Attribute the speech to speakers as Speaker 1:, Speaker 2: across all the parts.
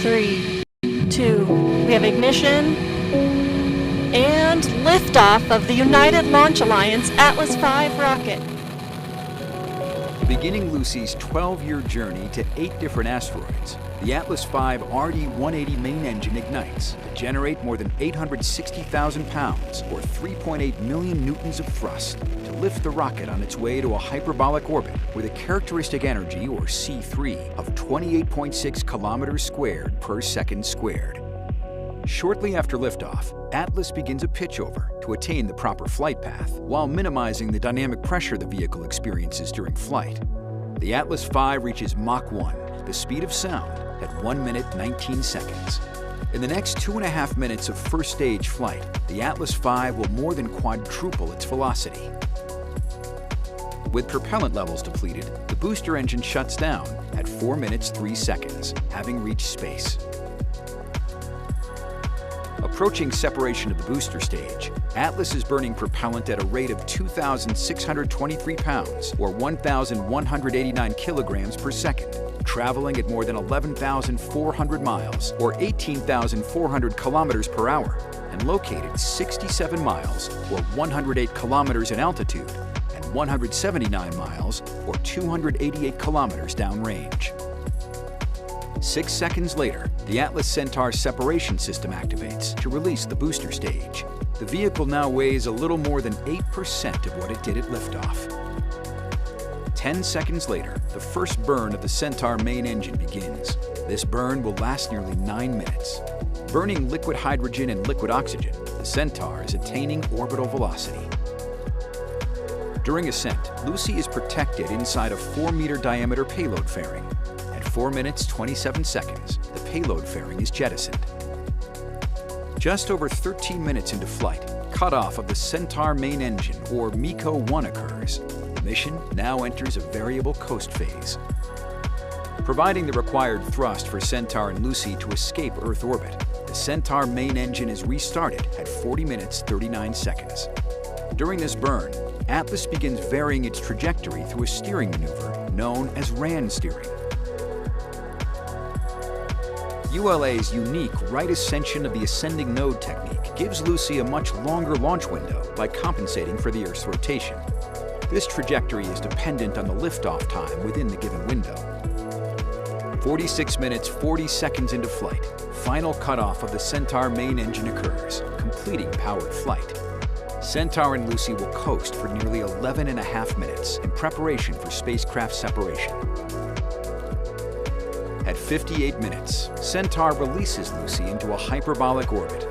Speaker 1: 3, 2, we have ignition and liftoff of the United Launch Alliance Atlas V rocket.
Speaker 2: Beginning Lucy's 12-year journey to 8 different asteroids, the Atlas V RD-180 main engine ignites to generate more than 860,000 pounds, or 3.8 million newtons of thrust, to lift the rocket on its way to a hyperbolic orbit with a characteristic energy, or C3, of 28.6 kilometers squared per second squared. Shortly after liftoff, Atlas begins a pitchover to attain the proper flight path while minimizing the dynamic pressure the vehicle experiences during flight. The Atlas V reaches Mach 1, the speed of sound, at 1 minute 19 seconds. In the next 2.5 minutes of first stage flight, the Atlas V will more than quadruple its velocity. With propellant levels depleted, the booster engine shuts down at 4 minutes 3 seconds, having reached space. Approaching separation of the booster stage, Atlas is burning propellant at a rate of 2,623 pounds, or 1,189 kilograms per second, traveling at more than 11,400 miles, or 18,400 kilometers per hour, and located 67 miles, or 108 kilometers in altitude, and 179 miles, or 288 kilometers downrange. 6 seconds later, the Atlas Centaur separation system activates to release the booster stage. The vehicle now weighs a little more than 8% of what it did at liftoff. 10 seconds later, the first burn of the Centaur main engine begins. This burn will last nearly 9 minutes. Burning liquid hydrogen and liquid oxygen, the Centaur is attaining orbital velocity. During ascent, Lucy is protected inside a 4-meter diameter payload fairing. 4 minutes 27 seconds, the payload fairing is jettisoned. Just over 13 minutes into flight, cutoff of the Centaur main engine, or MECO-1, occurs. The mission now enters a variable coast phase. Providing the required thrust for Centaur and Lucy to escape Earth orbit, the Centaur main engine is restarted at 40 minutes 39 seconds. During this burn, Atlas begins varying its trajectory through a steering maneuver known as RAN steering. ULA's unique right ascension of the ascending node technique gives Lucy a much longer launch window by compensating for the Earth's rotation. This trajectory is dependent on the liftoff time within the given window. 46 minutes 40 seconds into flight, final cutoff of the Centaur main engine occurs, completing powered flight. Centaur and Lucy will coast for nearly 11.5 minutes in preparation for spacecraft separation. At 58 minutes, Centaur releases Lucy into a hyperbolic orbit,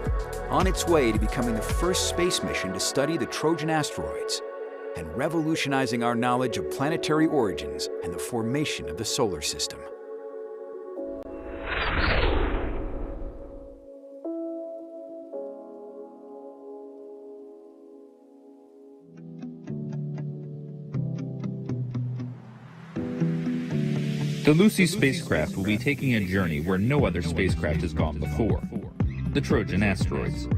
Speaker 2: on its way to becoming the first space mission to study the Trojan asteroids and revolutionizing our knowledge of planetary origins and the formation of the solar system.
Speaker 3: The Lucy spacecraft will be taking a journey where no other spacecraft has gone before, the Trojan asteroids.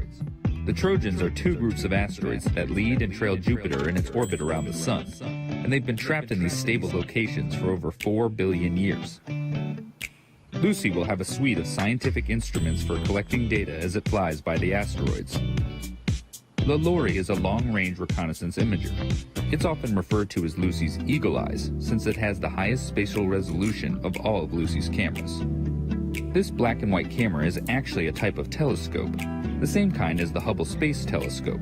Speaker 3: The Trojans are 2 groups of asteroids that lead and trail Jupiter in its orbit around the Sun, and they've been trapped in these stable locations for over 4 billion years. Lucy will have a suite of scientific instruments for collecting data as it flies by the asteroids. LaLaurie is a long-range reconnaissance imager. It's often referred to as Lucy's Eagle Eyes, since it has the highest spatial resolution of all of Lucy's cameras. This black and white camera is actually a type of telescope, the same kind as the Hubble Space Telescope.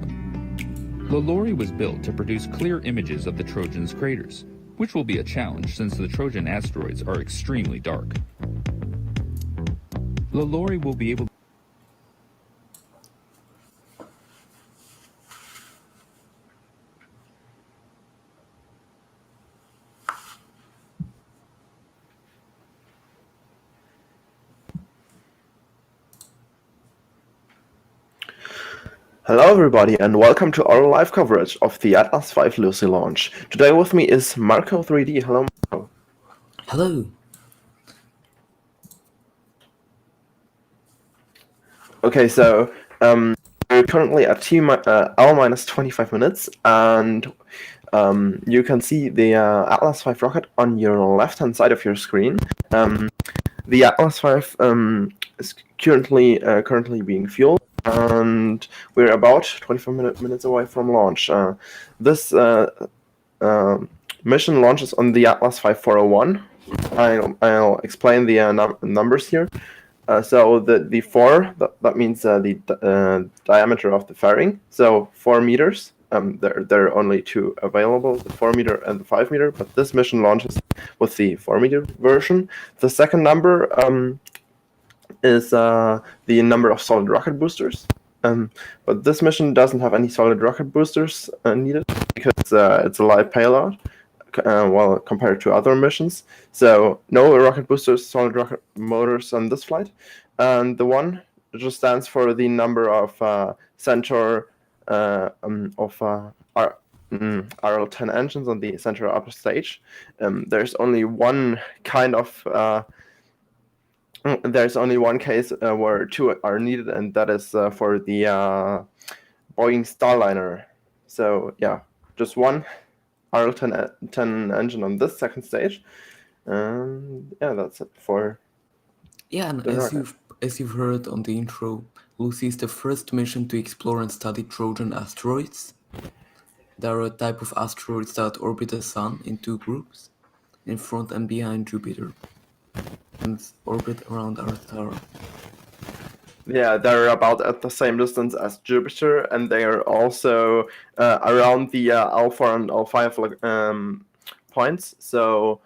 Speaker 3: LaLaurie was built to produce clear images of the Trojan's craters, which will be a challenge since the Trojan asteroids are extremely dark. LaLaurie will be able
Speaker 4: Hello everybody and welcome to our live coverage of the Atlas V Lucy launch. Today with me is Marco 3D. Hello Marco.
Speaker 5: Hello.
Speaker 4: Okay, so we're currently at L minus 25 minutes and you can see the Atlas V rocket on your left hand side of your screen. The Atlas V is currently being fueled, and we're about 25 minutes away from launch. This mission launches on the Atlas V 401. I'll explain the numbers here. So the 4, that means the diameter of the fairing, so 4 meters. There are only two available, the 4 meter and the 5 meter, but this mission launches with the 4 meter version. The second number is the number of solid rocket boosters. But this mission doesn't have any solid rocket boosters needed because it's a live payload. Well, compared to other missions. So no rocket boosters, solid rocket motors on this flight. And the one just stands for the number of Centaur RL-10 engines on the Centaur upper stage. There's only one kind of there's only one case where two are needed, and that is for the Boeing Starliner. So yeah, just one RL-10 engine on this second stage, and yeah, that's it for.
Speaker 5: Yeah, and as you've heard on the intro, Lucy is the first mission to explore and study Trojan asteroids. There are a type of asteroids that orbit the Sun in two groups, in front and behind Jupiter, and orbit around our star.
Speaker 4: Yeah, they're about at the same distance as Jupiter, and they are also around the Alpha and L5 points. So,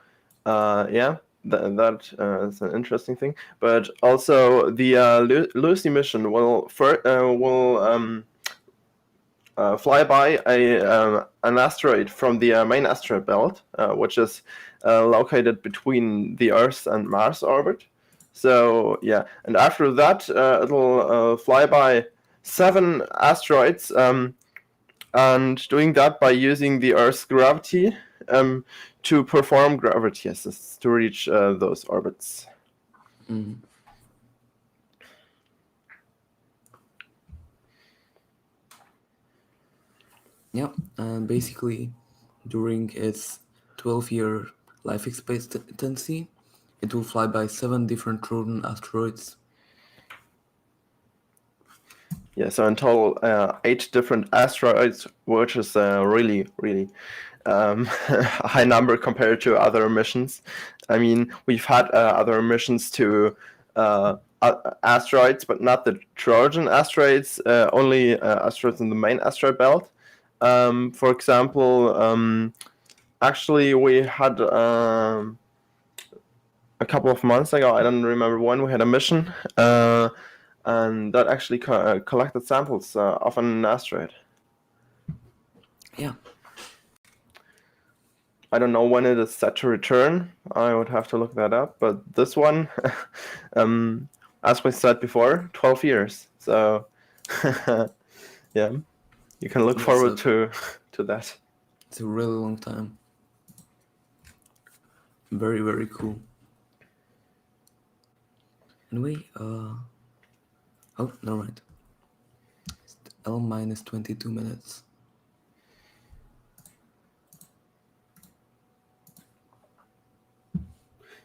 Speaker 4: yeah, that is an interesting thing. But also, the Lucy mission will fly by an asteroid from the main asteroid belt, which is located between the Earth and Mars orbit. So yeah, and after that, it'll fly by 7 asteroids, and doing that by using the Earth's gravity to perform gravity assists to reach those orbits.
Speaker 5: Mm. Yeah, and basically, during its 12-year life expectancy, it will fly by 7 different Trojan asteroids.
Speaker 4: Yeah, so in total, 8 different asteroids, which is really high number compared to other missions. I mean, we've had other missions to asteroids, but not the Trojan asteroids, only asteroids in the main asteroid belt. For example, actually, we had a couple of months ago, I don't remember when, we had a mission, and that actually collected samples of an asteroid.
Speaker 5: Yeah.
Speaker 4: I don't know when it is set to return. I would have to look that up. But this one, as we said before, 12 years. So, yeah, you can look forward to that.
Speaker 5: It's a really long time. Very, very cool. Anyway, oh, never mind. It's L minus 22 minutes.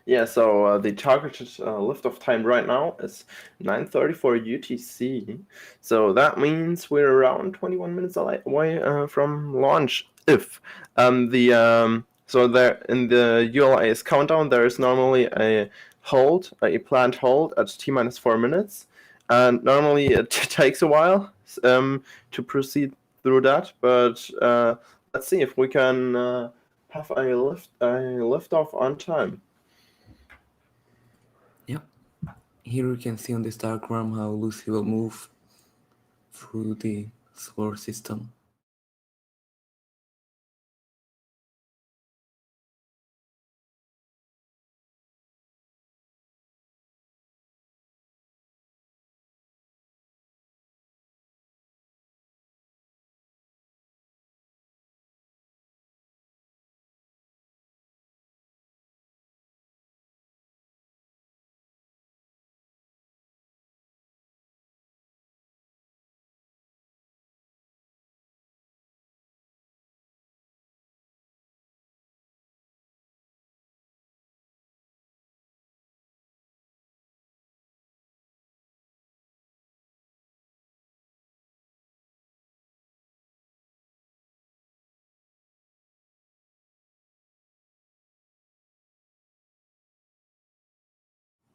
Speaker 4: Yeah, so the targeted liftoff time right now is 9:34 UTC. So that means we're around 21 minutes away from launch. If so there in the ULA's countdown, there is normally a planned hold at T minus 4 minutes, and normally it takes a while to proceed through that. But let's see if we can have a liftoff on time.
Speaker 5: Yep. Here you can see on this diagram how Lucy will move through the solar system.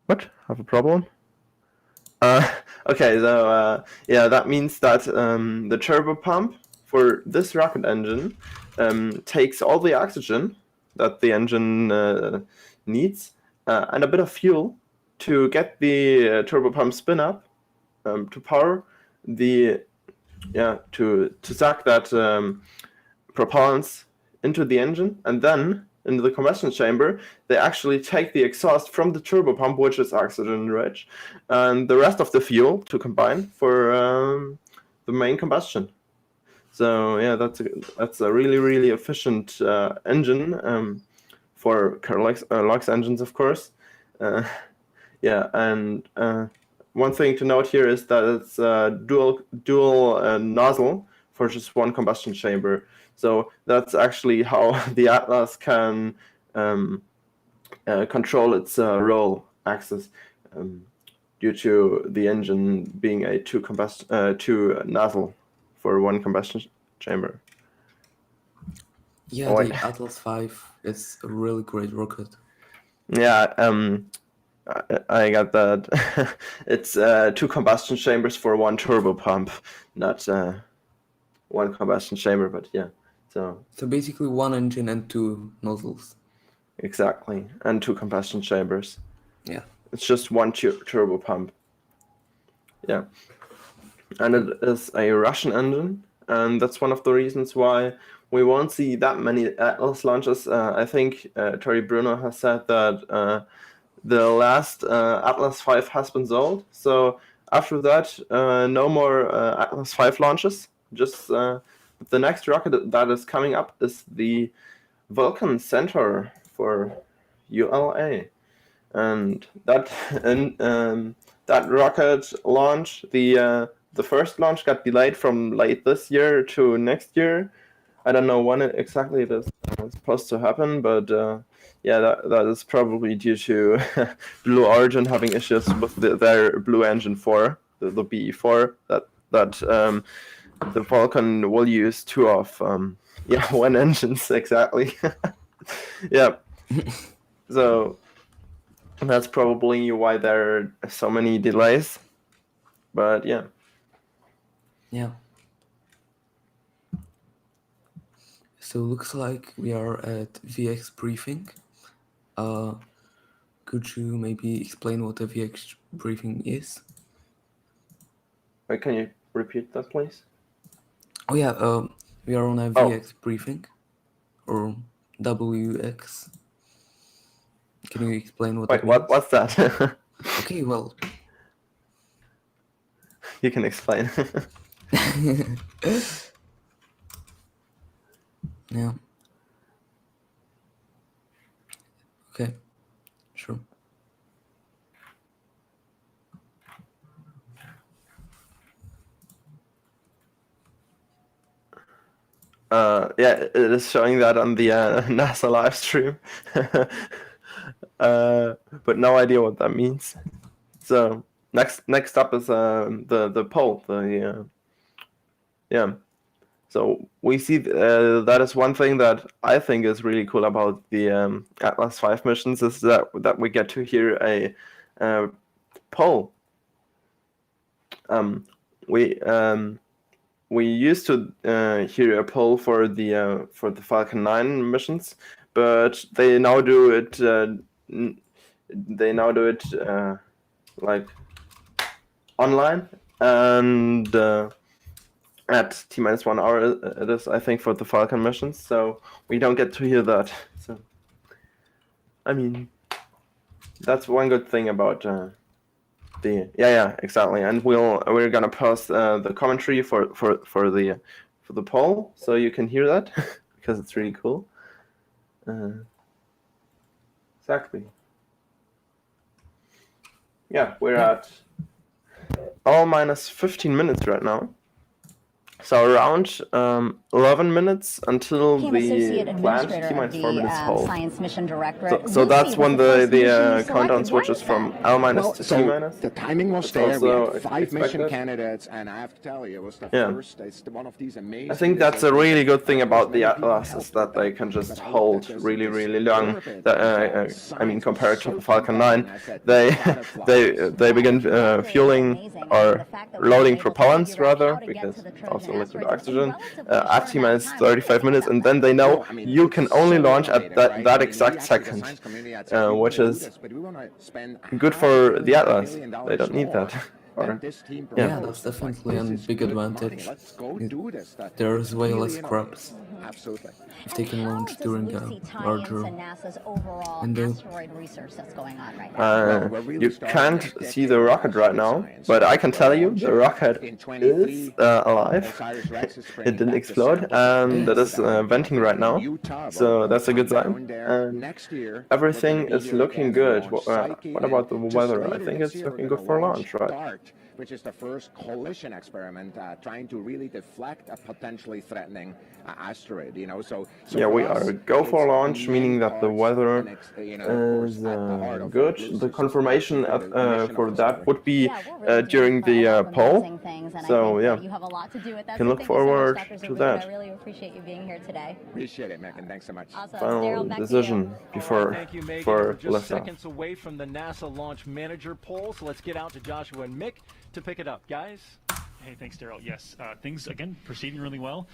Speaker 4: What? Have a problem? Okay, so yeah, that means that the turbo pump for this rocket engine takes all the oxygen that the engine needs and a bit of fuel to get the turbo pump spin up to power the to suck that propellants into the engine, and then into the combustion chamber, they actually take the exhaust from the turbo pump, which is oxygen rich, and the rest of the fuel to combine for the main combustion. So yeah, that's a really efficient engine for LOX engines, of course. Yeah, and one thing to note here is that it's dual nozzle for just one combustion chamber. So that's actually how the Atlas can control its roll axis due to the engine being a two nozzle for one combustion chamber.
Speaker 5: Yeah, the Atlas V is a really great rocket.
Speaker 4: Yeah, I got that. It's two combustion chambers for one turbo pump, not one combustion chamber, but yeah. So
Speaker 5: basically one engine and two nozzles.
Speaker 4: Exactly, and two combustion chambers.
Speaker 5: Yeah.
Speaker 4: It's just one turbo pump. Yeah. And it is a Russian engine, and that's one of the reasons why we won't see that many Atlas launches. I think Tori Bruno has said that the last Atlas V has been sold. So after that, no more Atlas V launches. Just the next rocket that is coming up is the Vulcan Centaur for ULA, and that rocket launch, the first launch got delayed from late this year to next year. I don't know when exactly it is supposed to happen, but yeah, that is probably due to Blue Origin having issues with their Blue Engine 4, the BE4, that the Vulcan will use two of one engines exactly. Yeah. So that's probably why there are so many delays. But yeah.
Speaker 5: Yeah. So looks like we are at VX briefing. Could you maybe explain what a VX briefing is?
Speaker 4: Wait, can you repeat that, please?
Speaker 5: Oh yeah, we are on a VX briefing, or WX. Can you explain what that means?
Speaker 4: What's that?
Speaker 5: Okay, well.
Speaker 4: You can explain.
Speaker 5: Yeah. Okay, sure.
Speaker 4: Yeah, it is showing that on the NASA live stream. But no idea what that means. So next up is the poll. Yeah. So we see that is one thing that I think is really cool about the Atlas V missions, is that we get to hear a poll. We used to hear a poll for the Falcon 9 missions, but they now do it. Like online, and at T-1 hour it is, I think, for the Falcon missions. So we don't get to hear that. So I mean, that's one good thing about exactly. And we're gonna post the commentary for the poll, so you can hear that because it's really cool. Exactly. Yeah, we're at all minus 15 minutes right now. So around 11 minutes until
Speaker 6: Became
Speaker 4: the
Speaker 6: Associate
Speaker 4: planned
Speaker 6: Administrator of
Speaker 4: T-4 minutes
Speaker 6: the
Speaker 4: hold.
Speaker 6: Science Mission Directorate.
Speaker 4: So that's
Speaker 6: Lucy
Speaker 4: when
Speaker 6: was first mission you
Speaker 4: the countdown
Speaker 6: selected.
Speaker 4: switches
Speaker 6: Why
Speaker 4: from
Speaker 6: is
Speaker 4: L minus
Speaker 7: Well,
Speaker 4: to T
Speaker 7: so
Speaker 4: minus.
Speaker 7: the timing was
Speaker 4: It's
Speaker 7: there. We
Speaker 4: also
Speaker 7: had 5 mission
Speaker 4: expected.
Speaker 7: candidates, and I have to tell you, it was the
Speaker 4: Yeah.
Speaker 7: first. It's one of these amazing.
Speaker 4: I think that's a really good thing about the Atlas, is that they can just
Speaker 7: But I looked
Speaker 4: hold
Speaker 7: at this-
Speaker 4: really,
Speaker 7: this
Speaker 4: really long.
Speaker 7: orbit,
Speaker 4: I mean, compared to the Falcon 9,
Speaker 7: and I said,
Speaker 4: they
Speaker 7: "You gotta fly."
Speaker 4: they begin fueling or loading propellants rather, because also liquid oxygen at T minus 35 minutes, and then they know you can only launch at that exact second, which is good for the Atlas. They don't need that. Or,
Speaker 5: Yeah, that's definitely a big advantage. There's way less scraps
Speaker 7: Absolutely.
Speaker 5: if they can launch during a larger
Speaker 6: NASA's overall
Speaker 5: window.
Speaker 6: asteroid research that's going on right now.
Speaker 4: you can't see the rocket right now, but I can tell you the rocket is alive. It didn't explode, and that is venting right now. So that's a good sign. And everything is looking good. What about the weather? I think it's looking good for launch, right?
Speaker 7: Which is the first collision experiment trying to really deflect a potentially threatening asteroid. So
Speaker 4: yeah, we are go for launch, meaning that the weather is good. The confirmation for that would be during the poll. So yeah,
Speaker 6: you have a lot to do with that.
Speaker 4: Can
Speaker 6: So
Speaker 4: look
Speaker 6: thank you so much,
Speaker 4: forward
Speaker 6: Dr.
Speaker 4: to
Speaker 6: Zuber.
Speaker 4: that.
Speaker 6: I really appreciate you being here today.
Speaker 7: Appreciate it, Megan. Thanks so much.
Speaker 6: Awesome.
Speaker 4: Final
Speaker 6: Daryl, back to you.
Speaker 4: decision before
Speaker 8: Thank you, Megan.
Speaker 4: for
Speaker 8: We're just
Speaker 4: liftoff.
Speaker 8: seconds away from the NASA Launch Manager poll, so let's get out to Joshua and Mick to pick it up. Guys?
Speaker 9: Hey, thanks, Daryl. Yes, things, again, proceeding really well.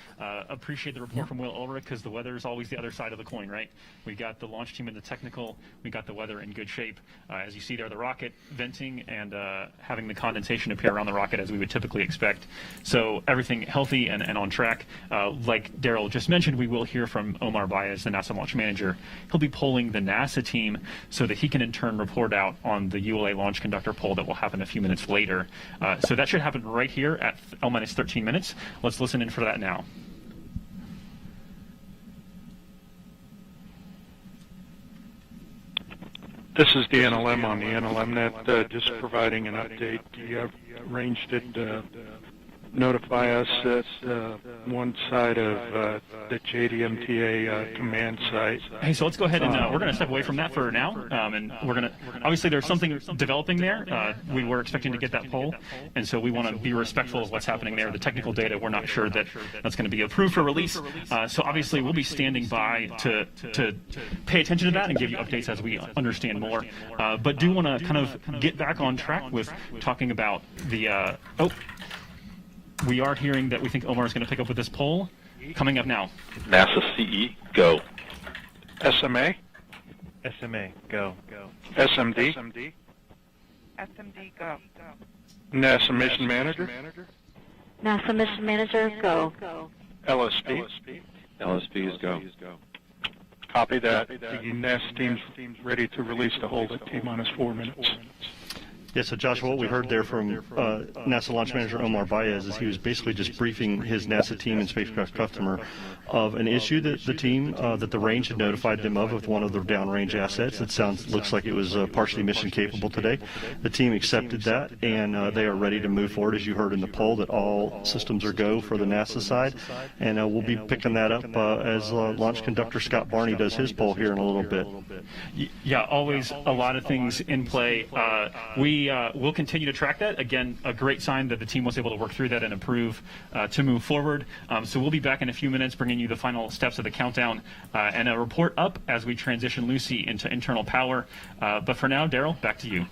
Speaker 9: Appreciate the report from Will Ulrich, because the weather is always the other side of the coin, right? We got the launch team in the technical. We got the weather in good shape. As you see there, the rocket venting and having the condensation appear around the rocket as we would typically expect. So everything healthy and on track. Like Daryl just mentioned, we will hear from Omar Baez, the NASA launch manager. He'll be polling the NASA team so that he can in turn report out on the ULA launch conductor poll that will happen a few minutes later. So that should happen right here at L-minus 13 minutes. Let's listen in for that now.
Speaker 10: This is the NLM on the NLM net, just providing an update. The range did notify us that one side of the JDMTA command site.
Speaker 9: Hey, so let's go ahead and we're going to step away from that for now, and we're going to obviously there's something developing there. We were expecting to get that poll, and so we want to be respectful of what's happening there. The technical data, we're not sure that that's going to be approved for release. So obviously we'll be standing by to pay attention to that and give you updates as we understand more. But do want to kind of get back on track with talking about the we are hearing that we think Omar is going to pick up with this poll. Coming up now.
Speaker 11: NASA CE, go.
Speaker 10: SMA?
Speaker 12: SMA, go.
Speaker 10: SMD?
Speaker 13: SMD, go.
Speaker 10: NASA Mission Manager?
Speaker 13: NASA Mission Manager, go.
Speaker 10: LSP?
Speaker 11: LSP is go.
Speaker 10: Copy that. The NASA team's ready to release the hold at T-minus 4 minutes.
Speaker 12: Yeah, so Joshua, what we heard there from NASA launch manager Omar Baez is he was basically just briefing his NASA team and spacecraft customer of an issue that the team, that the range had notified them of with one of their downrange assets. It looks like it was partially mission capable today. The team accepted that, and they are ready to move forward, as you heard in the poll, that all systems are go for the NASA side. And we'll be picking that up as launch conductor Scott Barney does his poll here in a little bit.
Speaker 9: Yeah, always a lot of things in play. We'll continue to track that. Again, a great sign that the team was able to work through that and approve to move forward. So we'll be back in a few minutes bringing you the final steps of the countdown and a report up as we transition Lucy into internal power. But for now, Daryl, back to you.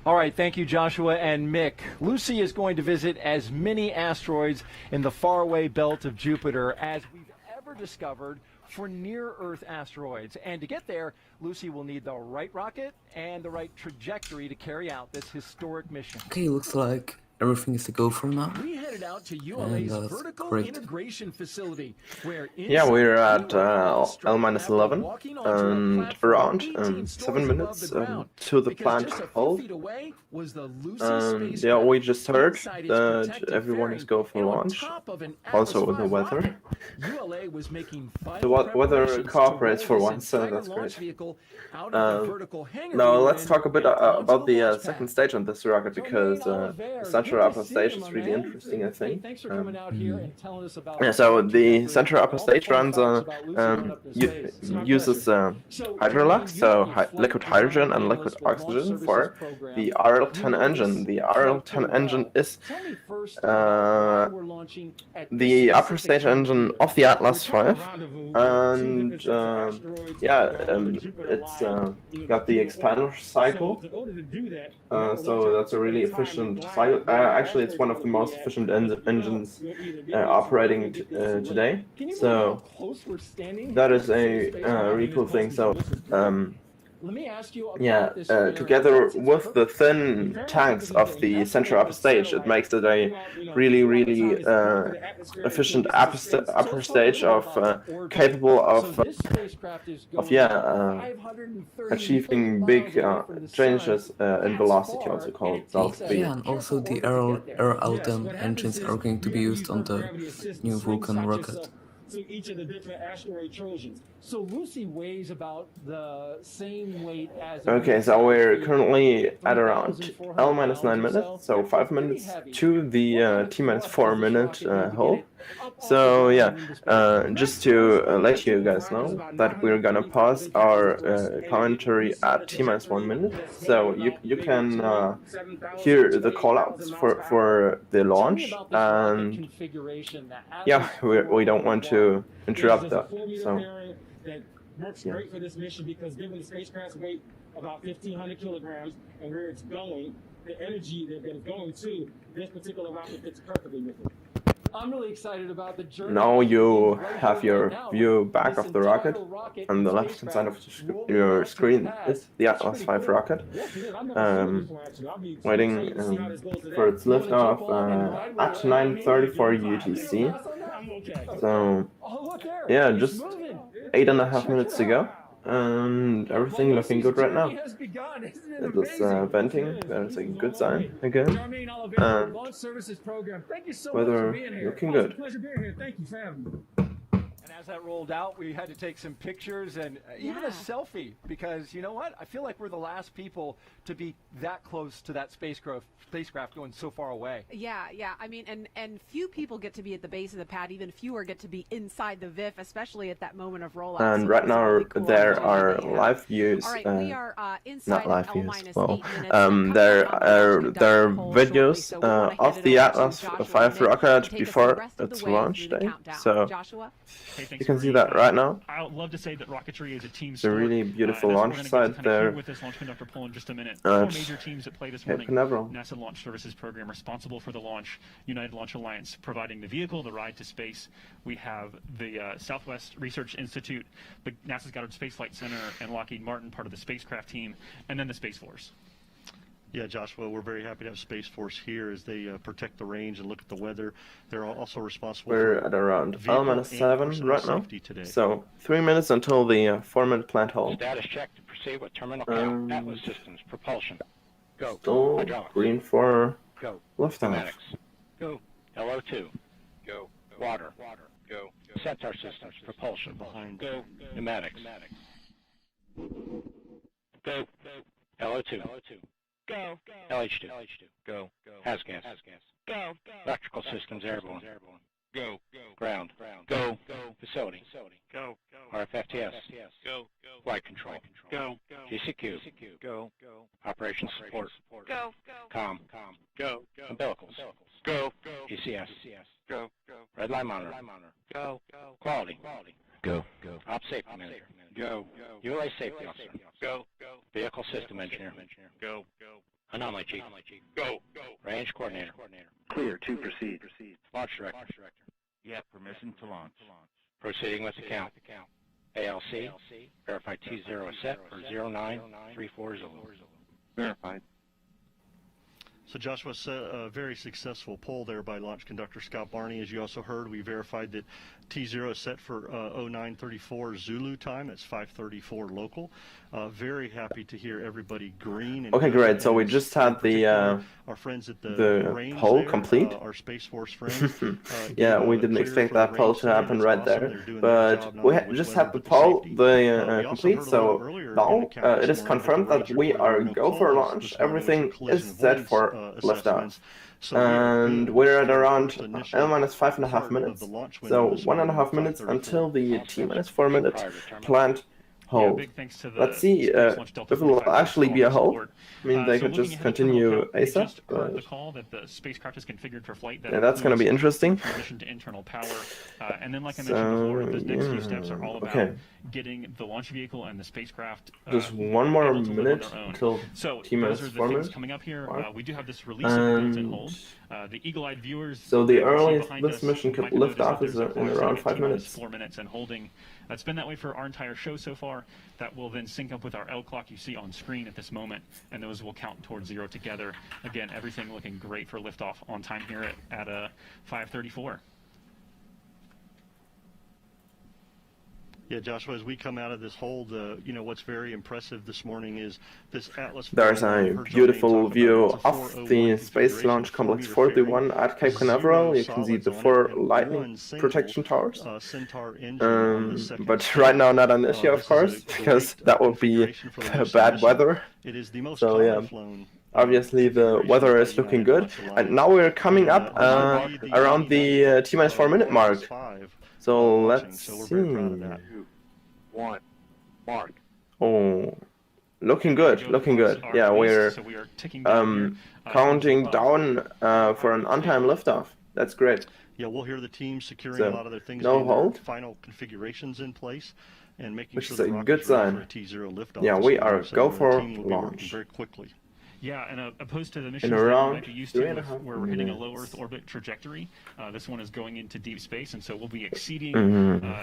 Speaker 8: All right, thank you, Joshua and Mick. Lucy is going to visit as many asteroids in the faraway belt of Jupiter as we've ever discovered for near-Earth asteroids. And to get there, Lucy will need the right rocket and the right trajectory to carry out this historic mission.
Speaker 5: Okay, looks like everything is a go for now.
Speaker 8: We headed out to ULA's vertical integration facility, where
Speaker 4: yeah, we're at L-minus 11 and around 7 minutes to the planned hold. Yeah, we just heard that everyone is go for launch, also with the weather. The weather cooperates for once, so that's great. Now let's talk a bit about the second stage on this rocket, because essentially center upper stage is really interesting, I think.
Speaker 8: Thanks for coming out here and telling us about.
Speaker 4: Yeah, so the center upper stage runs uses hydrolux, so liquid hydrogen and liquid oxygen for the RL-10 engine. The RL-10 engine is the upper stage engine of the Atlas V, and it's got the expander cycle, so that's a really efficient cycle. Actually, it's one of the most efficient engines operating today, so that is a really cool thing. So together with the thin tanks of the central upper stage, it makes it a really efficient upper stage capable of achieving big changes in velocity, also called speed.
Speaker 5: Yeah, and also the RL-10 engines are going to be used on the new Vulcan rocket.
Speaker 8: So each of the different asteroid Trojans. So Lucy weighs about the same weight as.
Speaker 4: Okay, so we're currently at around L-9 minutes, so 5 minutes to the T-4 minute hole. So yeah, just to let you guys know that we're gonna pause our commentary at T-1 minute, so you can hear the callouts for the launch, and yeah, we don't want to interrupt that. So
Speaker 8: that works great for this mission because given the spacecraft's weight about 1,500 kilograms and where it's going, the energy that it's going to, this particular rocket fits perfectly with it. I'm really excited about the journey.
Speaker 4: Now you have your view back of the rocket. On the left-hand side of your screen is the Atlas V rocket, waiting for its liftoff at 9:34 UTC. So yeah, just 8.5 minutes to go, and everything looking good right now. It was venting, that's a good sign again, and weather looking good.
Speaker 8: As that rolled out, we had to take some pictures and even a selfie, because you know what? I feel like we're the last people to be that close to that spacecraft going so far away.
Speaker 14: Yeah. I mean, and few people get to be at the base of the pad. Even fewer get to be inside the VIF, especially at that moment of rollout.
Speaker 4: And so right now really cool there are live views.
Speaker 14: All right, we are
Speaker 4: not live views. Well, there are videos of the Atlas V rocket before its launch day. So. You can see that right now.
Speaker 9: I would love to say that rocketry is a team
Speaker 4: sport. It's a really beautiful launch site there.
Speaker 9: With this launch conductor poll in just a minute. Four major teams that play this morning.
Speaker 4: Canaveral.
Speaker 9: NASA Launch Services Program responsible for the launch. United Launch Alliance providing the vehicle, the ride to space. We have the Southwest Research Institute, the NASA's Goddard Space Flight Center, and Lockheed Martin, part of the spacecraft team, and then the Space Force.
Speaker 12: Yeah, Joshua, we're very happy to have Space Force here as they protect the range and look at the weather. They're also responsible
Speaker 4: We're at around L-7 right now, so 3 minutes until the 4-minute plant hold.
Speaker 15: Status check to proceed with terminal count. Atlas systems, propulsion. Go.
Speaker 4: Still
Speaker 15: Hydraulics.
Speaker 4: green for
Speaker 15: Go.
Speaker 4: liftoff.
Speaker 15: Go. LO2. Go. Water. Go. Sensor systems, propulsion. Behind. Go. Pneumatics. Go. LO2. Go. LH2. Go. Hazgas. Go. Electrical systems airborne. Go. Ground. Go. Facility. Go. RFFTS. Go. Flight control. Go. GCQ. Go. Operations support. Go. Com. Go. Umbilicals. Go. ECS. Go. Red line monitor. Go. Quality. Go. Op safety manager. Go. ULA safety officer. Go. Vehicle system engineer. Go. Anomaly chief. Go. Range coordinator.
Speaker 16: Clear to proceed.
Speaker 15: Launch director.
Speaker 16: You have permission to launch.
Speaker 15: Proceeding with the count. ALC. Verify T0 set for 0934 Zulu.
Speaker 16: Verified.
Speaker 12: So Joshua, a very successful poll there by launch conductor Scott Barney. As you also heard, we verified that T0 is set for 0934 Zulu time. That's 5:34 local. Very happy to hear everybody green. And
Speaker 4: okay, great. So we just had the
Speaker 12: our friends at the
Speaker 4: poll
Speaker 12: there,
Speaker 4: complete.
Speaker 12: Our Space Force friends.
Speaker 4: Yeah, we didn't expect that poll to happen right there, but we just had the poll complete. So now it is confirmed that we are go for launch. Everything is set for liftoff. And we're at around L-minus 5.5 minutes. So 1.5 minutes until the T-minus 4 minute planned hold. Let's see if it will actually be a hold. I mean, they could just continue ASAP.
Speaker 9: The call that the spacecraft is configured for flight.
Speaker 4: Yeah, that's going to be interesting.
Speaker 9: Transition to internal power, and then, like I mentioned before, those next few steps are all about getting the launch vehicle and the spacecraft.
Speaker 4: Just one more minute until T-minus 4 minutes.
Speaker 9: Coming up here, we do have this release of the built-in hold. The eagle-eyed viewers.
Speaker 4: So the earliest this mission could lift off is in around 5 minutes.
Speaker 9: 4 minutes and holding. It's been that way for our entire show so far. That will then sync up with our L clock you see on screen at this moment, and those will count towards 0 together. Again, everything looking great for liftoff on time here at 5:34.
Speaker 12: Yeah, Joshua, as we come out of this hold, you know, what's very impressive this morning is this Atlas.
Speaker 4: There's a beautiful view of the Space Launch Complex 41 at Cape Canaveral. You can see the 4 lightning protection towers. But right now not an issue, of course, because that would be bad weather. So yeah, obviously the weather is looking good. And now we're coming up around the T-minus 4 minute mark. So let's see.
Speaker 16: 1. Mark.
Speaker 4: Oh, looking good, looking good. Yeah, we're counting down for an on-time liftoff. That's great.
Speaker 12: Yeah, we'll hear the team securing a lot of their things,
Speaker 4: no hold,
Speaker 12: final configurations in place, and making
Speaker 4: which
Speaker 12: sure
Speaker 4: is a good sign.
Speaker 12: For a T0 liftoff.
Speaker 4: Yeah, we are go for launch.
Speaker 12: Very quickly.
Speaker 9: Yeah, and opposed to the missions that you might be used to, where we're hitting a low Earth orbit trajectory, this one is going into deep space, and so we'll be exceeding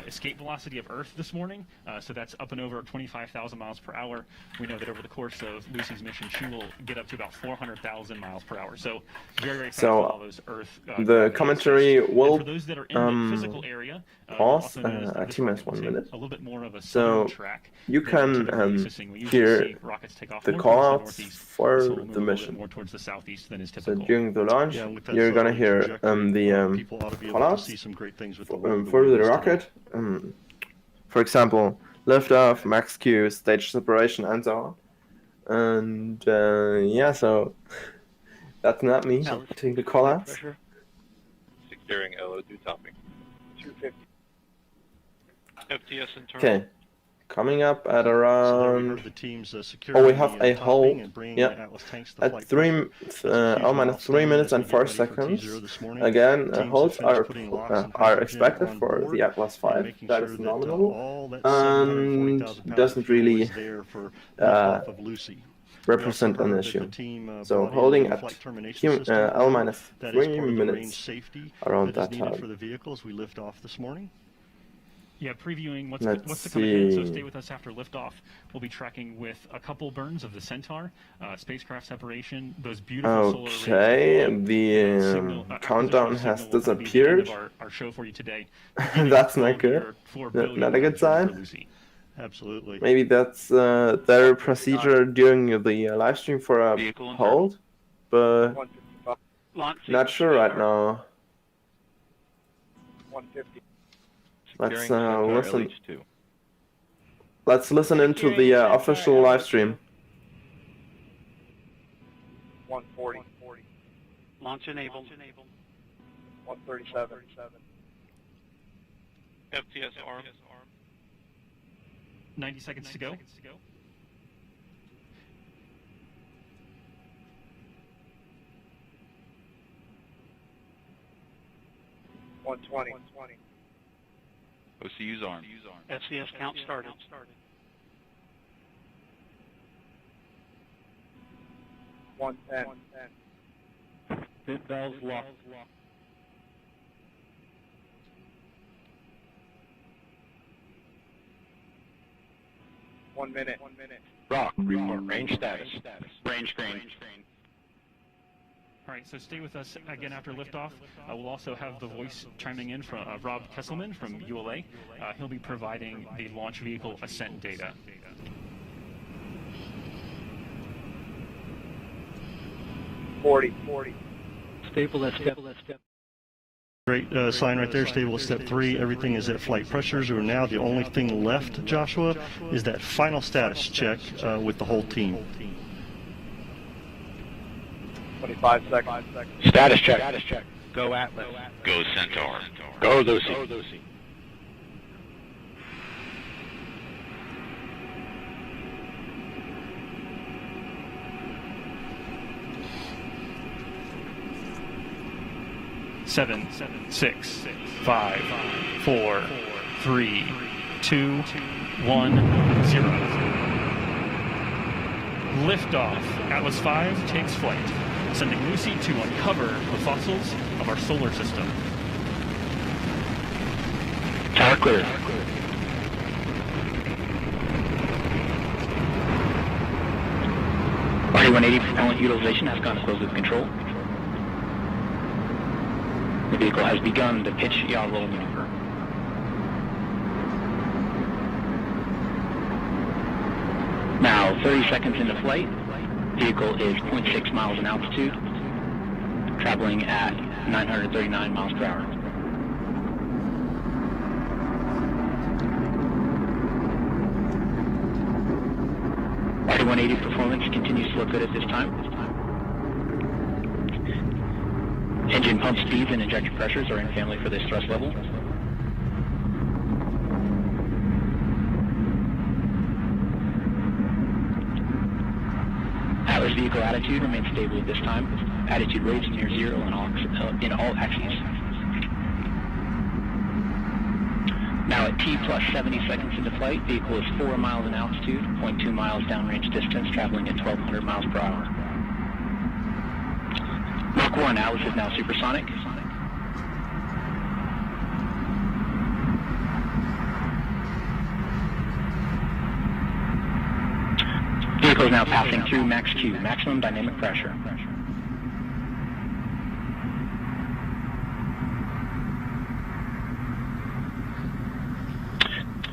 Speaker 9: escape velocity of Earth this morning. So that's up and over 25,000 miles per hour. We know that over the course of Lucy's mission, she will get up to about 400,000 miles per hour. So very, very fast with all those Earth.
Speaker 4: The commentary will
Speaker 9: for those that are in the physical area,
Speaker 4: pause at T-minus 1 minute.
Speaker 9: A little bit more of a
Speaker 4: so you can hear the call-outs for the mission.
Speaker 9: More towards the southeast than is typical.
Speaker 4: So during the launch, you're gonna hear the call-outs for the rocket. For example, liftoff, max Q, stage separation, and so on. And yeah, so that's not me taking the call-outs.
Speaker 11: Securing LO2 topping.
Speaker 16: 250.
Speaker 11: FTS internal.
Speaker 4: Okay. Coming up at around.
Speaker 12: We
Speaker 4: have a hold. Yeah. At 3 minutes and 4 seconds. Again, holds are expected for the Atlas 5. That is nominal and doesn't really represent an issue. So holding at L-minus 3 minutes around that time.
Speaker 12: For the vehicles we lift off this morning.
Speaker 9: Yeah, previewing what's to come ahead, so stay with us after liftoff. We'll be tracking with a couple burns of the Centaur, spacecraft separation, those beautiful solar rays.
Speaker 4: Okay, the countdown has disappeared.
Speaker 9: Our show for you today.
Speaker 4: That's not good. Not a good sign.
Speaker 12: Absolutely.
Speaker 4: Maybe that's their procedure during the live stream for a hold, but not sure right now.
Speaker 16: 150.
Speaker 4: Let's listen. Let's listen into the official live stream.
Speaker 16: 140.
Speaker 15: Launch enabled.
Speaker 16: 137.
Speaker 11: FTS arm.
Speaker 9: 90 seconds to go.
Speaker 16: 120.
Speaker 11: OCU's arm.
Speaker 15: FCS count started.
Speaker 16: 110.
Speaker 15: Bit valves locked.
Speaker 16: One minute.
Speaker 15: Rock, report range status.
Speaker 11: Range screen.
Speaker 9: All right, so stay with us again after liftoff. We'll also have the voice chiming in from Rob Kesselman from ULA. He'll be providing the launch vehicle ascent data.
Speaker 16: 40.
Speaker 15: Stable at step.
Speaker 12: Great sign right there, stable at step 3. Everything is at flight pressures. We're now the only thing left, Joshua, is that final status check with the whole team.
Speaker 16: 25 seconds.
Speaker 15: Status check. Go Atlas.
Speaker 11: Go Centaur.
Speaker 15: Go Lucy.
Speaker 9: Seven, 6, 5, 4, 3, 2, 1, 0. Liftoff. Atlas V takes flight, sending Lucy to uncover the fossils of our solar system.
Speaker 15: Tower clear. RD-180 propellant utilization has gone to closed loop control. The vehicle has begun the pitch yaw roll maneuver. Now, 30 seconds into flight, vehicle is 0.6 miles in altitude, traveling at 939 miles per hour. RD-180 performance continues to look good at this time. Engine pump speeds and injector pressures are in family for this thrust level. Atlas vehicle attitude remains stable at this time. Attitude rates near zero in all axes. Now at T plus 70 seconds into flight, vehicle is 4 miles in altitude, 0.2 miles downrange distance, traveling at 1,200 miles per hour. Mach 1, Atlas is now supersonic. Vehicle is now passing through max Q, maximum dynamic pressure.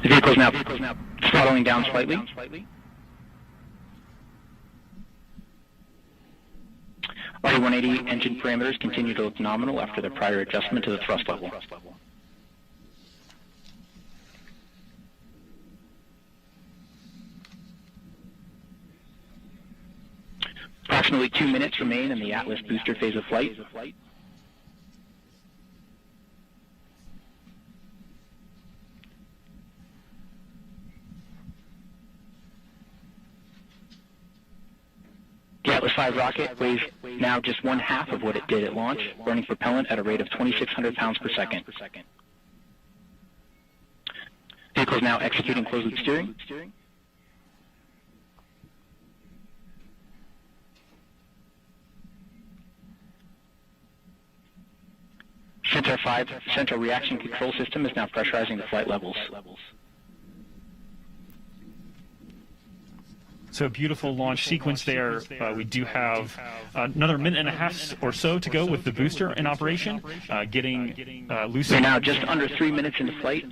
Speaker 15: The vehicle is now throttling down slightly. RD-180 engine parameters continue to look nominal after the prior adjustment to the thrust level. Approximately 2 minutes remain in the Atlas booster phase of flight. The Atlas V rocket weighs now just 1/2 of what it did at launch, burning propellant at a rate of 2,600 pounds per second. Vehicle is now executing closed-loop steering. Centaur 5 Central Reaction Control System is now pressurizing the flight levels.
Speaker 9: So a beautiful launch sequence there. We do have another minute and a half or so to go with the booster in operation, getting Lucy.
Speaker 15: We're now just under 3 minutes into flight.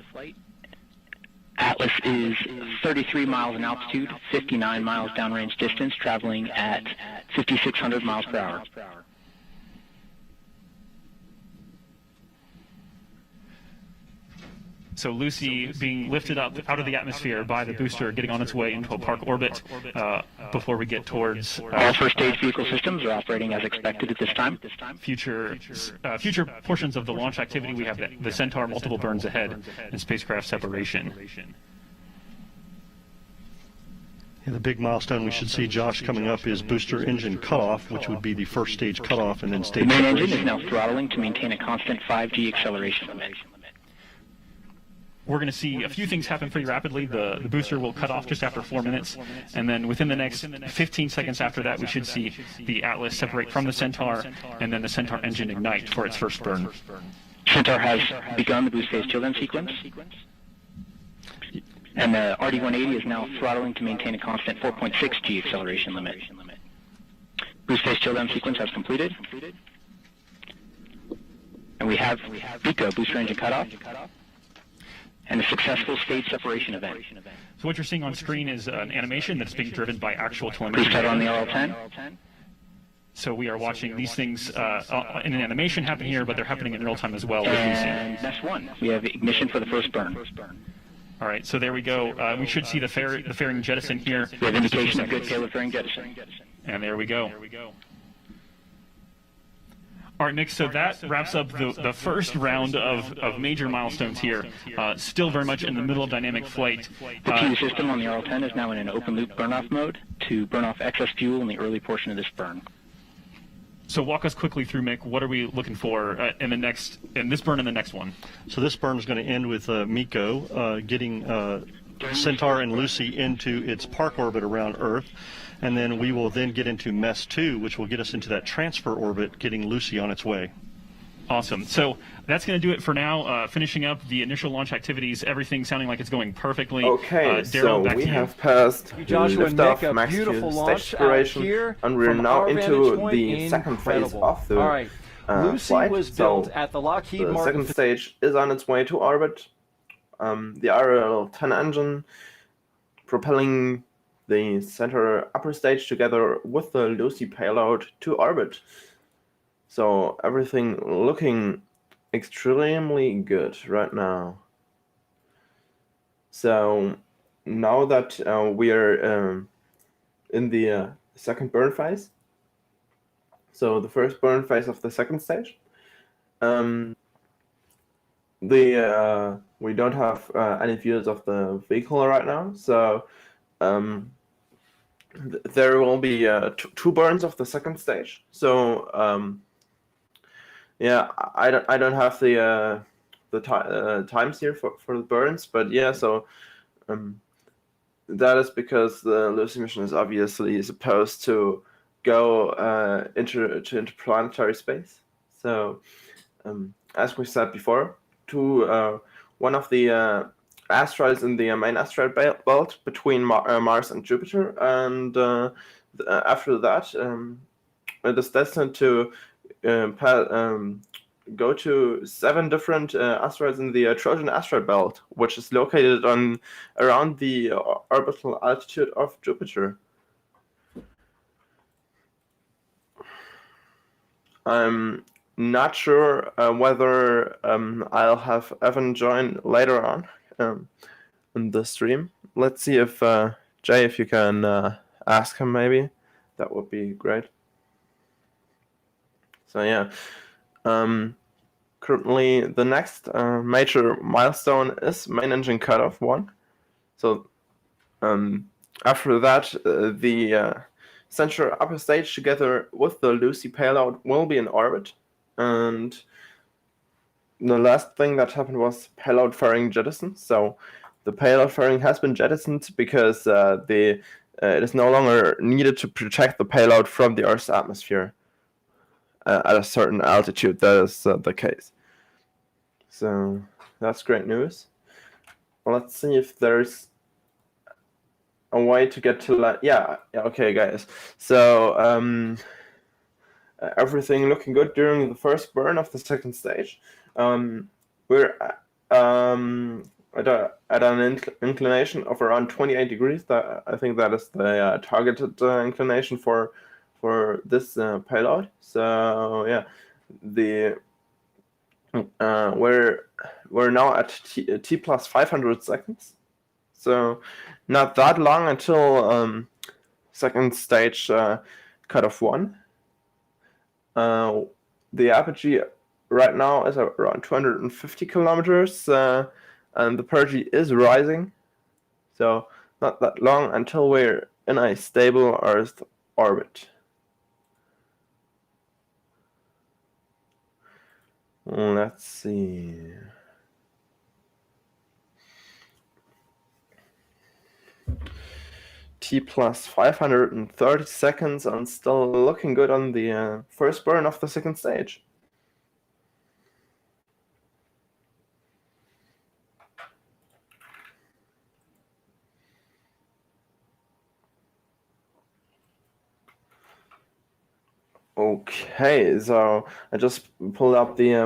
Speaker 15: Atlas is 33 miles in altitude, 59 miles downrange distance, traveling at 5,600 miles per hour.
Speaker 9: So Lucy being lifted up out of the atmosphere by the booster, getting on its way into a park orbit before we get towards...
Speaker 15: All first stage vehicle systems are operating as expected at this time.
Speaker 9: Future portions of the launch activity, we have the Centaur multiple burns ahead and spacecraft separation.
Speaker 12: Yeah, the big milestone we should see, Josh, coming up is booster engine cutoff, which would be the first stage cutoff, and then stage
Speaker 15: separation. The main
Speaker 12: separation.
Speaker 15: engine is now throttling to maintain a constant 5G acceleration limit.
Speaker 9: We're going to see a few things happen pretty rapidly. The booster will cut off just after 4 minutes, and then within the next 15 seconds after that, we should see the Atlas separate from the Centaur, and then the Centaur engine ignite for its first burn.
Speaker 15: Centaur has begun the boost phase chill-down sequence, and the RD-180 is now throttling to maintain a constant 4.6 G acceleration limit. Boost phase chill-down sequence has completed, and we have BECO, booster engine cutoff, and a successful stage separation event.
Speaker 9: So what you're seeing on screen is an animation that's being driven by actual telemetry.
Speaker 15: Please cut on the LL10.
Speaker 9: So we are watching these things in an animation happen here, but they're happening in real time as well.
Speaker 15: And that's one. We have ignition for the first burn.
Speaker 9: All right, so there we go. We should see the fairing jettison here.
Speaker 15: We have indication of good payload fairing jettison.
Speaker 9: And there we go. All right, Nick, so that wraps up the first round of major milestones here. Still very much in the middle of dynamic flight.
Speaker 15: The T system on the RL-10 is now in an open-loop burn-off mode to burn off excess fuel in the early portion of this burn.
Speaker 9: So walk us quickly through, Mick, what are we looking for in this burn and the next one?
Speaker 12: So this burn is going to end with MECO getting Centaur and Lucy into its park orbit around Earth, and then we will then get into MESS 2, which will get us into that transfer orbit, getting Lucy on its way.
Speaker 9: Awesome. So that's going to do it for now. Finishing up the initial launch activities, everything sounding like it's going perfectly.
Speaker 4: Okay,
Speaker 9: Darryl,
Speaker 4: so we have passed
Speaker 1: Joshua and
Speaker 4: liftoff,
Speaker 1: Nick, a
Speaker 4: max
Speaker 1: beautiful
Speaker 4: fuel
Speaker 1: launch
Speaker 4: stage preparation,
Speaker 1: here
Speaker 4: and we're
Speaker 1: from
Speaker 4: now
Speaker 1: our
Speaker 4: into
Speaker 1: vantage point.
Speaker 4: the second phase
Speaker 1: Incredible.
Speaker 4: of the
Speaker 1: All right. Lucy
Speaker 4: flight.
Speaker 1: was built at the Lockheed
Speaker 4: the
Speaker 1: Martin.
Speaker 4: second stage is on its way to orbit. The RL-10 engine propelling the center upper stage together with the Lucy payload to orbit. So everything looking extremely good right now. So now that we are in the second burn phase, so the first burn phase of the second stage, we don't have any views of the vehicle right now, so there will be two burns of the second stage. So yeah, I don't have the times here for the burns, but yeah, so that is because the Lucy mission is obviously supposed to go into interplanetary space. So as we said before, one of the asteroids in the main asteroid belt between Mars and Jupiter, and after that, it is destined to go to 7 different asteroids in the Trojan asteroid belt, which is located around the orbital altitude of Jupiter. I'm not sure whether I'll have Evan join later on in the stream. Let's see if Jay, if you can ask him, maybe that would be great. So yeah, currently the next major milestone is main engine cutoff 1. So after that, the center upper stage together with the Lucy payload will be in orbit, and the last thing that happened was payload fairing jettison. So the payload fairing has been jettisoned because it is no longer needed to protect the payload from the Earth's atmosphere at a certain altitude. That is the case. So that's great news. Let's see if there's a way to get to yeah, okay, guys. So everything looking good during the first burn of the second stage. We're at an inclination of around 28 degrees. I think that is the targeted inclination for this payload. So yeah, we're now at t plus 500 seconds. So not that long until second stage cutoff 1. The apogee right now is around 250 kilometers, and the perigee is rising. So not that long until we're in a stable Earth orbit. Let's see. T plus 530 seconds and still looking good on the first burn of the second stage. Okay, so I just pulled up the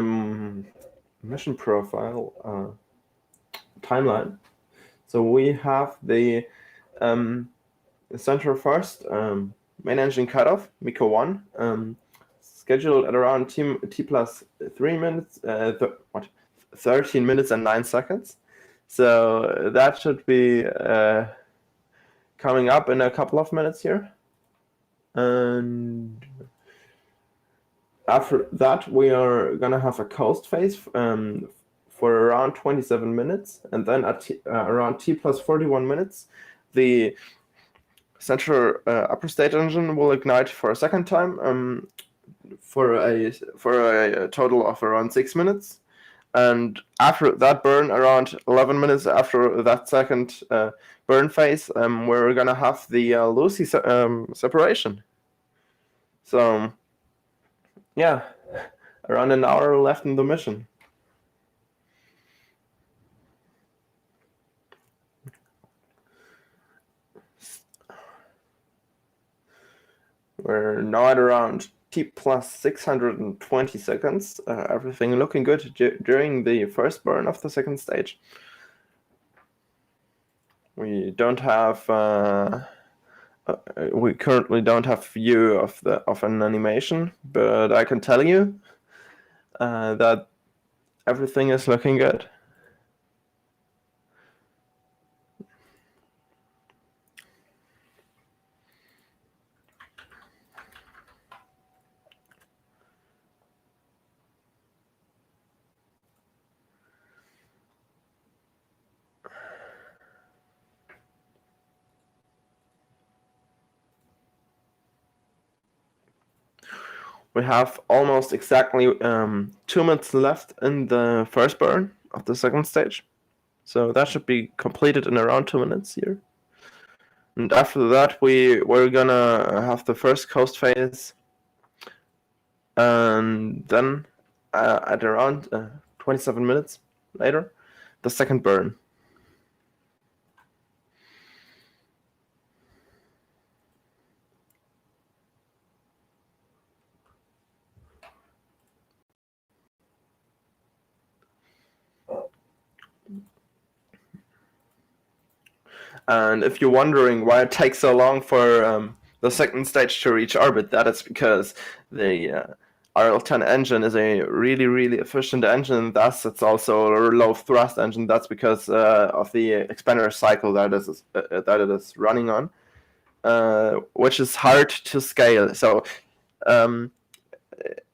Speaker 4: mission profile timeline. So we have the center first, main engine cutoff, MECO 1, scheduled at around T plus 3 minutes, 13 minutes and 9 seconds. So that should be coming up in a couple of minutes here. And After that, we are gonna have a coast phase for around 27 minutes, and then at around t plus 41 minutes, the central upper stage engine will ignite for a second time for a total of around 6 minutes. And after that burn, around 11 minutes after that second burn phase, we're gonna have the Lucy separation. So, yeah, around an hour left in the mission. We're now at around t plus 620 seconds. Everything looking good during the first burn of the second stage. We don't have. We currently don't have view of an animation, but I can tell you that everything is looking good. We have almost exactly 2 minutes left in the first burn of the second stage. So that should be completed in around 2 minutes here. And after that, we're gonna have the first coast phase. And then at around 27 minutes later, the second burn. And if you're wondering why it takes so long for the second stage to reach orbit, that is because the RL-10 engine is a really, really efficient engine. Thus, it's also a low thrust engine. That's because of the expander cycle that it is running on, which is hard to scale. So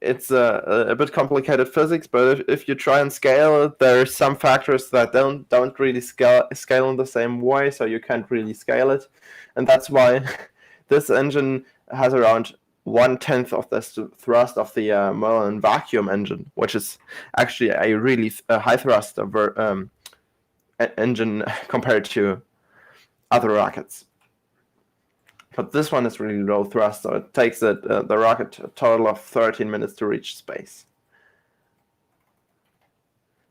Speaker 4: it's a bit complicated physics, but if you try and scale it, there's some factors that don't really scale in the same way, so you can't really scale it, and that's why this engine has around 1/10 of the thrust of the Merlin vacuum engine, which is actually a really high thrust engine compared to other rockets. But this one is really low thrust, so it takes the rocket a total of 13 minutes to reach space.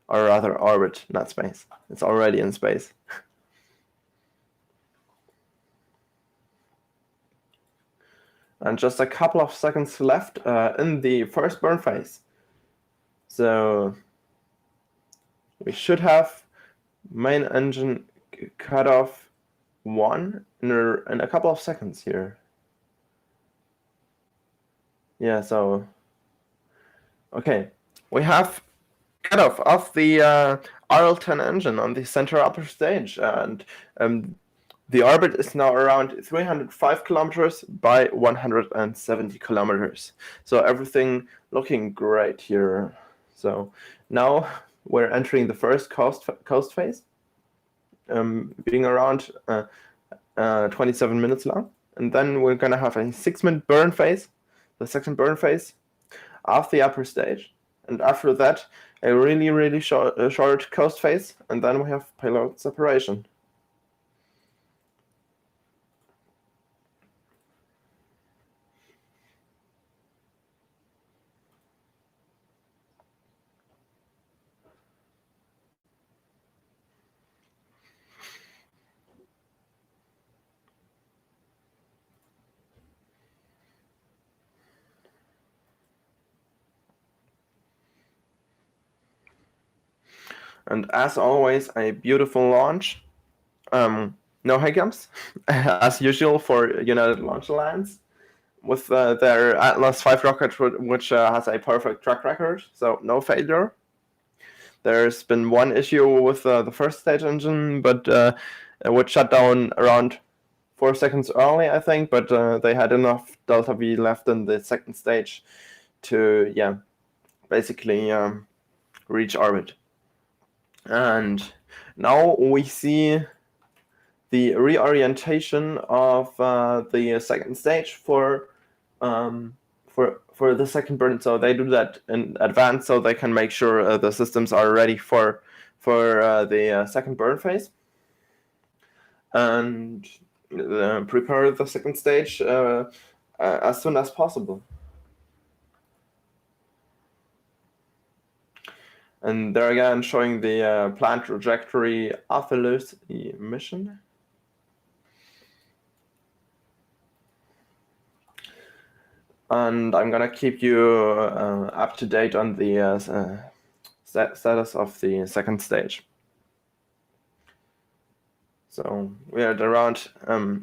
Speaker 4: Or rather, orbit, not space. It's already in space. And just a couple of seconds left in the first burn phase. So we should have main engine cut off 1 in a couple of seconds here. Yeah, so okay, we have cut off of the RL-10 engine on the center upper stage, and the orbit is now around 305 kilometers by 170 kilometers. So everything looking great here. So now we're entering the first coast phase, being around 27 minutes long. And then we're going to have a 6-minute burn phase, the second burn phase, of the upper stage. And after that, a really, really short coast phase. And then we have payload separation. And as always, a beautiful launch. No hiccups, as usual for United Launch Alliance, with their Atlas V rocket, which has a perfect track record, so no failure. There's been one issue with the first stage engine, but which shut down around 4 seconds early, I think, but they had enough delta V left in the second stage to basically reach orbit. And now we see the reorientation of the second stage for the second burn. So they do that in advance, so they can make sure the systems are ready for the second burn phase, and prepare the second stage as soon as possible. And there again, showing the planned trajectory of the Lucy mission. And I'm gonna keep you up to date on the status of the second stage. So we are at around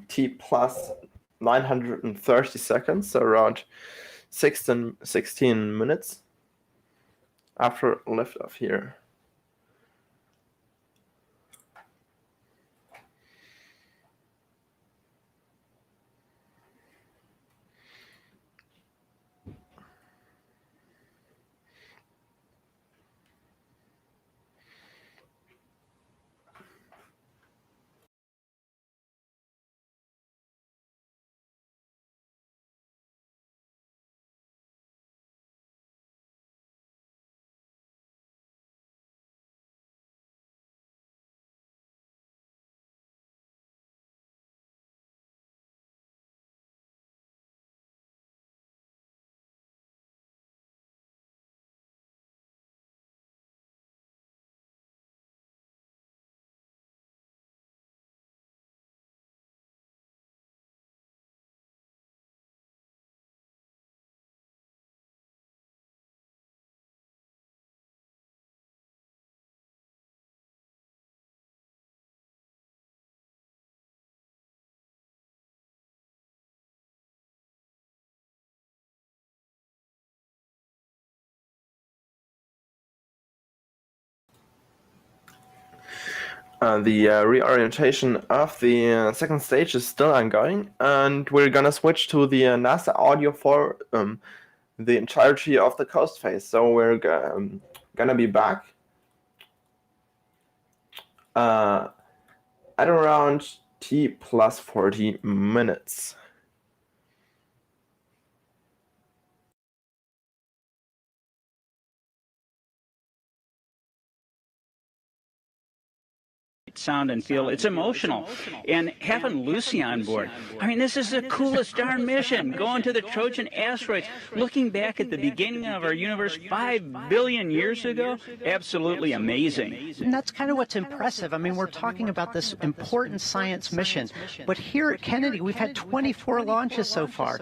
Speaker 4: T plus 930 seconds, so around 16 minutes after liftoff here. The reorientation of the second stage is still ongoing, and we're gonna switch to the NASA audio for the entirety of the coast phase. So we're gonna be back at around T plus 40 minutes.
Speaker 17: Sound and feel. It's emotional. And having Lucy on board, I mean, this is the coolest darn mission, going to the Trojan asteroids. Looking back at the beginning of our universe 5 billion years ago, absolutely amazing.
Speaker 18: And that's kind of what's impressive. I mean, we're talking about this important science mission, but here at Kennedy, we've had 24 launches so far.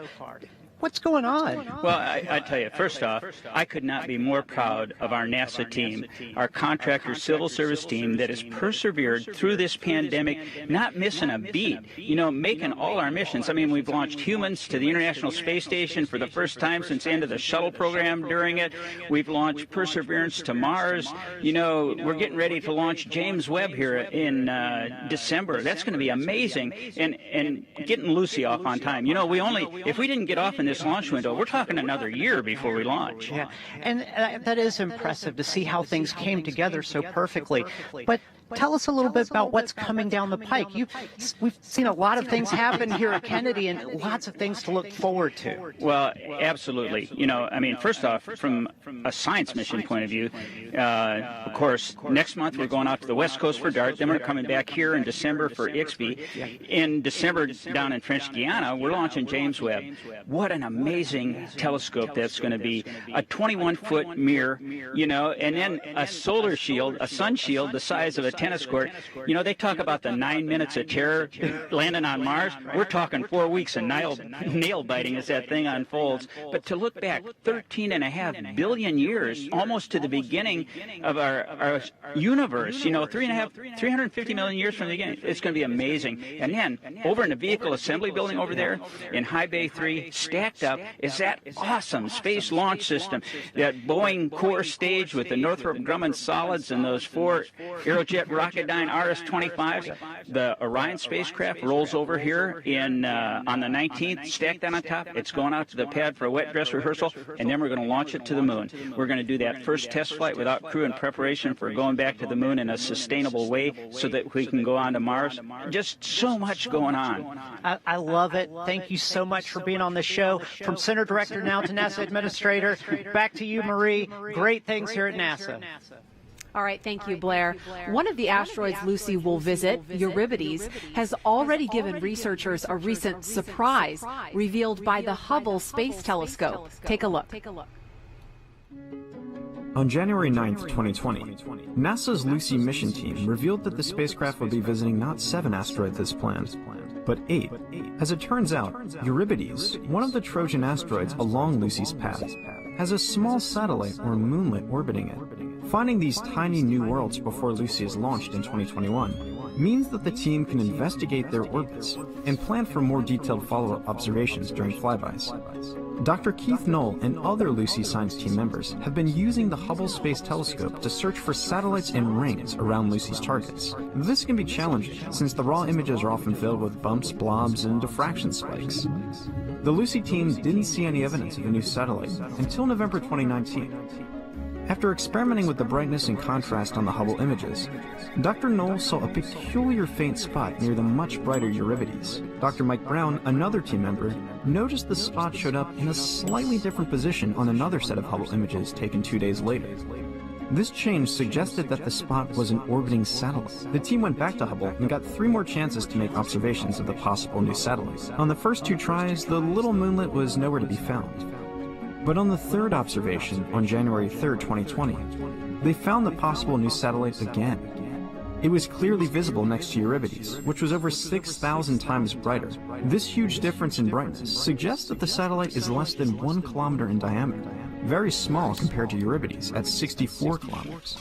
Speaker 18: What's going on?
Speaker 17: Well, I tell you, first off, I could not be more proud of our NASA team, our contractor civil service team that has persevered through this pandemic, not missing a beat, you know, making all our missions. I mean, we've launched humans to the International Space Station for the first time since the end of the shuttle program during it. We've launched Perseverance to Mars. You know, we're getting ready to launch James Webb here in December. That's going to be amazing. And getting Lucy off on time. You know, if we didn't get off in this launch window, we're talking another year before we launch.
Speaker 18: Yeah, and that is impressive to see how things came together so perfectly. But tell us a little bit about what's coming down the pike. We've seen a lot of things happen here at Kennedy and lots of things to look forward to.
Speaker 17: Well, absolutely. You know, I mean, first off, from a science mission point of view, of course, next month we're going out to the West Coast for DART. Then we're coming back here in December for IXBI. In December, down in French Guiana, we're launching James Webb. What an amazing telescope that's going to be. A 21-foot mirror, you know, and then a solar shield, a sun shield the size of a tennis court. You know, they talk about the 9 minutes of terror landing on Mars. We're talking 4 weeks of nail biting as that thing unfolds. But to look back 13.5 billion years, almost to the beginning of our universe, you know, 350 million years from the beginning, it's going to be amazing. And then over in the vehicle assembly building over there in High Bay 3, stacked up is that awesome space launch system, that Boeing core stage with the Northrop Grumman solids and those 4 Aerojet Rocketdyne RS-25s. The Orion spacecraft rolls over here on the 19th, stacked down on top. It's going out to the pad for a wet dress rehearsal, and then we're going to launch it to the moon. We're going to do that first test flight without crew in preparation for going back to the moon in a sustainable way so that we can go on to Mars. Just so much going on.
Speaker 18: I love it. Thank you so much for being on the show. From Center Director now to NASA Administrator, back to you, Marie. Great things here at NASA.
Speaker 14: All right, thank you, Blair. One of the asteroids Lucy will visit, Euripides, has already given researchers a recent surprise revealed by the Hubble Space Telescope. Take a look.
Speaker 19: On January 9th, 2020, NASA's Lucy mission team revealed that the spacecraft would be visiting not 7 asteroids as planned, but 8. As it turns out, Euripides, one of the Trojan asteroids along Lucy's path, has a small satellite or moonlet orbiting it. Finding these tiny new worlds before Lucy is launched in 2021 means that the team can investigate their orbits and plan for more detailed follow-up observations during flybys. Dr. Keith Knoll and other Lucy science team members have been using the Hubble Space Telescope to search for satellites and rings around Lucy's targets. This can be challenging since the raw images are often filled with bumps, blobs, and diffraction spikes. The Lucy team didn't see any evidence of a new satellite until November 2019. After experimenting with the brightness and contrast on the Hubble images, Dr. Knoll saw a peculiar faint spot near the much brighter Euripides. Dr. Mike Brown, another team member, noticed the spot showed up in a slightly different position on another set of Hubble images taken 2 days later. This change suggested that the spot was an orbiting satellite. The team went back to Hubble and got 3 more chances to make observations of the possible new satellite. On the first 2 tries, the little moonlet was nowhere to be found. But on the 3rd observation, on January 3rd, 2020, they found the possible new satellite again. It was clearly visible next to Euripides, which was over 6,000 times brighter. This huge difference in brightness suggests that the satellite is less than 1 kilometer in diameter, very small compared to Euripides at 64 kilometers.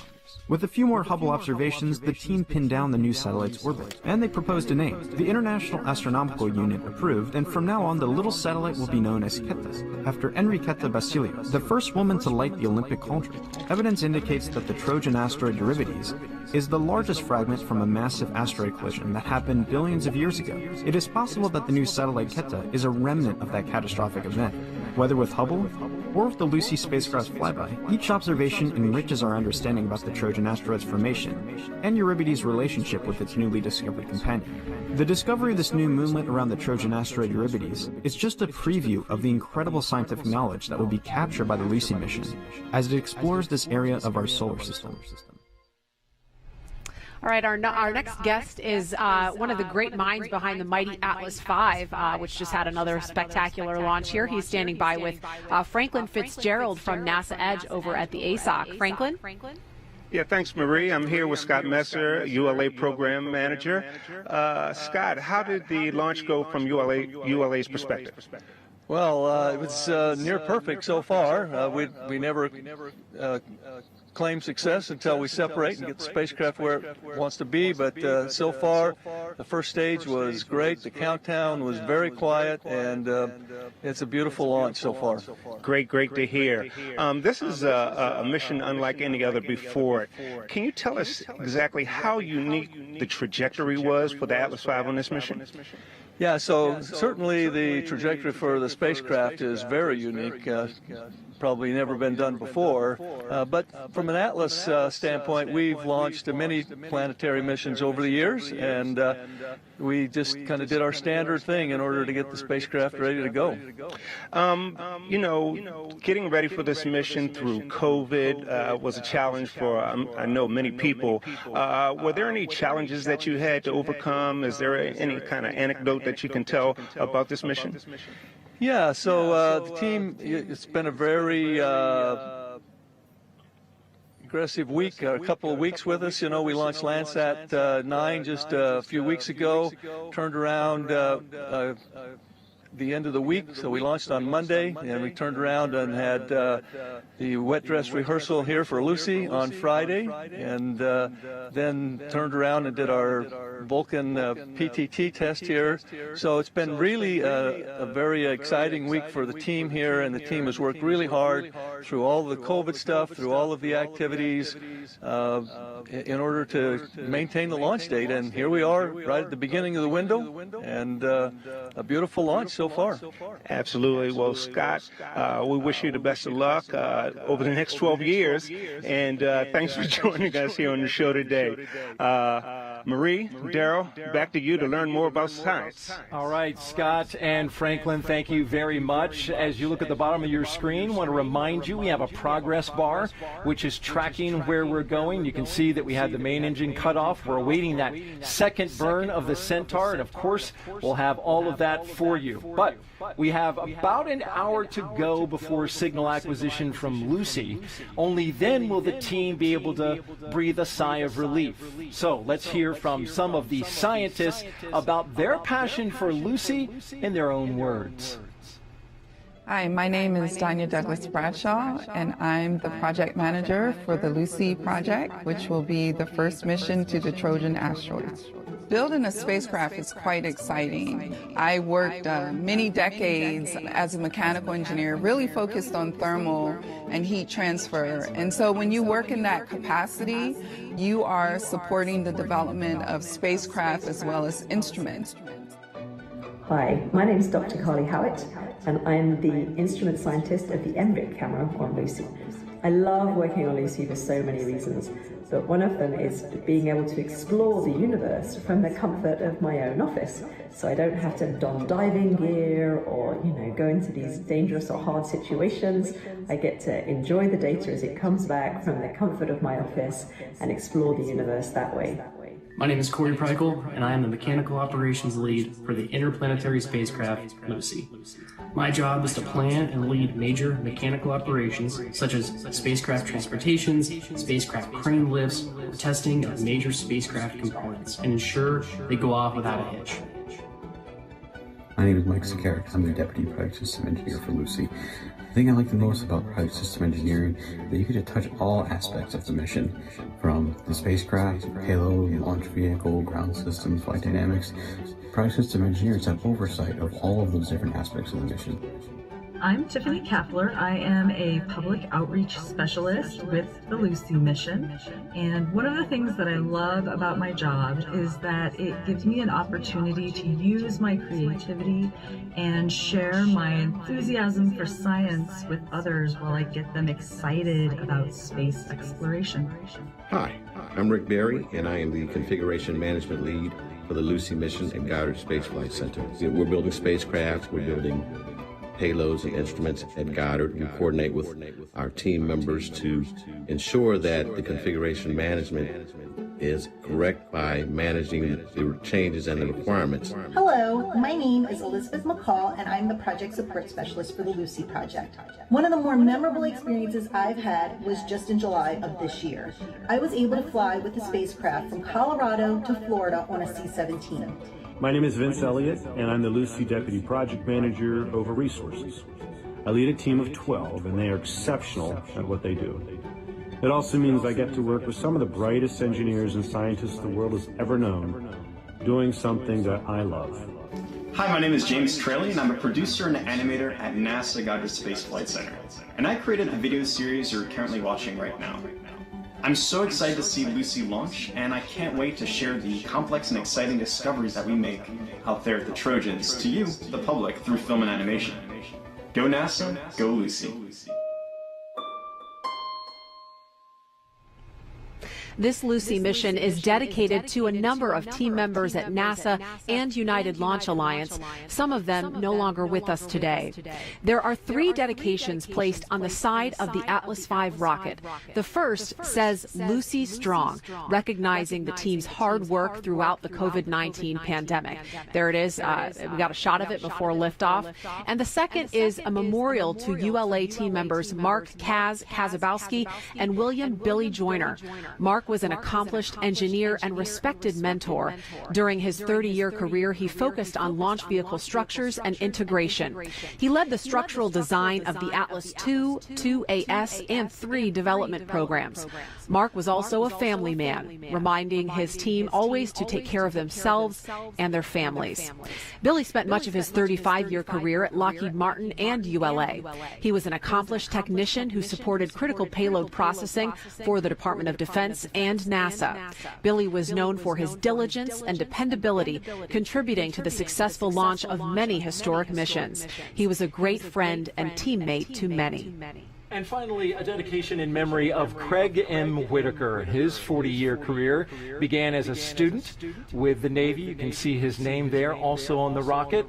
Speaker 19: With a few more Hubble observations, the team pinned down the new satellite's orbit, and they proposed a name. The International Astronomical Union approved, and from now on the little satellite will be known as Ketta, after Enriqueta Basilio, the first woman to light the Olympic cauldron. Evidence indicates that the Trojan asteroid Euripides is the largest fragment from a massive asteroid collision that happened billions of years ago. It is possible that the new satellite Ketta is a remnant of that catastrophic event. Whether with Hubble or with the Lucy spacecraft flyby, each observation enriches our understanding about the Trojan asteroid's formation and Euripides' relationship with its newly discovered companion. The discovery of this new moonlet around the Trojan asteroid Euripides is just a preview of the incredible scientific knowledge that will be captured by the Lucy mission as it explores this area of our solar system.
Speaker 14: All right, our next guest is one of the great minds behind the mighty Atlas V, which just had another spectacular launch here. He's standing by with Franklin Fitzgerald from NASA Edge over at the ASOC. Franklin?
Speaker 20: Yeah, thanks, Marie. I'm here with Scott Messer, ULA Program Manager. Scott, how did the launch go from ULA's perspective?
Speaker 21: Well, it was near perfect so far. We never claim success until we separate and get the spacecraft where it wants to be, but so far the first stage was great. The countdown was very quiet, and it's a beautiful launch so far.
Speaker 20: Great to hear. This is a mission unlike any other before it. Can you tell us exactly how unique the trajectory was for the Atlas V on this mission?
Speaker 21: Yeah, so certainly the trajectory for the spacecraft is very unique. Probably never been done before, but from an Atlas standpoint, we've launched many planetary missions over the years, and we just kind of did our standard thing in order to get the spacecraft ready to go.
Speaker 20: You know, getting ready for this mission through COVID was a challenge for, I know, many people. Were there any challenges that you had to overcome? Is there any kind of anecdote that you can tell about this mission?
Speaker 21: Yeah, so the team, it's been a very aggressive week, a couple of weeks with us. You know, we launched Landsat 9 just a few weeks ago, turned around the end of the week. So we launched on Monday, and we turned around and had the wet dress rehearsal here for Lucy on Friday, and then turned around and did our Vulcan PTT test here. So it's been really a very exciting week for the team here, and the team has worked really hard through all the COVID stuff, through all of the activities, in order to maintain the launch date. And here we are right at the beginning of the window, and a beautiful launch so far.
Speaker 20: Absolutely. Well, Scott, we wish you the best of luck over the next 12 years, and thanks for joining us here on the show today. Marie, Daryl, back to you to learn more about science.
Speaker 8: All right, Scott and Franklin, thank you very much. As you look at the bottom of your screen, I want to remind you we have a progress bar, which is tracking where we're going. You can see that we had the main engine cut off. We're awaiting that second burn of the Centaur, and of course, we'll have all of that for you. But we have about an hour to go before signal acquisition from Lucy. Only then will the team be able to breathe a sigh of relief. So let's hear from some of the scientists about their passion for Lucy in their own words.
Speaker 2: Hi, my name is Danya Douglas Bradshaw, and I'm the project manager for the Lucy project, which will be the first mission to the Trojan asteroids. Building a spacecraft is quite exciting. I worked many decades as a mechanical engineer, really focused on thermal and heat transfer. And so when you work in that capacity, you are supporting the development of spacecraft as well as instruments.
Speaker 22: Hi, my name is Dr. Carly Howitt, and I'm the instrument scientist of the MRIC camera on Lucy. I love working on Lucy for so many reasons, but one of them is being able to explore the universe from the comfort of my own office, so I don't have to don diving gear or, go into these dangerous or hard situations. I get to enjoy the data as it comes back from the comfort of my office and explore the universe that way.
Speaker 23: My name is Corey Preikel, and I am the Mechanical Operations Lead for the interplanetary spacecraft, Lucy. My job is to plan and lead major mechanical operations, such as spacecraft transportations, spacecraft crane lifts, or testing of major spacecraft components, and ensure they go off without a hitch.
Speaker 24: My name is Mike Sakarik. I'm the Deputy Product System Engineer for Lucy. The thing I like the most about product system engineering is that you get to touch all aspects of the mission, from the spacecraft, payload, launch vehicle, ground systems, flight dynamics. Product system engineers have oversight of all of those different aspects of the mission.
Speaker 25: I'm Tiffany Kapler. I am a public outreach specialist with the Lucy mission. And one of the things that I love about my job is that it gives me an opportunity to use my creativity and share my enthusiasm for science with others while I get them excited about space exploration.
Speaker 26: Hi, I'm Rick Berry, and I am the Configuration Management Lead for the Lucy mission at Goddard Space Flight Center. We're building spacecraft, we're building payloads and instruments at Goddard. We coordinate with our team members to ensure that the configuration management is correct by managing the changes and the requirements.
Speaker 27: Hello, my name is Elizabeth McCall, and I'm the project support specialist for the Lucy project. One of the more memorable experiences I've had was just in July of this year. I was able to fly with the spacecraft from Colorado to Florida on a C-17.
Speaker 28: My name is Vince Elliott, and I'm the Lucy Deputy Project Manager over Resources. I lead a team of 12, and they are exceptional at what they do. It also means I get to work with some of the brightest engineers and scientists the world has ever known, doing something that I love.
Speaker 29: Hi, my name is James Traley, and I'm a producer and animator at NASA Goddard Space Flight Center. And I created a video series you're currently watching right now. I'm so excited to see Lucy launch, and I can't wait to share the complex and exciting discoveries that we make out there at the Trojans to you, the public, through film and animation. Go NASA, go Lucy.
Speaker 14: This Lucy mission is dedicated to a number of team members at NASA and United Launch Alliance, some of them no longer with us today. There are 3 dedications placed on the side of the Atlas V rocket. The first says Lucy Strong, recognizing the team's hard work throughout the COVID-19 pandemic. There it is. We got a shot of it before liftoff. And the second is a memorial to ULA team members Mark Kazabowski and William Billy Joyner. Mark Mark was an accomplished engineer and respected mentor. During his 30-year career, he focused on launch vehicle structures and integration. He led the structural design of the Atlas II, 2AS, and 3 development programs. Mark was also a family man, reminding his team always to take care of themselves and their families. Billy spent much of his 35-year career at Lockheed Martin and ULA. He was an accomplished technician who supported critical payload processing for the Department of Defense and NASA. Billy was known for his diligence and dependability, contributing to the successful launch of many historic missions. He was a great friend and teammate to many.
Speaker 8: And finally, a dedication in memory of Craig M. Whitaker. His 40-year career began as a student with the Navy. You can see his name there, also on the rocket.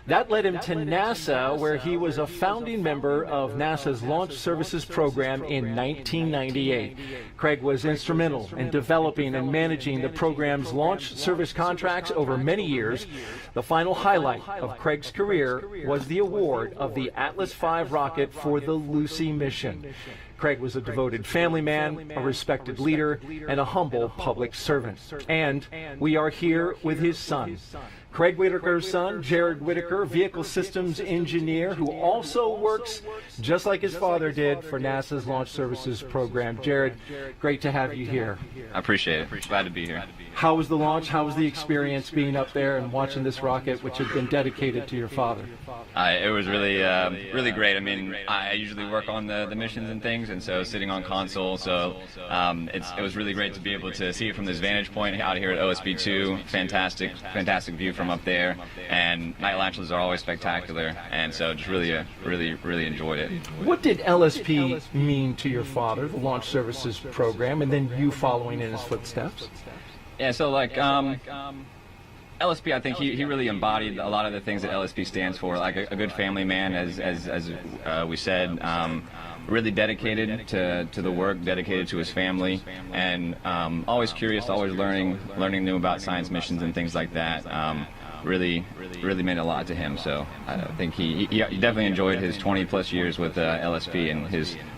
Speaker 8: That led him to NASA, where he was a founding member of NASA's Launch Services Program in 1998. Craig was instrumental in developing and managing the program's launch service contracts over many years. The final highlight of Craig's career was the award of the Atlas V rocket for the Lucy mission. Craig was a devoted family man, a respected leader, and a humble public servant. And we are here with his son. Craig Whitaker's son, Jared Whitaker, vehicle systems engineer, who also works just like his father did for NASA's Launch Services Program. Jared, great to have you here.
Speaker 3: I appreciate it. Glad to be here.
Speaker 8: How was the launch? How was the experience being up there and watching this rocket, which had been dedicated to your father?
Speaker 3: It was really great. I mean, I usually work on the missions and things, and so sitting on console, so it was really great to be able to see it from this vantage point out here at OSB2. Fantastic view from up there, and night launches are always spectacular, and so just really enjoyed it.
Speaker 8: What did LSP mean to your father, the Launch Services Program, and then you following in his footsteps?
Speaker 3: Yeah, so like LSP, I think he really embodied a lot of the things that LSP stands for, like a good family man, as we said, really dedicated to the work, dedicated to his family, and always curious, always learning new about science missions and things like that. Really meant a lot to him. So I think he definitely enjoyed his 20+ years with LSP and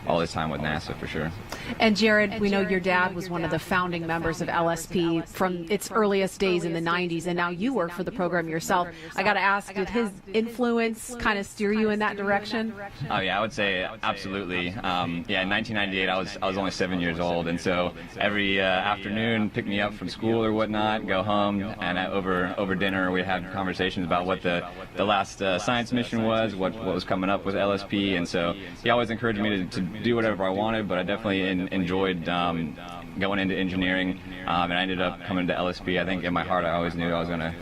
Speaker 3: all his time with NASA for sure.
Speaker 14: And Jared, we know your dad was one of the founding members of LSP from its earliest days in the 90s, and now you work for the program yourself. I got to ask, did his influence kind of steer you in that direction?
Speaker 3: Oh yeah, I would say absolutely. Yeah, in 1998 I was only 7 years old, and so every afternoon pick me up from school or whatnot, go home, and over dinner we'd have conversations about what the last science mission was, what was coming up with LSP, and so he always encouraged me to do whatever I wanted, but I definitely enjoyed going into engineering, and I ended up coming to LSP. I think in my heart I always knew I was gonna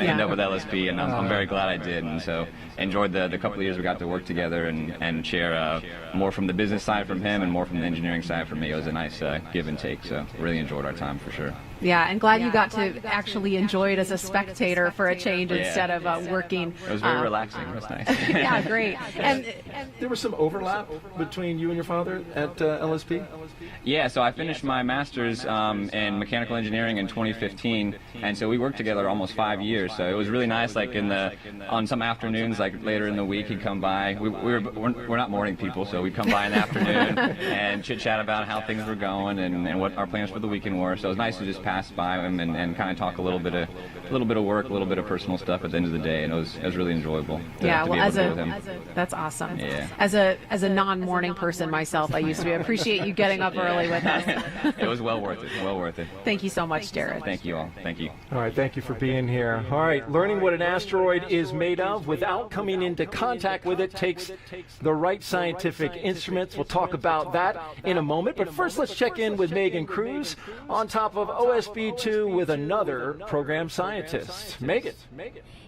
Speaker 3: end up with LSP, and I'm very glad I did, and so enjoyed the couple of years we got to work together and share more from the business side from him and more from the engineering side from me. It was a nice give and take, so really enjoyed our time for sure.
Speaker 14: Yeah, and glad you got to actually enjoy it as a spectator for a change instead of working.
Speaker 3: It was very relaxing. It was nice.
Speaker 14: Yeah, great. And
Speaker 8: there was some overlap between you and your father at LSP?
Speaker 3: Yeah, so I finished my master's in mechanical engineering in 2015, and so we worked together almost 5 years. So it was really nice. Like on some afternoons, like later in the week, he'd come by. We're not morning people, so we'd come by in the afternoon and chit chat about how things were going and what our plans for the weekend were. So it was nice to just pass by him and kind of talk a little bit of work, a little bit of personal stuff at the end of the day, and it was really enjoyable.
Speaker 14: That's awesome.
Speaker 3: Yeah.
Speaker 14: As a non-morning person myself, I used to appreciate you getting up early with us.
Speaker 3: It was well worth it. Well worth it.
Speaker 14: Thank you so much, Jared.
Speaker 3: Thank you all. Thank you.
Speaker 8: All right, thank you for being here. All right, learning what an asteroid is made of without coming into contact with it takes the right scientific instruments. We'll talk about that in a moment, but first let's check in with Megan Cruz on top of OSB2 with another program scientist. Megan.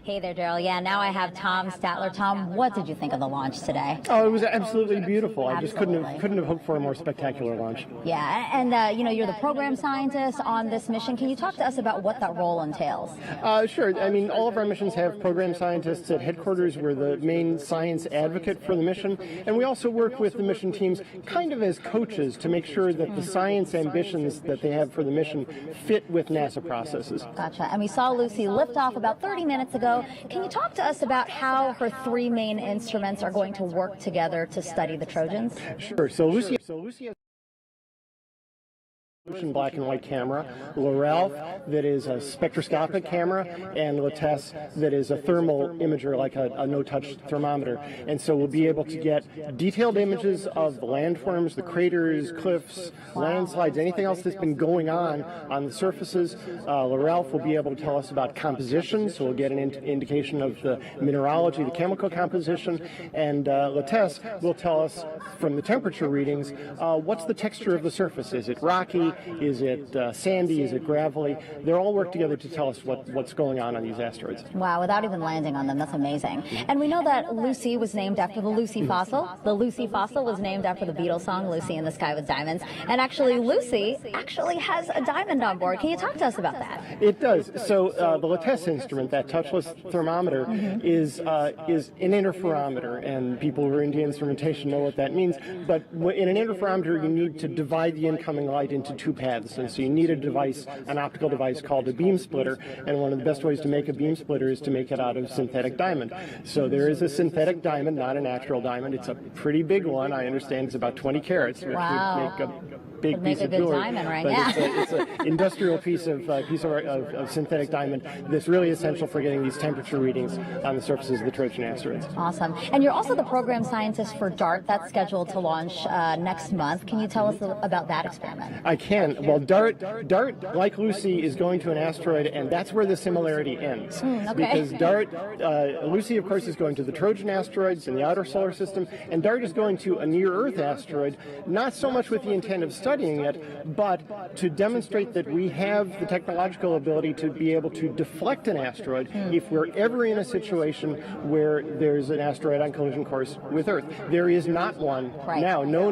Speaker 5: Hey there, Daryl. Yeah, now I have Tom Statler. Tom, what did you think of the launch today?
Speaker 6: Oh, it was absolutely beautiful. I just couldn't have hoped for a more spectacular launch.
Speaker 5: Yeah, and you're the program scientist on this mission. Can you talk to us about what that role entails?
Speaker 6: Sure. I mean, all of our missions have program scientists at headquarters. We're the main science advocate for the mission, and we also work with the mission teams kind of as coaches to make sure that the science ambitions that they have for the mission fit with NASA processes.
Speaker 5: Gotcha. And we saw Lucy lift off about 30 minutes ago. Can you talk to us about how her three main instruments are going to work together to study the Trojans?
Speaker 6: Sure. So Lucy black and white camera, Laurel that is a spectroscopic camera, and Lattes that is a thermal imager, like a no-touch thermometer. And so we'll be able to get detailed images of the landforms, the craters, cliffs, landslides, anything else that's been going on the surfaces. Laurel will be able to tell us about composition, so we'll get an indication of the mineralogy, the chemical composition, and Lattes will tell us from the temperature readings what's the texture of the surface. Is it rocky? Is it sandy? Is it gravelly? They all work together to tell us what's going on these asteroids.
Speaker 5: Wow, without even landing on them, that's amazing. And we know that Lucy was named after the Lucy fossil. The Lucy fossil was named after the Beatles song, Lucy in the Sky with Diamonds. And actually, Lucy has a diamond on board. Can you talk to us about that?
Speaker 6: It does. So the Lattes instrument, that touchless thermometer, is an interferometer, and people who are into instrumentation know what that means. But in an interferometer, you need to divide the incoming light into two paths, and so you need a device, an optical device called a beam splitter, and one of the best ways to make a beam splitter is to make it out of synthetic diamond. So there is a synthetic diamond, not a natural diamond. It's a pretty big one. I understand it's about 20 carats, which would make a big piece of jewelry.
Speaker 5: Diamond right
Speaker 6: but
Speaker 5: now.
Speaker 6: it's an industrial piece of synthetic diamond that's really essential for getting these temperature readings on the surfaces of the Trojan asteroids.
Speaker 5: Awesome. And you're also the program scientist for DART. That's scheduled to launch next month. Can you tell us about that experiment?
Speaker 6: I can. Well, DART, like Lucy, is going to an asteroid, and that's where the similarity ends. Because DART, Lucy, of course, is going to the Trojan asteroids in the outer solar system, and DART is going to a near-Earth asteroid, not so much with the intent of studying it, but to demonstrate that we have the technological ability to be able to deflect an asteroid if we're ever in a situation where there's an asteroid on collision course with Earth. There is not one now. No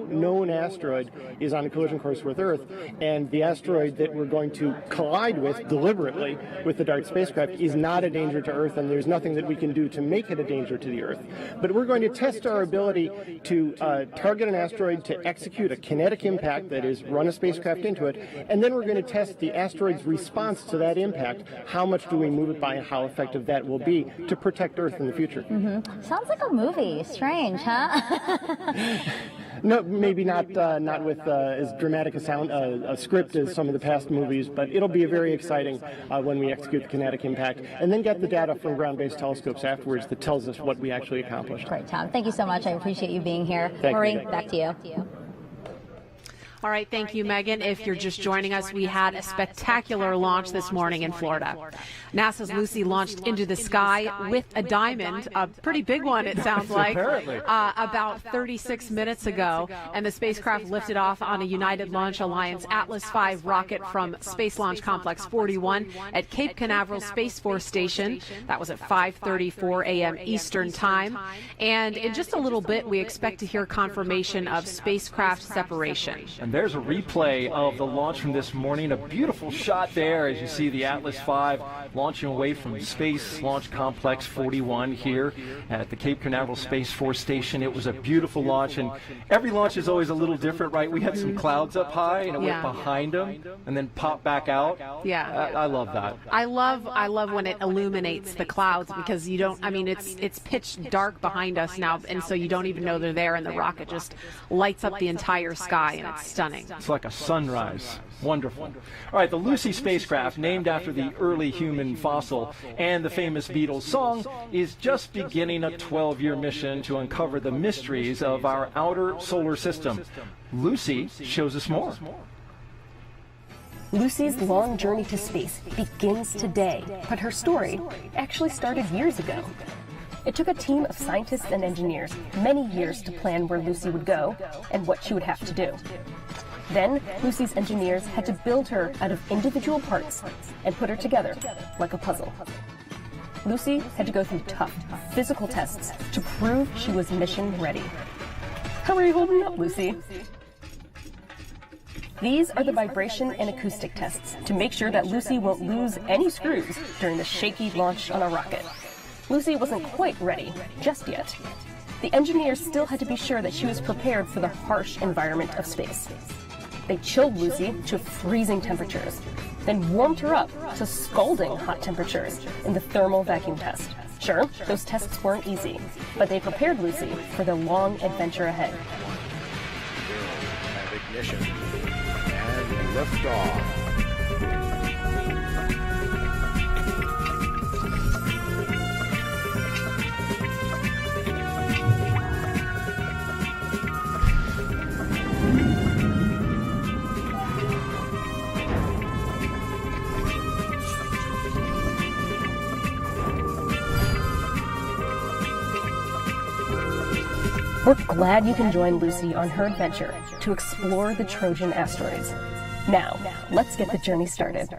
Speaker 6: known asteroid is on a collision course with Earth, and the asteroid that we're going to collide with deliberately with the DART spacecraft is not a danger to Earth, and there's nothing that we can do to make it a danger to the Earth. But we're going to test our ability to target an asteroid, to execute a kinetic impact, that is, run a spacecraft into it, and then we're going to test the asteroid's response to that impact. How much do we move it by, and how effective that will be to protect Earth in the future.
Speaker 5: Sounds like a movie. Strange, huh?
Speaker 6: No, maybe not with as dramatic a script as some of the past movies, but it'll be very exciting when we execute the kinetic impact and then get the data from ground-based telescopes afterwards that tells us what we actually accomplished.
Speaker 5: Great, Tom. Thank you so much. I appreciate you being here.
Speaker 6: Thank
Speaker 5: Marie,
Speaker 6: you.
Speaker 5: back to you.
Speaker 14: All right, thank you, Megan. If you're just joining us, we had a spectacular launch this morning in Florida. NASA's Lucy launched into the sky with a diamond, a pretty big one, it sounds like, about 36 minutes ago. And the spacecraft lifted off on a United Launch Alliance Atlas V rocket from Space Launch Complex 41 at Cape Canaveral Space Force Station. That was at 5:34 a.m. Eastern Time. And in just a little bit, we expect to hear confirmation of spacecraft separation.
Speaker 8: And there's a replay of the launch from this morning. A beautiful shot there as you see the Atlas V launching away from Space Launch Complex 41 here at the Cape Canaveral Space Force Station. It was a beautiful launch, and every launch is always a little different, right? We had some clouds up high, and it went behind them and then popped back out.
Speaker 14: Yeah.
Speaker 8: I love that.
Speaker 14: I love when it illuminates the clouds, because you don't, I mean, it's pitch dark behind us now, and so you don't even know they're there, and the rocket just lights up the entire sky, and it's stunning.
Speaker 8: It's like a sunrise. Wonderful. All right, the Lucy spacecraft, named after the early human fossil and the famous Beatles song, is just beginning a 12-year mission to uncover the mysteries of our outer solar system. Lucy shows us more.
Speaker 1: Lucy's long journey to space begins today, but her story actually started years ago. It took a team of scientists and engineers many years to plan where Lucy would go and what she would have to do. Then, Lucy's engineers had to build her out of individual parts and put her together like a puzzle. Lucy had to go through tough physical tests to prove she was mission ready. How are you holding up, Lucy? These are the vibration and acoustic tests to make sure that Lucy won't lose any screws during the shaky launch on a rocket. Lucy wasn't quite ready just yet. The engineers still had to be sure that she was prepared for the harsh environment of space. They chilled Lucy to freezing temperatures, then warmed her up to scalding hot temperatures in the thermal vacuum test. Sure, those tests weren't easy, but they prepared Lucy for the long adventure ahead.
Speaker 7: Ignition. And
Speaker 4: liftoff.
Speaker 1: We're glad you can join Lucy on her adventure to explore the Trojan asteroids. Now, let's get the journey started.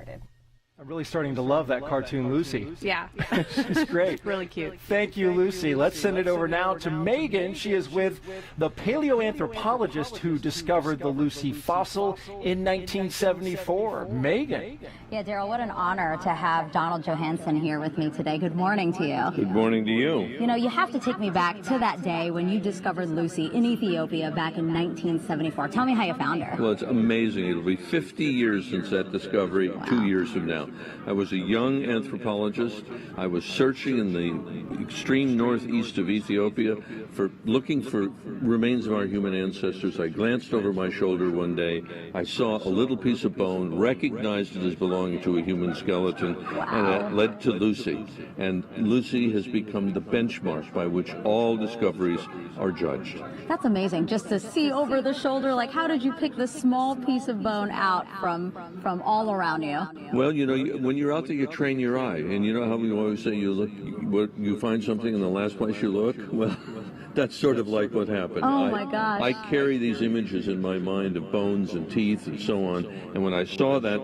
Speaker 8: I'm really starting to love that cartoon Lucy.
Speaker 14: Yeah.
Speaker 8: She's great.
Speaker 14: Really cute.
Speaker 8: Thank you, Lucy. Let's send it over now to Megan. She is with the paleoanthropologist who discovered the Lucy fossil in 1974. Megan.
Speaker 5: Yeah, Daryl, what an honor to have Donald Johansen here with me today. Good morning to you.
Speaker 7: Good morning to you.
Speaker 5: You know, you have to take me back to that day when you discovered Lucy in Ethiopia back in 1974. Tell me how you found her.
Speaker 7: Well, it's amazing. It'll be 50 years since that discovery, 2 years from now. I was a young anthropologist. I was searching in the extreme northeast of Ethiopia looking for remains of our human ancestors. I glanced over my shoulder one day. I saw a little piece of bone, recognized it as belonging to a human skeleton, and it led to Lucy. And Lucy has become the benchmark by which all discoveries are judged.
Speaker 5: That's amazing, just to see over the shoulder. Like, how did you pick this small piece of bone out from all around you?
Speaker 7: Well, you know, when you're out there, you train your eye, and you know how we always say you find something in the last place you look? Well, that's sort of like what happened.
Speaker 5: Oh my gosh.
Speaker 7: I carry these images in my mind of bones and teeth and so on, and when I saw that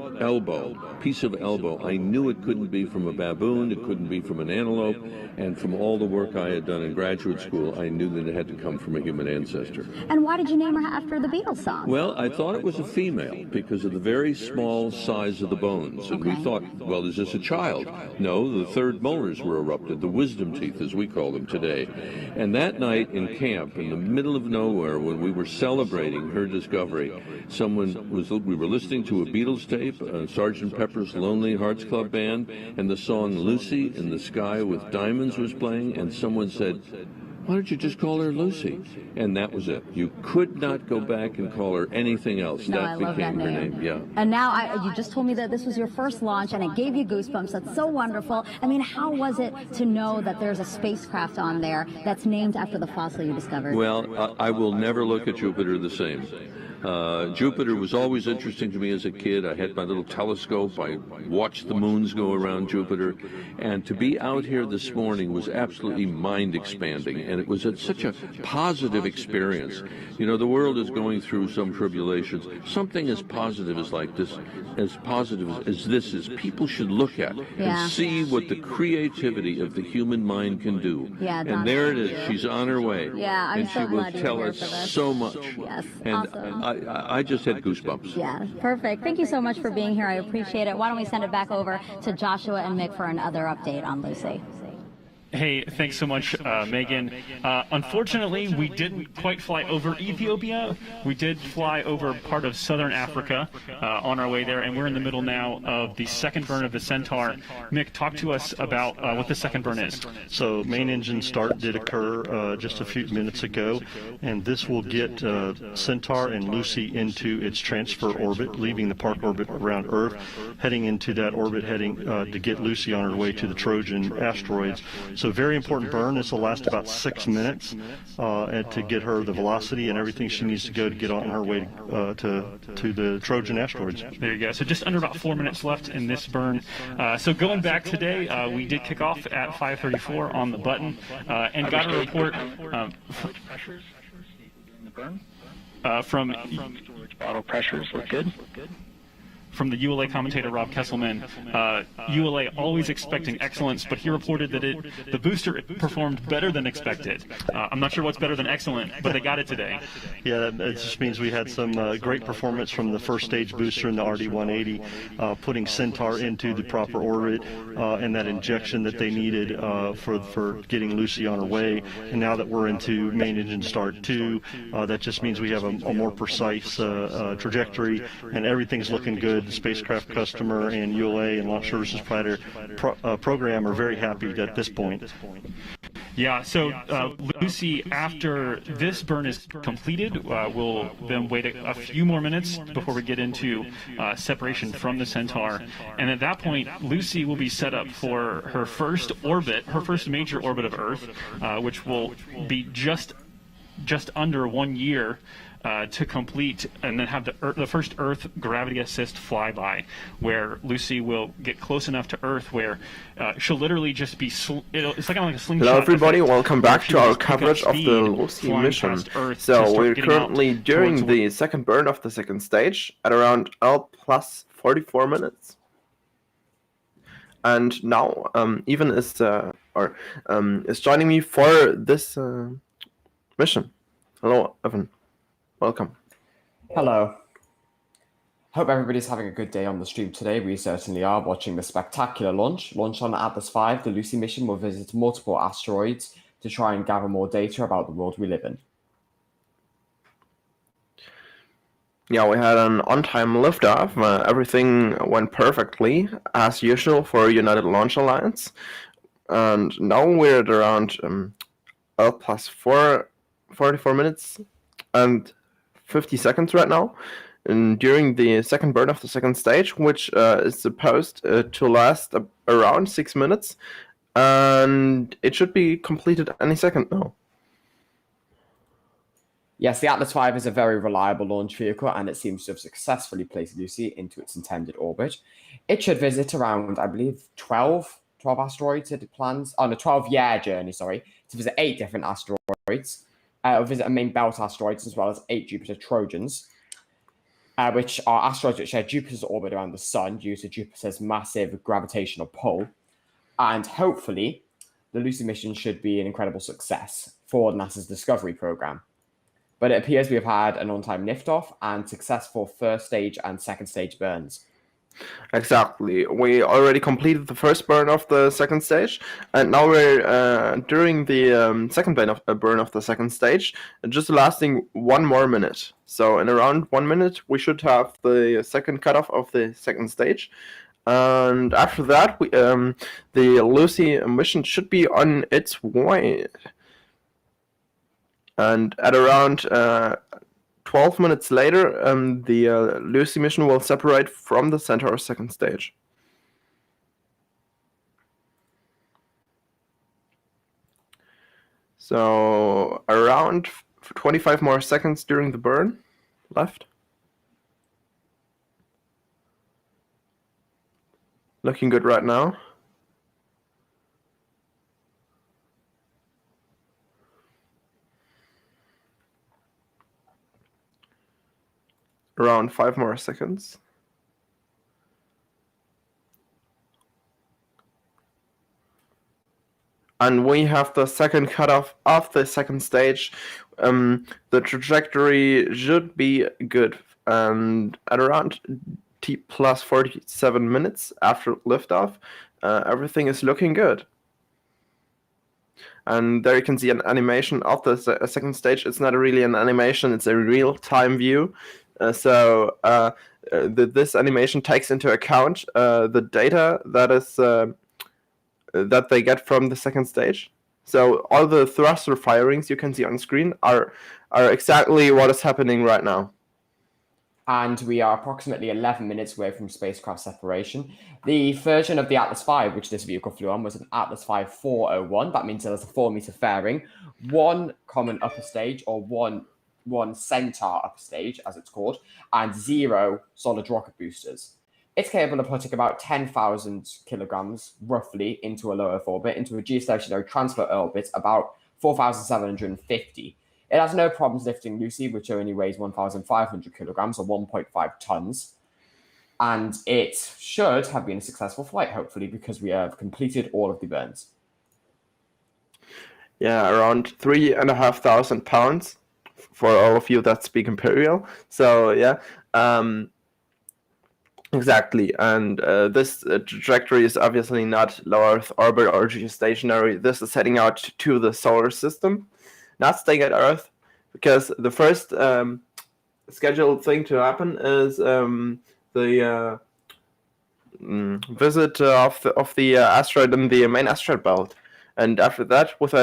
Speaker 7: piece of elbow, I knew it couldn't be from a baboon, it couldn't be from an antelope, and from all the work I had done in graduate school, I knew that it had to come from a human ancestor.
Speaker 5: And why did you name her after the Beatles song?
Speaker 7: Well, I thought it was a female because of the very small size of the bones, and we thought, well, is this a child? No, the third molars were erupted, the wisdom teeth as we call them today. And that night in camp, in the middle of nowhere, when we were celebrating her discovery, we were listening to a Beatles tape, Sgt. Pepper's Lonely Hearts Club Band, and the song Lucy in the Sky with Diamonds was playing, and someone said, why don't you just call her Lucy? And that was it. You could not go back and call her anything else.
Speaker 5: No,
Speaker 7: that became her name. Yeah.
Speaker 5: And now you just told me that this was your first launch and it gave you goosebumps. That's so wonderful. I mean, how was it to know that there's a spacecraft on there that's named after the fossil you discovered?
Speaker 7: Well, I will never look at Jupiter the same. Jupiter was always interesting to me as a kid. I had my little telescope. I watched the moons go around Jupiter. And to be out here this morning was absolutely mind-expanding. And it was such a positive experience. You know, the world is going through some tribulations. Something as positive as this is, people should look at and see what the creativity of the human mind can do.
Speaker 5: Yeah,
Speaker 7: and there it is. She's on her way.
Speaker 5: Yeah, I'm
Speaker 7: and
Speaker 5: so
Speaker 7: she will
Speaker 5: glad you're
Speaker 7: tell
Speaker 5: here
Speaker 7: us
Speaker 5: for this.
Speaker 7: so much.
Speaker 5: Yes,
Speaker 7: and
Speaker 5: awesome.
Speaker 7: I just had goosebumps.
Speaker 5: Yeah, perfect. Thank you so much for being here. I appreciate it. Why don't we send it back over to Joshua and Mick for another update on Lucy.
Speaker 9: Hey, thanks so much, Megan. Unfortunately, we didn't quite fly over Ethiopia. We did fly over part of southern Africa on our way there, and we're in the middle now of the second burn of the Centaur. Mick, talk to us about what the second burn is.
Speaker 10: So main engine start did occur just a few minutes ago, and this will get Centaur and Lucy into its transfer orbit, leaving the park orbit around Earth, heading into that orbit, heading to get Lucy on her way to the Trojan asteroids. So very important burn. This will last about 6 minutes and to get her the velocity and everything she needs to go to get on her way to the Trojan asteroids.
Speaker 9: There you go. So just under about 4 minutes left in this burn. So going back today, we did kick off at 5:34 on the button and got a report from
Speaker 11: bottle pressures look good.
Speaker 9: From the ULA commentator Rob Kesselman. ULA always expecting excellence, but he reported that the booster performed better than expected. I'm not sure what's better than excellent, but they got it today.
Speaker 10: Yeah, that just means we had some great performance from the first stage booster in the RD-180, putting Centaur into the proper orbit and that injection that they needed for getting Lucy on her way. And now that we're into main engine start 2, that just means we have a more precise trajectory, and everything's looking good. The spacecraft customer and ULA and Launch Services Provider program are very happy at this point.
Speaker 9: Yeah, so Lucy, after this burn is completed, we'll then wait a few more minutes before we get into separation from the Centaur. And at that point, Lucy will be set up for her first orbit, her first major orbit of Earth, which will be just under 1 year to complete, and then have the first Earth gravity assist flyby, where Lucy will get close enough to Earth where she'll literally just be. It's like a slingshot.
Speaker 4: Hello, everybody.
Speaker 9: Effect,
Speaker 4: welcome back to our coverage of the Lucy mission. So we're currently during the second burn of the second stage at around L plus 44 minutes. And now Evan is joining me for this mission. Hello, Evan. Welcome.
Speaker 12: Hello. Hope everybody's having a good day on the stream today. We certainly are watching the spectacular launch. Launch on Atlas V, the Lucy mission will visit multiple asteroids to try and gather more data about the world we live in.
Speaker 4: Yeah, we had an on-time liftoff. Everything went perfectly, as usual for United Launch Alliance. And now we're at around L plus 44 minutes and 50 seconds right now, and during the second burn of the second stage, which is supposed to last around 6 minutes, and it should be completed any second now.
Speaker 12: Yes, the Atlas V is a very reliable launch vehicle, and it seems to have successfully placed Lucy into its intended orbit. It should visit around, I believe, 12 asteroids it plans on a 12-year journey, to visit 8 different asteroids. Visit a main belt asteroids as well as 8 Jupiter Trojans, which are asteroids which share Jupiter's orbit around the Sun due to Jupiter's massive gravitational pull. And hopefully, the Lucy mission should be an incredible success for NASA's Discovery program. But it appears we have had an on-time liftoff and successful first stage and second stage burns.
Speaker 4: Exactly. We already completed the first burn of the second stage, and now we're during the second burn of the second stage, just lasting 1 more minute. So in around 1 minute, we should have the second cutoff of the second stage, and after that, the Lucy mission should be on its way. And at around 12 minutes later, the Lucy mission will separate from the Centaur second stage. So around 25 more seconds during the burn left. Looking good right now. Around 5 more seconds. And we have the second cutoff of the second stage. The trajectory should be good. And at around T plus 47 minutes after liftoff, everything is looking good. And there you can see an animation of the second stage. It's not really an animation, it's a real-time view. This animation takes into account the data that they get from the second stage. So all the thruster firings you can see on screen are exactly what is happening right now.
Speaker 12: And we are approximately 11 minutes away from spacecraft separation. The version of the Atlas V, which this vehicle flew on, was an Atlas V 401. That means there's a 4-meter fairing, 1 common upper stage, or one Centaur upper stage, as it's called, and 0 solid rocket boosters. It's capable of putting about 10,000 kilograms, roughly, into a low Earth orbit, into a geostationary transfer orbit, about 4,750. It has no problems lifting Lucy, which only weighs 1,500 kilograms, or 1.5 tons. And it should have been a successful flight, hopefully, because we have completed all of the burns.
Speaker 4: Yeah, around 3,500 pounds for all of you that speak Imperial. So, yeah. Exactly, and this trajectory is obviously not low Earth orbit or geostationary. This is heading out to the solar system, not staying at Earth, because the first scheduled thing to happen is the visit of the asteroid in the main asteroid belt. and after that, with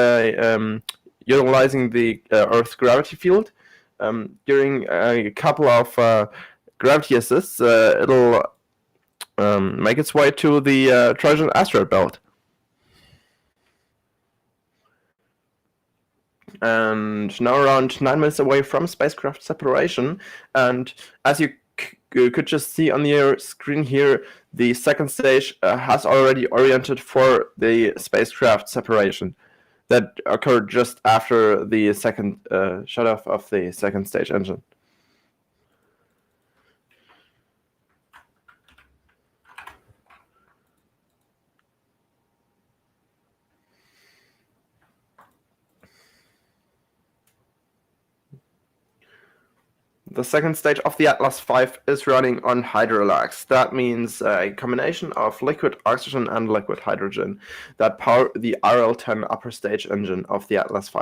Speaker 4: utilizing the Earth's gravity field, during a couple of gravity assists, it'll make its way to the Trojan asteroid belt. And now around 9 minutes away from spacecraft separation, and as you could just see on your screen here, the second stage has already oriented for the spacecraft separation that occurred just after the second shut-off of the second stage engine. The second stage of the Atlas V is running on hydrolax. That means a combination of liquid oxygen and liquid hydrogen that power the RL-10 upper stage engine of the Atlas V.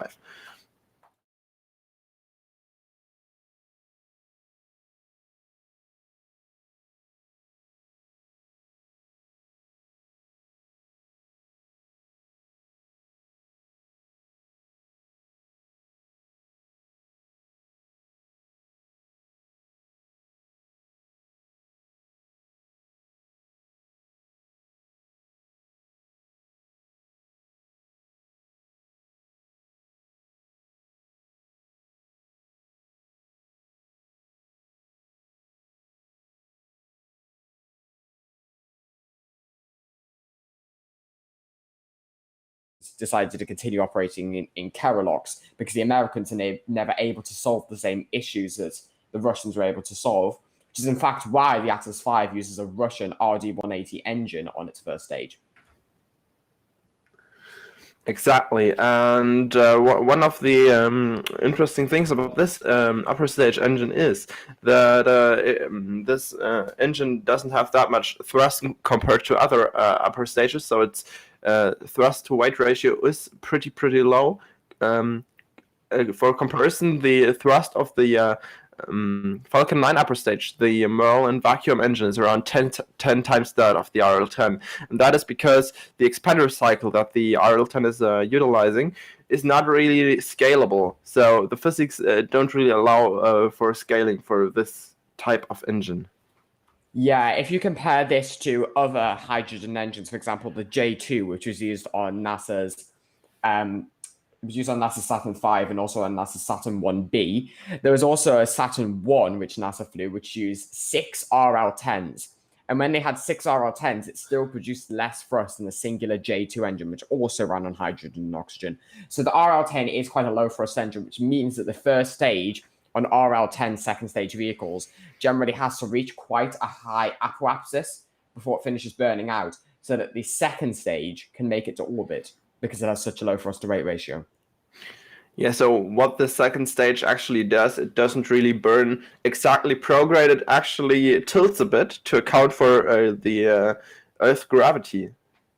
Speaker 12: Decided to continue operating in Keralox because the Americans are never able to solve the same issues that the Russians were able to solve, which is in fact why the Atlas V uses a Russian RD-180 engine on its first stage. Exactly, and one of the interesting things about this upper stage engine is that this engine doesn't have that much thrust compared to other upper stages, so its thrust to weight ratio is pretty low. For comparison, the thrust of the Falcon 9 upper stage, the Merlin vacuum engine, is around 10 times that of the RL-10. And that is because the expander cycle that the RL-10 is utilizing is not really scalable. So the physics don't really allow for scaling for this type of engine. Yeah, if you compare this to other hydrogen engines, for example, the J2, which was used on NASA's Saturn V and also on NASA's Saturn 1B. There was also a Saturn 1, which NASA flew, which used 6 RL-10s. And when they had 6 RL-10s, it still produced less thrust than the singular J2 engine, which also ran on hydrogen and oxygen. So the RL-10 is quite a low thrust engine, which means that the first stage on RL-10 second stage vehicles generally has to reach quite a high apoapsis before it finishes burning out, so that the second stage can make it to orbit because it has such a low thrust to weight ratio. Yeah, so what the second stage actually does, it doesn't really burn exactly prograde. It actually tilts a bit to account for the Earth's gravity,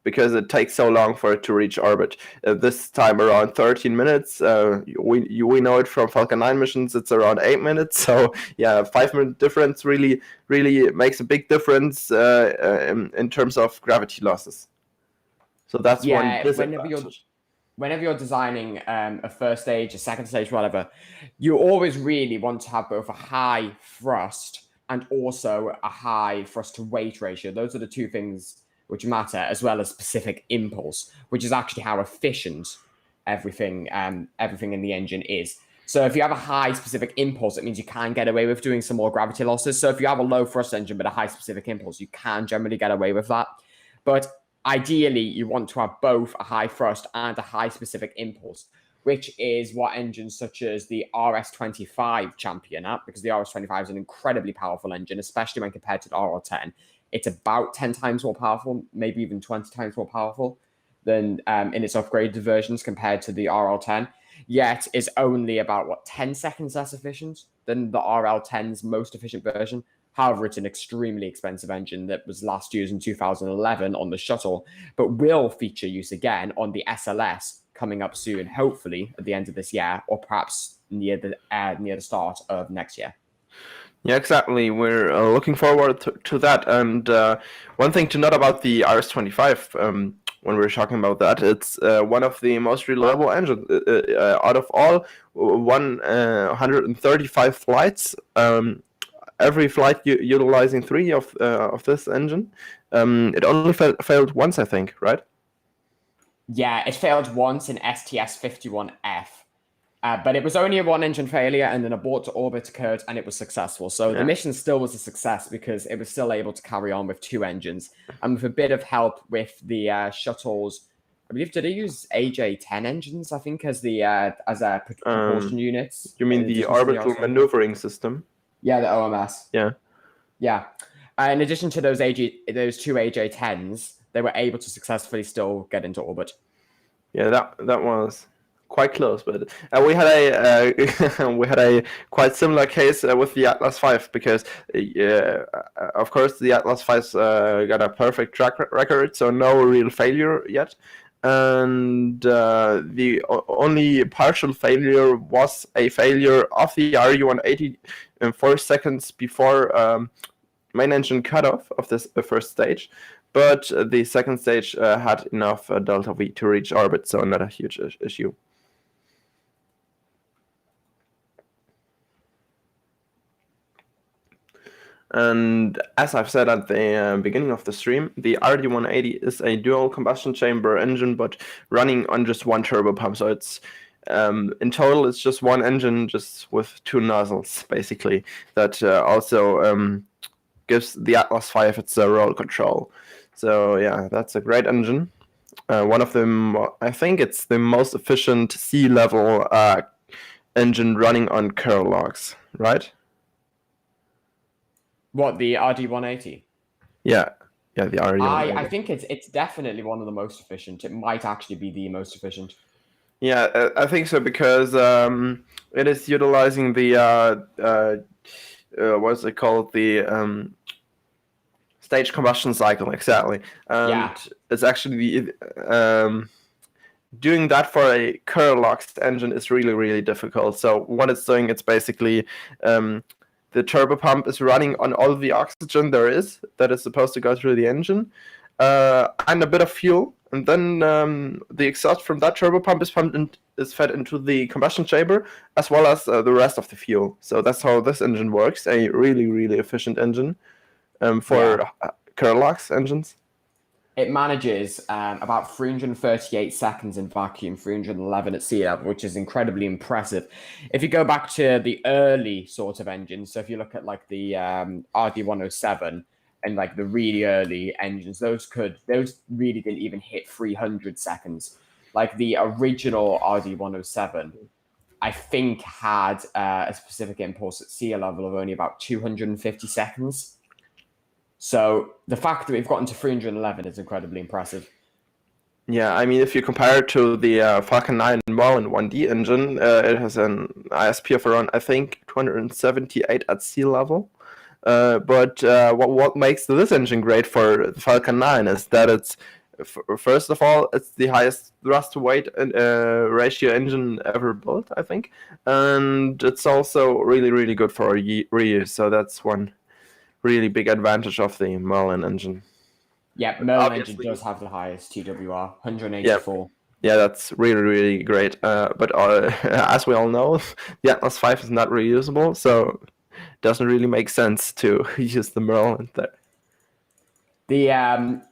Speaker 12: because it takes so long for it to reach orbit. This time around 13 minutes. We know it from Falcon 9 missions, it's around 8 minutes. So yeah, 5-minute difference really makes a big difference in terms of gravity losses. So that's one disadvantage. Whenever you're designing a first stage, a second stage, whatever, you always really want to have both a high thrust and also a high thrust to weight ratio. Those are the two things which matter, as well as specific impulse, which is actually how efficient everything in the engine is. So if you have a high specific impulse, it means you can get away with doing some more gravity losses. So if you have a low thrust engine but a high specific impulse, you can generally get away with that. But ideally, you want to have both a high thrust and a high specific impulse, which is what engines such as the RS-25 champion at, because the RS-25 is an incredibly powerful engine, especially when compared to the RL-10. It's about 10 times more powerful, maybe even 20 times more powerful than in its upgraded versions compared to the RL-10. Yet is only about, 10 seconds less efficient than the RL-10's most efficient version. However, it's an extremely expensive engine that was last used in 2011 on the shuttle, but will feature use again on the SLS coming up soon, hopefully at the end of this year, or perhaps near the start of next year. Yeah, exactly. We're looking forward to that. And one thing to note about the RS-25,
Speaker 4: when we're talking about that. It's one of the most reliable engines out of all 135 flights. Every flight utilizing 3 of this engine. It only failed once, I think, right?
Speaker 12: Yeah, it failed once in STS-51F. But it was only a 1-engine failure, and an abort to orbit occurred, and it was successful. So the mission still was a success because it was still able to carry on with 2 engines. And with a bit of help with the shuttles, I believe, did they use AJ-10 engines, I think, as propulsion units?
Speaker 4: You mean the orbital maneuvering system?
Speaker 12: Yeah, the OMS.
Speaker 4: Yeah.
Speaker 12: Yeah. In addition to those 2 AJ-10s, they were able to successfully still get into orbit.
Speaker 4: Yeah, that was quite close, but we had a quite similar case with the Atlas V, because of course the Atlas V's got a perfect track record, so no real failure yet, and the only partial failure was a failure of the RD-180 in 4 seconds before main engine cutoff of this first stage. But the second stage had enough delta V to reach orbit, so not a huge issue. And as I've said at the beginning of the stream, the RD-180 is a dual combustion chamber engine, but running on just 1 turbo pump. So it's in total, it's just 1 engine, just with 2 nozzles, basically. That also gives the Atlas V its roll control. So yeah, that's a great engine. One of them, I think it's the most efficient sea level engine running on curl logs, right?
Speaker 12: What, the RD-180?
Speaker 4: Yeah, the RD-180.
Speaker 12: I think it's definitely one of the most efficient. It might actually be the most efficient.
Speaker 4: Yeah, I think so, because it is utilizing the what's it called, the stage combustion cycle, exactly. And it's actually doing that for a curl logs engine is really, really difficult. So what it's doing, it's basically the turbo pump is running on all the oxygen there is that is supposed to go through the engine, and a bit of fuel, and then the exhaust from that turbo pump is fed into the combustion chamber, as well as the rest of the fuel. So that's how this engine works. A really, really efficient engine for curl logs engines.
Speaker 12: It manages about 338 seconds in vacuum, 311 at sea level, which is incredibly impressive. If you go back to the early sort of engines, so if you look at like the RD-107 and like the really early engines, those really didn't even hit 300 seconds. Like the original RD-107, I think had a specific impulse at sea level of only about 250 seconds. So the fact that we've gotten to 311 is incredibly impressive.
Speaker 4: Yeah, I mean, if you compare it to the Falcon 9 Merlin 1D engine, it has an ISP of around, I think, 278 at sea level. But what makes this engine great for the Falcon 9 is that it's, first of all, it's the highest thrust-to-weight ratio engine ever built, I think. And it's also really, really good for reuse. So that's one really big advantage of the Merlin engine.
Speaker 12: Yeah, Merlin engine does have the highest TWR, 184.
Speaker 4: Yeah, that's really, really great. But as we all know, the Atlas V is not reusable, so it doesn't really make sense to use the Merlin there.
Speaker 12: The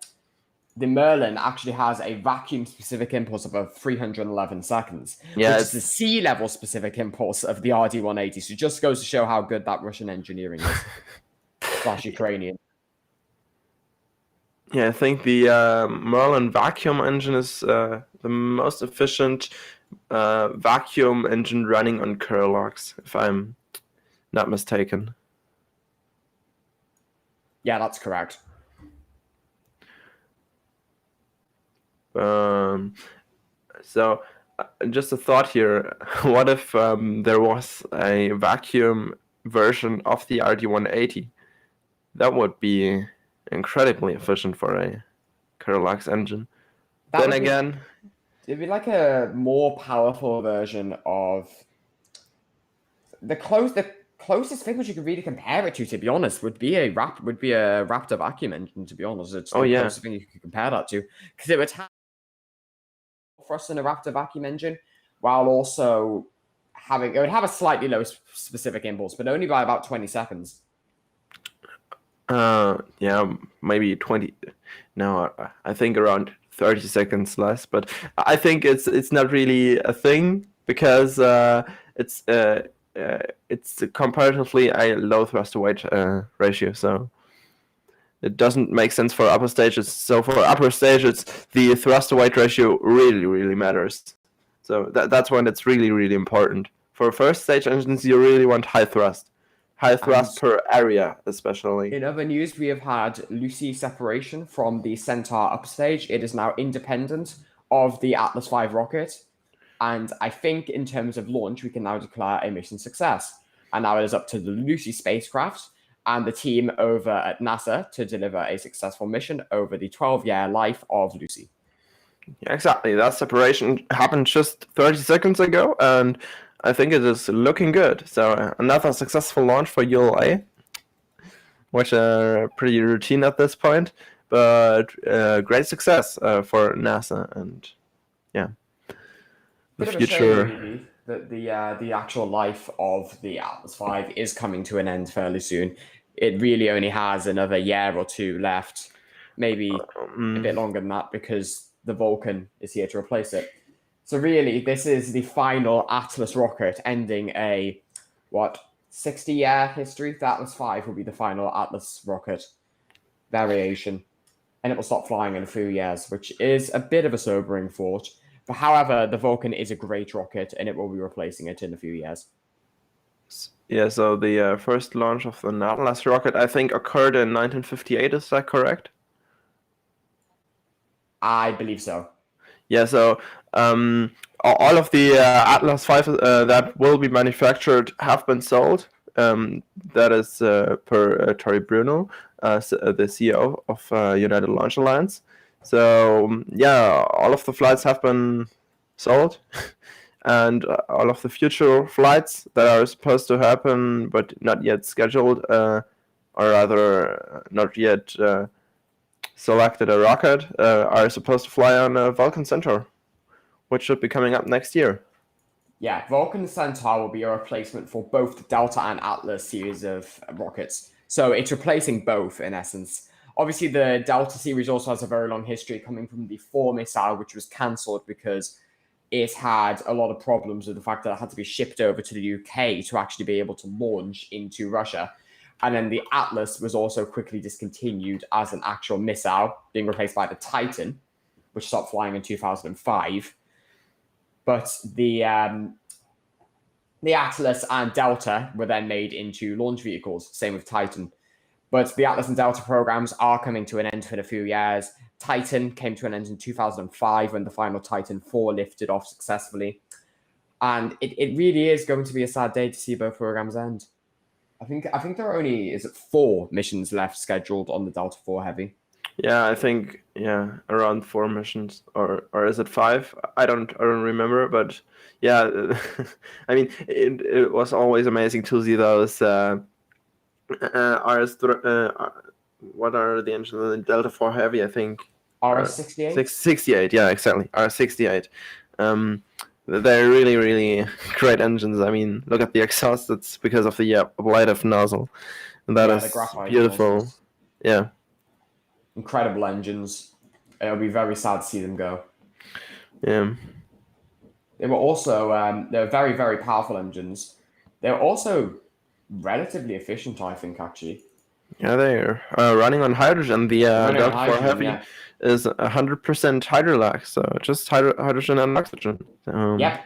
Speaker 12: Merlin actually has a vacuum-specific impulse of 311 seconds, which is the sea level specific impulse of the RD-180. So it just goes to show how good that Russian engineering is. / Ukrainian.
Speaker 4: Yeah, I think the Merlin vacuum engine is the most efficient vacuum engine running on curl logs, if I'm not mistaken.
Speaker 12: Yeah, that's correct.
Speaker 4: So, just a thought here. What if there was a vacuum version of the RD-180? That would be incredibly efficient for a curl logs engine. Then again,
Speaker 12: it'd be like a more powerful version of the closest thing which you could really compare it to be honest, would be a Raptor vacuum engine. To be honest, it's the closest thing you could compare that to, because it would have thrust than a Raptor vacuum engine, while also it would have a slightly low specific impulse, but only by about 20 seconds.
Speaker 4: Yeah, maybe 20. No, I think around 30 seconds less. But I think it's not really a thing because it's comparatively a low thrust to weight ratio. So it doesn't make sense for upper stages. So for upper stages, the thrust to weight ratio really matters. So that's when it's really important. For first stage engines, you really want high thrust. High thrust per area, especially.
Speaker 12: In other news, we have had Lucy separation from the Centaur upstage. It is now independent of the Atlas V rocket. And I think in terms of launch, we can now declare a mission success. And now it is up to the Lucy spacecraft and the team over at NASA to deliver a successful mission over the 12-year life of Lucy.
Speaker 4: Yeah, exactly. That separation happened just 30 seconds ago, and I think it is looking good. So another successful launch for ULA, which are pretty routine at this point, but great success for NASA, and yeah, the future.
Speaker 12: That the actual life of the Atlas V is coming to an end fairly soon. It really only has another year or two left, maybe a bit longer than that, because the Vulcan is here to replace it. So really, this is the final Atlas rocket, ending a 60-year history. The Atlas V will be the final Atlas rocket variation, and it will stop flying in a few years, which is a bit of a sobering thought. But however, the Vulcan is a great rocket, and it will be replacing it in a few years.
Speaker 4: Yeah, so the first launch of the Atlas rocket, I think, occurred in 1958. Is that correct?
Speaker 12: I believe so.
Speaker 4: Yeah, so all of the Atlas V that will be manufactured have been sold. That is per Tori Bruno, the CEO of United Launch Alliance. So yeah, all of the flights have been sold, and all of the future flights that are supposed to happen but not yet scheduled, or rather not yet selected a rocket, are supposed to fly on a Vulcan Centaur, which should be coming up next year.
Speaker 12: Yeah, Vulcan Centaur will be a replacement for both the Delta and Atlas series of rockets. So it's replacing both, in essence. Obviously, the Delta series also has a very long history coming from the 4 missile, which was cancelled because it had a lot of problems with the fact that it had to be shipped over to the UK to actually be able to launch into Russia. And then the Atlas was also quickly discontinued as an actual missile, being replaced by the Titan, which stopped flying in 2005. But the Atlas and Delta were then made into launch vehicles, same with Titan. But the Atlas and Delta programs are coming to an end in a few years. Titan came to an end in 2005 when the final Titan 4 lifted off successfully. And it really is going to be a sad day to see both programs end. I think there are only 4 missions left scheduled on the Delta 4 Heavy.
Speaker 4: Yeah, I think around 4 missions, or is it 5? I don't remember, but yeah, I mean it was always amazing to see those RS. What are the engines in the Delta 4 Heavy? I think
Speaker 12: RS-68.
Speaker 4: 68, yeah, exactly. RS-68. They're really great engines. I mean, look at the exhaust. It's because of the ablative nozzle, and that is beautiful. Nozzles. Yeah.
Speaker 12: Incredible engines. It'll be very sad to see them go.
Speaker 4: Yeah.
Speaker 12: They were also they're very powerful engines. They're also relatively efficient, I think, actually.
Speaker 4: Yeah, they're running on hydrogen. The Delta 4 Heavy is 100% hydrolac, so just hydrogen and oxygen.
Speaker 12: Yep.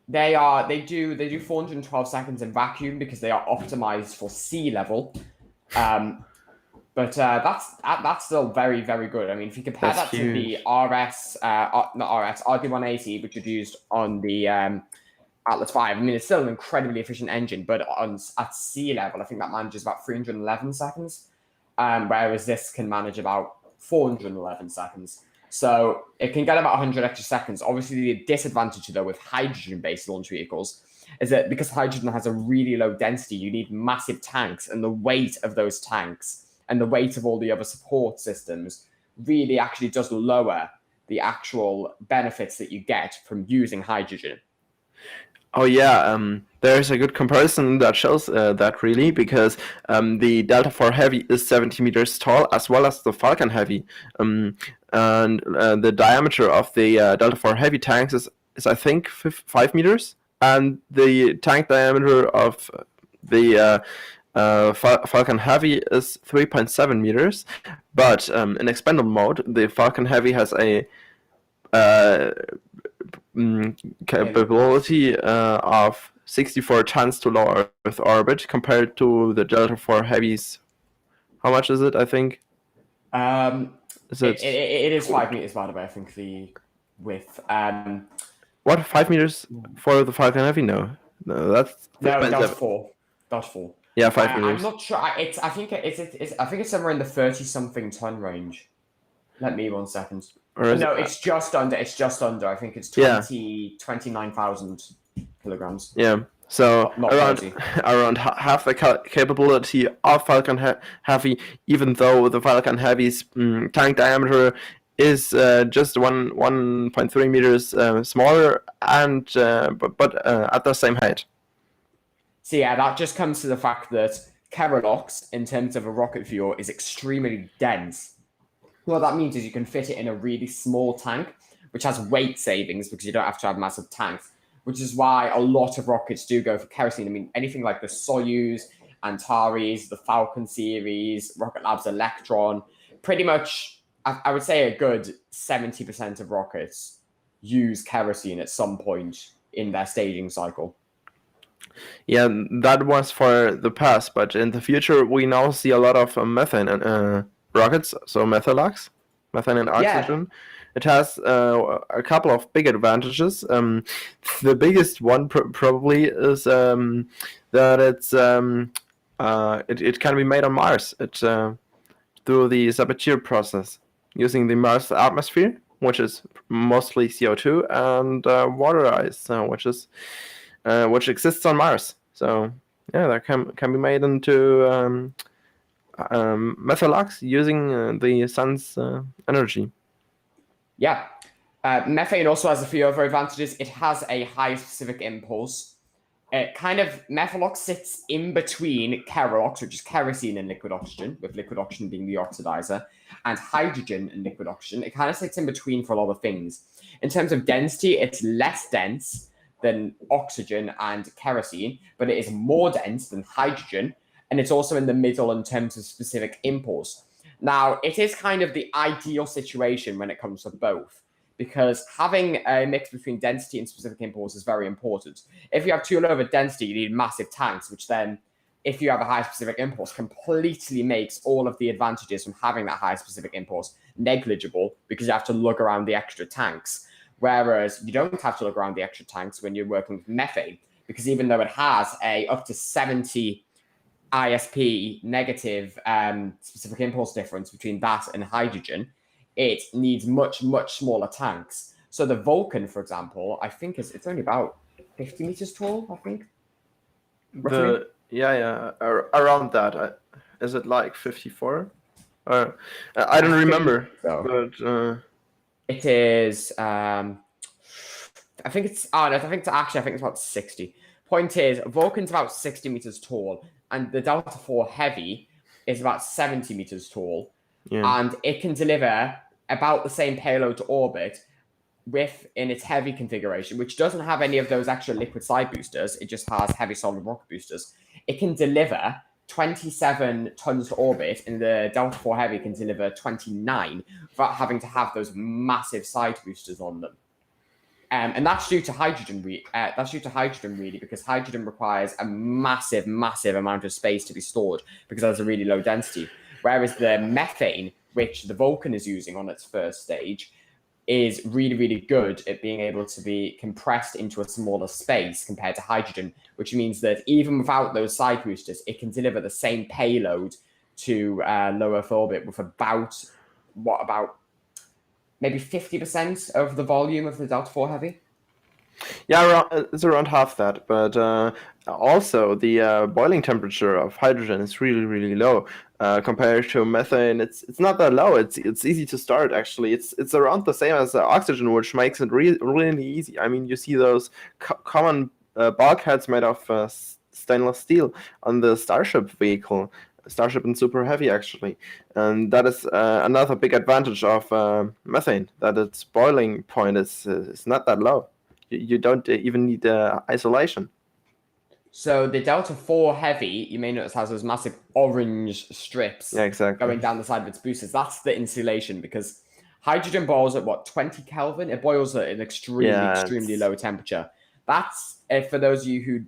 Speaker 12: They do 412 seconds in vacuum because they are optimized for sea level. But that's still very good. I mean, if you compare that to the RD-180, which is used on the Atlas V, I mean, it's still an incredibly efficient engine, but at sea level, I think that manages about 311 seconds, whereas this can manage about 411 seconds. So it can get about 100 extra seconds. Obviously, the disadvantage, though, with hydrogen-based launch vehicles is that because hydrogen has a really low density, you need massive tanks, and the weight of those tanks and the weight of all the other support systems really actually does lower the actual benefits that you get from using hydrogen.
Speaker 4: Oh yeah, there's a good comparison that shows that really, because the Delta IV Heavy is 70 meters tall, as well as the Falcon Heavy, and the diameter of the Delta IV Heavy tanks is I think 5 meters, and the tank diameter of the Falcon Heavy is 3.7 meters. But in expendable mode, the Falcon Heavy has a capability of 64 tons to low Earth orbit compared to the Delta IV Heavies. How much is it, I think?
Speaker 12: It is 5 meters, by the way, I think the width.
Speaker 4: What, 5 meters for the Falcon Heavy? No, that's
Speaker 12: Delta IV.
Speaker 4: Yeah, 5 meters.
Speaker 12: I'm not sure. I think it's somewhere in the 30-something ton range. Let me 1 second. No, it's just under. It's just under. I think it's 29,000 kilograms.
Speaker 4: Yeah. So
Speaker 12: not
Speaker 4: around half the capability of Falcon Heavy, even though the Falcon Heavy's tank diameter is just 1.3 meters smaller, and but at the same height.
Speaker 12: So yeah, that just comes to the fact that Kerolox, in terms of a rocket fuel, is extremely dense. What that means is you can fit it in a really small tank, which has weight savings because you don't have to have massive tanks, which is why a lot of rockets do go for kerosene. I mean, anything like the Soyuz, Antares, the Falcon series, Rocket Lab's Electron, pretty much, I would say a good 70% of rockets use kerosene at some point in their staging cycle.
Speaker 4: Yeah, that was for the past, but in the future, we now see a lot of methane rockets, so methalox, methane and oxygen. Yeah. It has a couple of big advantages. The biggest one probably is that it can be made on Mars. Through the Sabatier process, using the Mars atmosphere, which is mostly CO2, and water ice, which exists on Mars. So yeah, that can be made into methalox using the sun's energy.
Speaker 12: Yeah. Methane also has a few other advantages. It has a high specific impulse. Methalox sits in between Kerolox, which is kerosene and liquid oxygen, with liquid oxygen being the oxidizer, and hydrogen and liquid oxygen. It kind of sits in between for a lot of things. In terms of density, it's less dense than oxygen and kerosene, but it is more dense than hydrogen, and it's also in the middle in terms of specific impulse. Now, it is kind of the ideal situation when it comes to both, because having a mix between density and specific impulse is very important. If you have too low of a density, you need massive tanks, which then, if you have a high specific impulse, completely makes all of the advantages from having that high specific impulse negligible, because you have to lug around the extra tanks. Whereas you don't have to look around the extra tanks when you're working with methane, because even though it has a up to 70 ISP negative specific impulse difference between that and hydrogen, it needs much, much smaller tanks. So the Vulcan, for example, I think it's only about 50 meters tall, I think.
Speaker 4: Around that. Is it like 54? I don't remember. So. But
Speaker 12: it is. I think it's about 60. Point is, Vulcan's about 60 meters tall, and the Delta IV Heavy is about 70 meters tall, and it can deliver about the same payload to orbit in its heavy configuration, which doesn't have any of those extra liquid side boosters. It just has heavy solid rocket boosters. It can deliver 27 tons to orbit, and the Delta IV Heavy can deliver 29 without having to have those massive side boosters on them. And that's due to hydrogen. Really, because hydrogen requires a massive, massive amount of space to be stored because it has a really low density. Whereas the methane, which the Vulcan is using on its first stage, is really, really good at being able to be compressed into a smaller space compared to hydrogen, which means that even without those side boosters, it can deliver the same payload to low Earth orbit with about maybe 50% of the volume of the Delta IV Heavy.
Speaker 4: Yeah, it's around half that, but also the boiling temperature of hydrogen is really, really low compared to methane. It's not that low. It's easy to start actually. It's around the same as oxygen, which makes it really easy. I mean, you see those common bulkheads made of stainless steel on the Starship vehicle. Starship and Super Heavy, actually. And that is another big advantage of methane, that its boiling point is not that low. You don't even need isolation.
Speaker 12: So the Delta IV Heavy, you may notice, has those massive orange strips going down the side of its boosters. That's the insulation, because hydrogen boils at, what, 20 Kelvin? It boils at an extremely low temperature. That's, for those of you who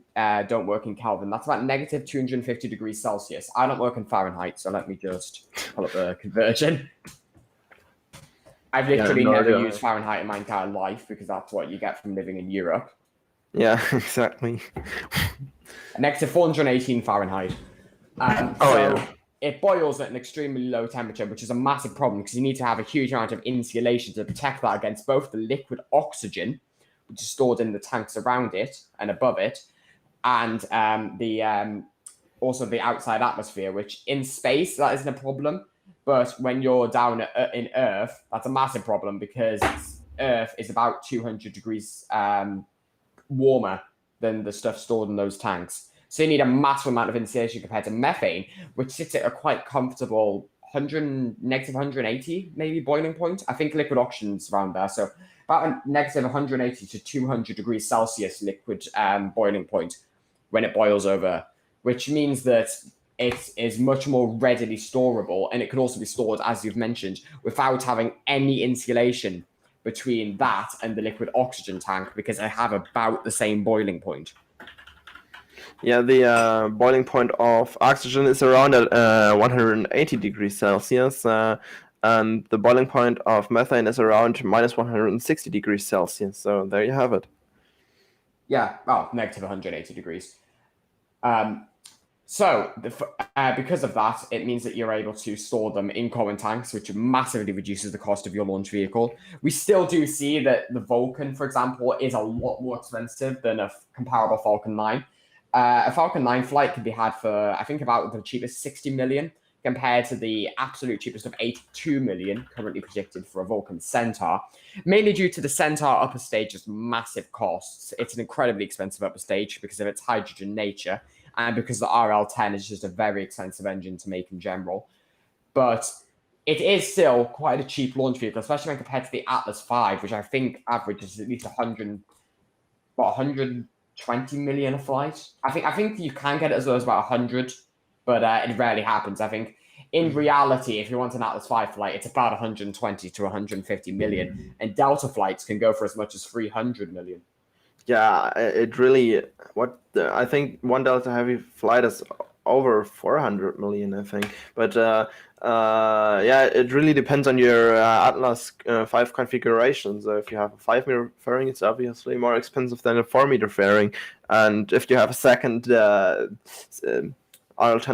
Speaker 12: don't work in Kelvin, that's about negative 250 degrees Celsius. I don't work in Fahrenheit, so let me just pull up the conversion. I've literally never used Fahrenheit in my entire life, because that's what you get from living in Europe.
Speaker 4: Yeah, exactly.
Speaker 12: Negative 418 Fahrenheit. It boils at an extremely low temperature, which is a massive problem, because you need to have a huge amount of insulation to protect that against both the liquid oxygen, which is stored in the tanks around it and above it, and also the outside atmosphere, which in space, that isn't a problem. But when you're down in Earth, that's a massive problem, because Earth is about 200 degrees warmer than the stuff stored in those tanks. So you need a massive amount of insulation compared to methane, which sits at a quite comfortable negative 180 maybe boiling point. I think liquid oxygen's around there. So about a negative 180 to 200 degrees Celsius liquid boiling point when it boils over, which means that it is much more readily storable, and it can also be stored, as you've mentioned, without having any insulation between that and the liquid oxygen tank, because they have about the same boiling point.
Speaker 4: Yeah, the boiling point of oxygen is around at 180 degrees Celsius, and the boiling point of methane is around minus 160 degrees Celsius. So there you have it.
Speaker 12: Yeah, well, negative 180 degrees. Because of that, it means that you're able to store them in common tanks, which massively reduces the cost of your launch vehicle. We still do see that the Vulcan, for example, is a lot more expensive than a comparable Falcon 9. A Falcon 9 flight can be had for, I think, about the cheapest 60 million, compared to the absolute cheapest of 82 million currently predicted for a Vulcan Centaur, mainly due to the Centaur upper stage's massive costs. It's an incredibly expensive upper stage because of its hydrogen nature, and because the RL-10 is just a very expensive engine to make in general. But it is still quite a cheap launch vehicle, especially when compared to the Atlas V, which I think averages at least 120 million a flight. I think you can get it as low as about 100, but it rarely happens. I think in reality, if you want an Atlas V flight, it's about 120 to 150 million, and Delta flights can go for as much as 300 million.
Speaker 4: Yeah, it really. I think one Delta Heavy flight is over 400 million, I think. But yeah, it really depends on your Atlas 5 configuration. So if you have a 5-meter fairing, it's obviously more expensive than a 4-meter fairing. And if you have a second RL-10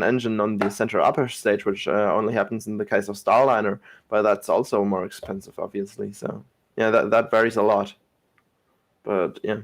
Speaker 4: engine on the center upper stage, which only happens in the case of Starliner, but that's also more expensive, obviously. So yeah, that varies a lot. But yeah.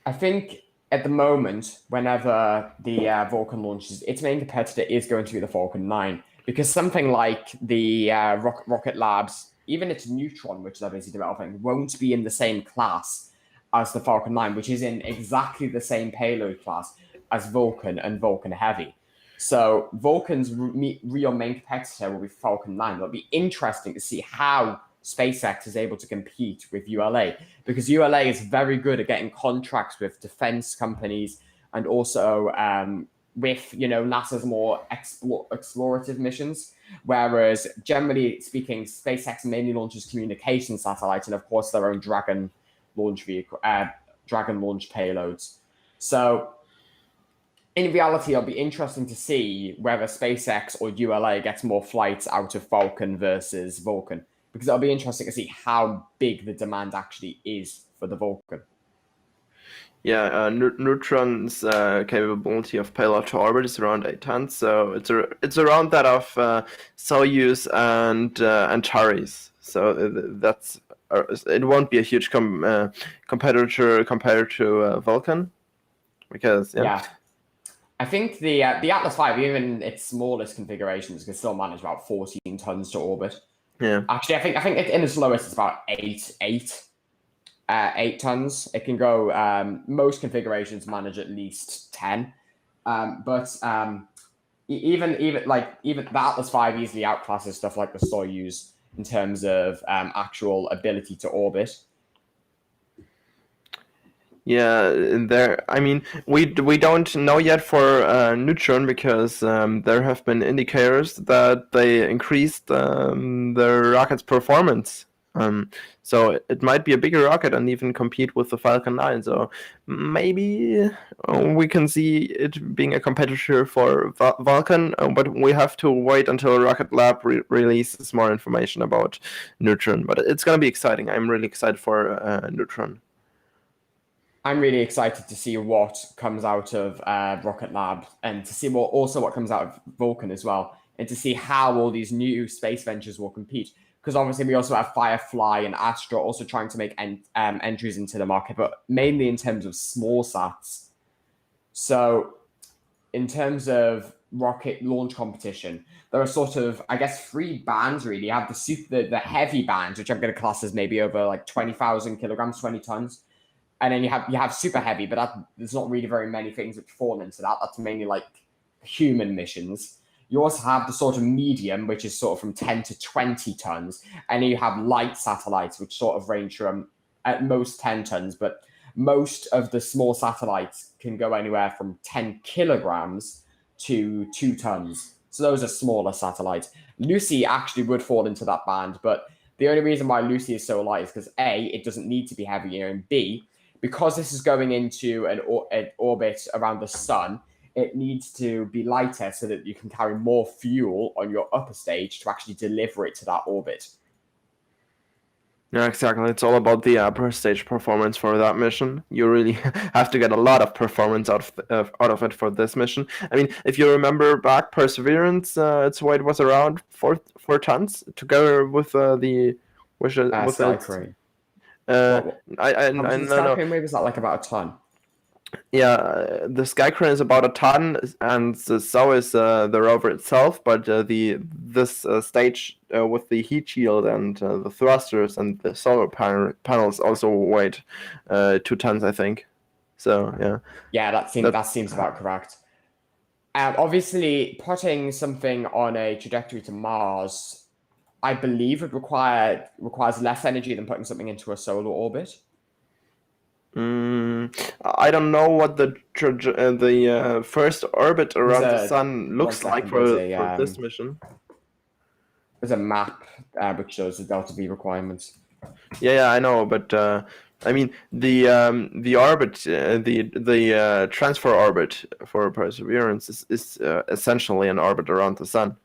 Speaker 12: I think at the moment, whenever the Vulcan launches, its main competitor is going to be the Falcon 9, because something like the Rocket Labs, even its Neutron, which they're busy developing, won't be in the same class as the Falcon 9, which is in exactly the same payload class as Vulcan and Vulcan Heavy. So Vulcan's real main competitor will be Falcon 9. It'll be interesting to see how SpaceX is able to compete with ULA, because ULA is very good at getting contracts with defense companies and also with NASA's more explorative missions, whereas generally speaking, SpaceX mainly launches communication satellites and of course their own Dragon launch vehicle, Dragon launch payloads. So in reality, it'll be interesting to see whether SpaceX or ULA gets more flights out of Falcon versus Vulcan, because it'll be interesting to see how big the demand actually is for the Vulcan.
Speaker 4: Yeah, Neutron's capability of payload to orbit is around 8 tons, so it's around that of Soyuz and Antares. So that's it won't be a huge competitor compared to Vulcan, because
Speaker 12: Yeah. I think the Atlas V, even its smallest configurations, can still manage about 14 tons to orbit.
Speaker 4: Yeah.
Speaker 12: Actually, I think in its lowest it's about 8 tons. It can go. Most configurations manage at least 10, but even the Atlas V easily outclasses stuff like the Soyuz in terms of actual ability to orbit.
Speaker 4: Yeah, I mean, we don't know yet for Neutron, because there have been indicators that they increased their rocket's performance. So it might be a bigger rocket and even compete with the Falcon 9. So maybe we can see it being a competitor for Vulcan, but we have to wait until Rocket Lab releases more information about Neutron. But it's gonna be exciting. I'm really excited for Neutron.
Speaker 12: I'm really excited to see what comes out of Rocket Lab, and to see what comes out of Vulcan as well, and to see how all these new space ventures will compete. Because obviously we also have Firefly and Astra also trying to make entries into the market, but mainly in terms of small sats. So in terms of rocket launch competition, there are sort of, I guess, 3 bands really. You have the heavy bands, which I'm going to class as maybe over like 20,000 kilograms, 20 tons. And then you have super heavy, but there's not really very many things which fall into that. That's mainly like human missions. You also have the sort of medium, which is sort of from 10 to 20 tons. And then you have light satellites, which sort of range from at most 10 tons. But most of the small satellites can go anywhere from 10 kilograms to 2 tons. So those are smaller satellites. Lucy actually would fall into that band, but the only reason why Lucy is so light is because A, it doesn't need to be heavier, and B, because this is going into an orbit around the sun, it needs to be lighter so that you can carry more fuel on your upper stage to actually deliver it to that orbit.
Speaker 4: Yeah, exactly. It's all about the upper stage performance for that mission. You really have to get a lot of performance out of it for this mission. I mean, if you remember back, Perseverance, its weight was around 4 tons, together with the
Speaker 12: Skycrane. Skycrane weight was that like about a ton?
Speaker 4: Yeah, the Skycrane is about a ton, and so is the rover itself. But this stage with the heat shield and the thrusters and the solar panels also weighed 2 tons, I think. So yeah.
Speaker 12: Yeah, that seems about correct. Obviously, putting something on a trajectory to Mars, I believe, requires less energy than putting something into a solar orbit.
Speaker 4: I don't know what the first orbit around the sun looks like for this mission.
Speaker 12: There's a map which shows the delta V requirements.
Speaker 4: Yeah, I know, but I mean the orbit, the transfer orbit for Perseverance is essentially an orbit around the sun.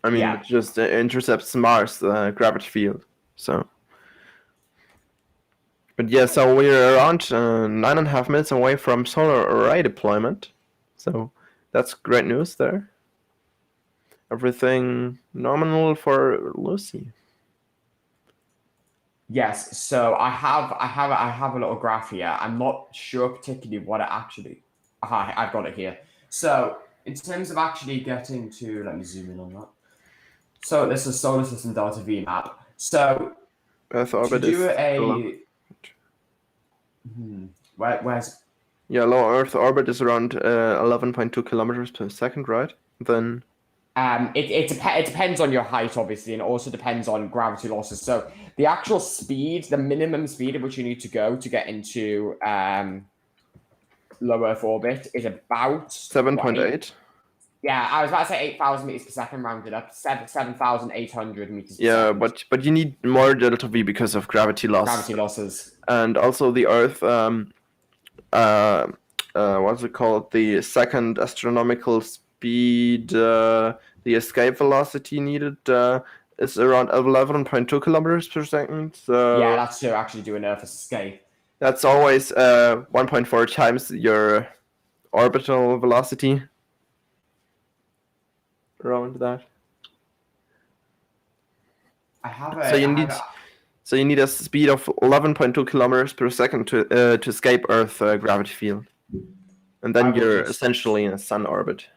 Speaker 4: I mean, it just intercepts Mars' gravity field. So. But yeah, so we're around 9.5 minutes away from solar array deployment. So that's great news there. Everything nominal for Lucy.
Speaker 12: Yes, so I have a little graph here. I'm not sure particularly what it actually. I've got it here. So in terms of actually getting to, let me zoom in on that. So this is solar system delta V map. So
Speaker 4: Earth orbit
Speaker 12: to do
Speaker 4: is
Speaker 12: where's
Speaker 4: low Earth orbit is around 11.2 kilometers per second, right? Then
Speaker 12: it depends on your height, obviously, and it also depends on gravity losses. So the actual speed, the minimum speed at which you need to go to get into low Earth orbit is about
Speaker 4: 7.8.
Speaker 12: Yeah, I was about to say 8,000 meters per second, rounded up. 7,800 meters per
Speaker 4: yeah,
Speaker 12: second.
Speaker 4: but you need more delta V because of gravity loss.
Speaker 12: Gravity losses.
Speaker 4: And also the Earth, what's it called? The second astronomical speed, the escape velocity needed is around 11.2 kilometers per second. So
Speaker 12: yeah, that's to actually do an Earth escape.
Speaker 4: that's always 1.4 times your orbital velocity. Around that. So you need a speed of 11.2 kilometers per second to escape Earth's gravity field, and then you're essentially in a sun orbit.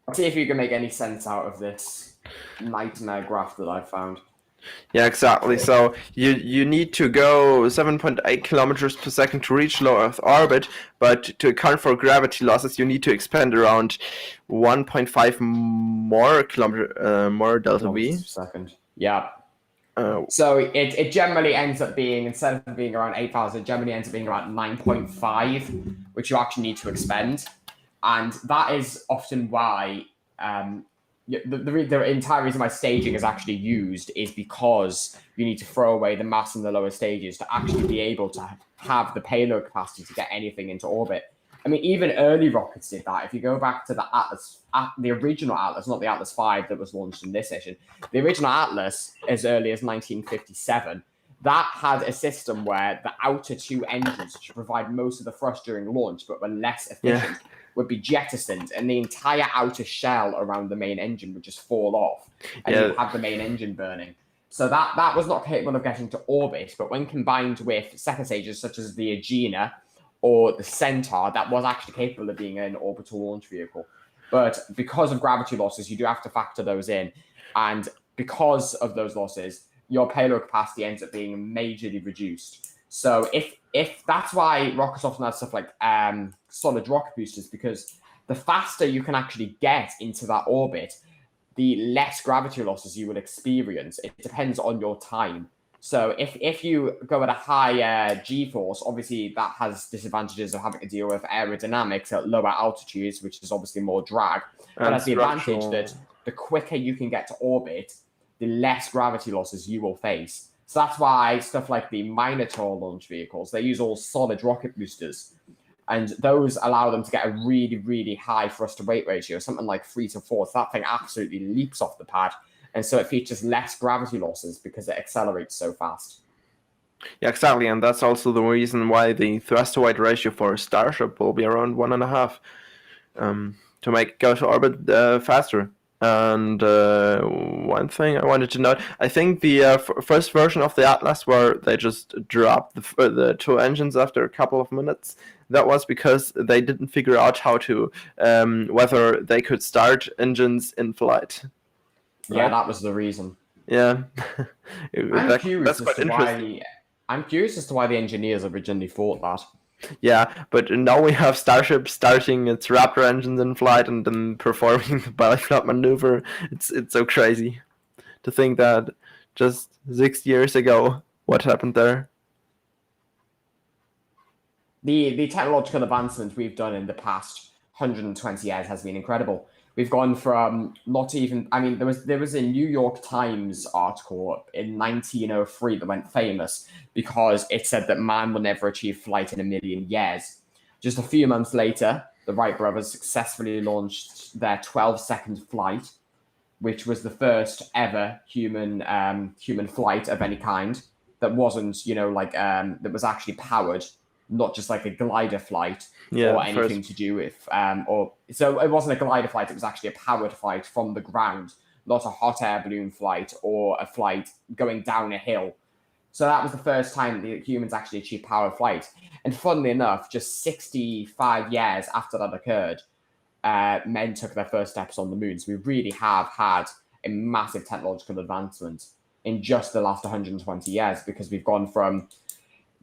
Speaker 12: Let's see if you can make any sense out of this nightmare graph that I found.
Speaker 4: Yeah, exactly. So you need to go 7.8 kilometers per second to reach low Earth orbit, but to account for gravity losses, you need to expend around 1.5 more delta V.
Speaker 12: Second. Yeah. So it generally ends up being, instead of being around 8,000, it generally ends up being around 9.5, which you actually need to expend. And that is often why the entire reason why staging is actually used is because you need to throw away the mass in the lower stages to actually be able to have the payload capacity to get anything into orbit. I mean, even early rockets did that. If you go back to the Atlas, the original Atlas, not the Atlas V that was launched in this session, the original Atlas, as early as 1957, that had a system where the outer two engines, which provide most of the thrust during launch, but were less efficient, would be jettisoned, and the entire outer shell around the main engine would just fall off, and you'd have the main engine burning. So that was not capable of getting to orbit, but when combined with second stages such as the Agena or the Centaur, that was actually capable of being an orbital launch vehicle. But because of gravity losses, you do have to factor those in, and because of those losses, your payload capacity ends up being majorly reduced. So if that's why rockets often have stuff like solid rocket boosters, because the faster you can actually get into that orbit, the less gravity losses you will experience. It depends on your time. So if you go at a higher G-force, obviously that has disadvantages of having to deal with aerodynamics at lower altitudes, which is obviously more drag. But has the advantage that the quicker you can get to orbit, the less gravity losses you will face. So that's why stuff like the Minotaur launch vehicles, they use all solid rocket boosters. And those allow them to get a really, really high thrust to weight ratio, something like 3 to 4. So that thing absolutely leaps off the pad. And so it features less gravity losses because it accelerates so fast.
Speaker 4: Yeah, exactly. And that's also the reason why the thrust to weight ratio for a Starship will be around 1.5 to make it go to orbit faster. And one thing I wanted to note, I think the first version of the Atlas where they just dropped the two engines after a couple of minutes, that was because they didn't figure out how to, whether they could start engines in flight.
Speaker 12: Yeah, that was the reason.
Speaker 4: Yeah.
Speaker 12: I'm curious as to why the engineers originally thought that.
Speaker 4: Yeah, but now we have Starship starting its Raptor engines in flight and then performing the belly flop maneuver. It's so crazy to think that just 6 years ago, what happened there?
Speaker 12: The technological advancement we've done in the past 120 years has been incredible. We've gone from not even, I mean, there was a New York Times article in 1903 that went famous because it said that man will never achieve flight in a million years. Just a few months later, the Wright brothers successfully launched their 12-second flight, which was the first ever human flight of any kind that wasn't, that was actually powered, not just like a glider flight or anything to do with, so it wasn't a glider flight, it was actually a powered flight from the ground, not a hot air balloon flight or a flight going down a hill. So that was the first time that humans actually achieved powered flight. And funnily enough, just 65 years after that occurred, men took their first steps on the moon. So we really have had a massive technological advancement in just the last 120 years, because we've gone from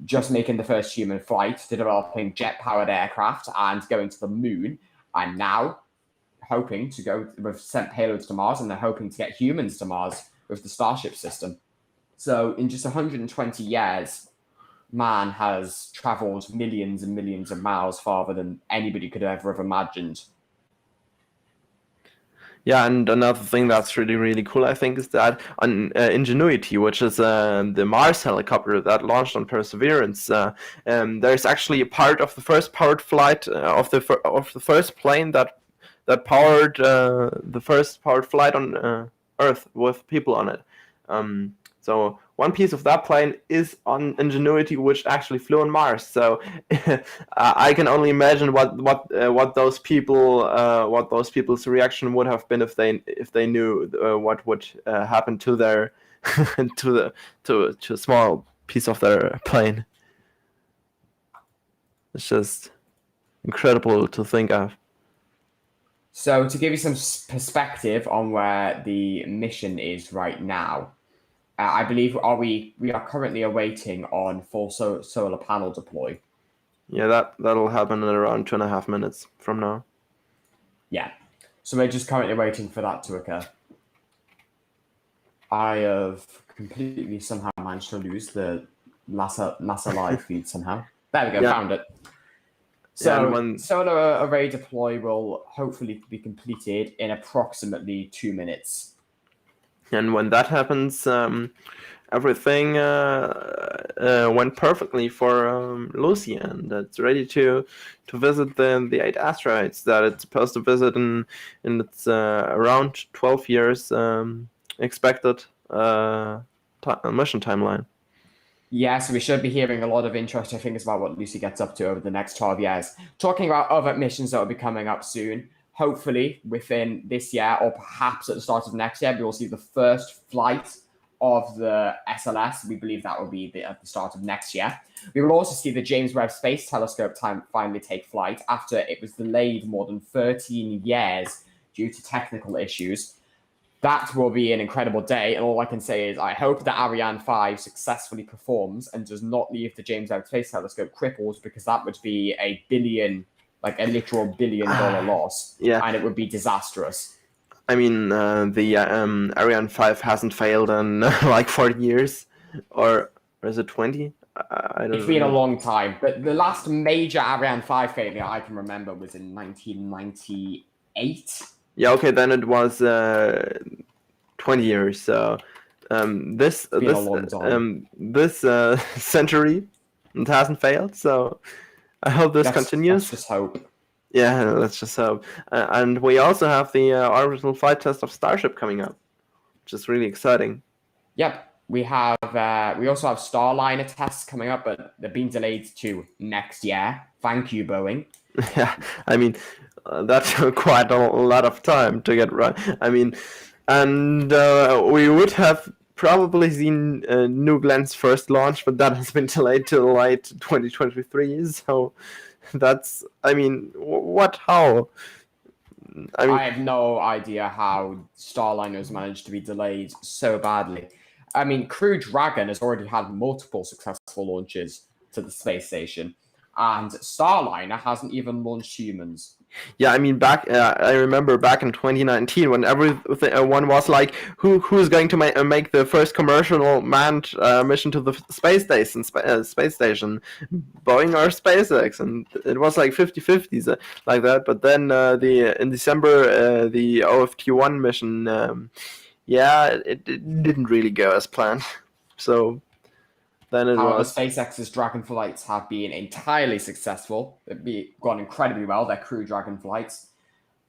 Speaker 12: just making the first human flight to developing jet-powered aircraft and going to the moon, and now hoping to go, we've sent payloads to Mars, and they're hoping to get humans to Mars with the Starship system. So in just 120 years, man has traveled millions and millions of miles farther than anybody could ever have imagined.
Speaker 4: Yeah, and another thing that's really, really cool, I think, is that on Ingenuity, which is the Mars helicopter that launched on Perseverance, there's actually a part of the first powered flight of the first plane that powered the first powered flight on Earth with people on it. So one piece of that plane is on Ingenuity, which actually flew on Mars. So I can only imagine what those people's reaction would have been if they knew what would happen to their to a small piece of their plane. It's just incredible to think of.
Speaker 12: So to give you some perspective on where the mission is right now, I believe we are currently awaiting on full solar panel deploy.
Speaker 4: Yeah, that'll happen in around 2.5 minutes from now.
Speaker 12: Yeah, so we're just currently waiting for that to occur. I have completely somehow managed to lose the NASA live feed somehow. There we go, found it. So solar array deploy will hopefully be completed in approximately 2 minutes.
Speaker 4: And when that happens, everything went perfectly for Lucy, and it's ready to visit the 8 asteroids that it's supposed to visit in its around 12 years expected mission timeline.
Speaker 12: Yeah, so we should be hearing a lot of interesting things about what Lucy gets up to over the next 12 years. Talking about other missions that will be coming up soon, hopefully within this year or perhaps at the start of next year, we will see the first flight of the SLS. We believe that will be at the start of next year. We will also see the James Webb Space Telescope finally take flight after it was delayed more than 13 years due to technical issues. That will be an incredible day, and all I can say is I hope that Ariane 5 successfully performs and does not leave the James Webb Space Telescope crippled, because that would be a literal $1 billion loss, and it would be disastrous.
Speaker 4: I mean, the Ariane 5 hasn't failed in like 40 years, or is it 20? I don't know.
Speaker 12: It's been a long time, but the last major Ariane 5 failure I can remember was in 1998.
Speaker 4: Yeah, okay, then it was 20 years. So this century, it hasn't failed. So I hope this continues.
Speaker 12: Let's just hope.
Speaker 4: Yeah, let's just hope. And we also have the orbital flight test of Starship coming up, which is really exciting.
Speaker 12: Yep, we have. We also have Starliner tests coming up, but they're being delayed to next year. Thank you, Boeing.
Speaker 4: Yeah, I mean, that's quite a lot of time to get right. I mean, and we would have probably seen New Glen's first launch, but that has been delayed till late 2023. So that's, I mean, how? I mean,
Speaker 12: I have no idea how Starliner's managed to be delayed so badly. I mean, Crew Dragon has already had multiple successful launches to the space station, and Starliner hasn't even launched humans.
Speaker 4: Yeah, I mean, I remember back in 2019 when everyone was like, who's going to make the first commercial manned mission to the space station, Boeing or SpaceX, and it was like 50-50 like that. But then in December the OFT-1 mission, it didn't really go as planned. So then
Speaker 12: However, SpaceX's Dragon flights have been entirely successful. They've gone incredibly well, their Crew Dragon flights.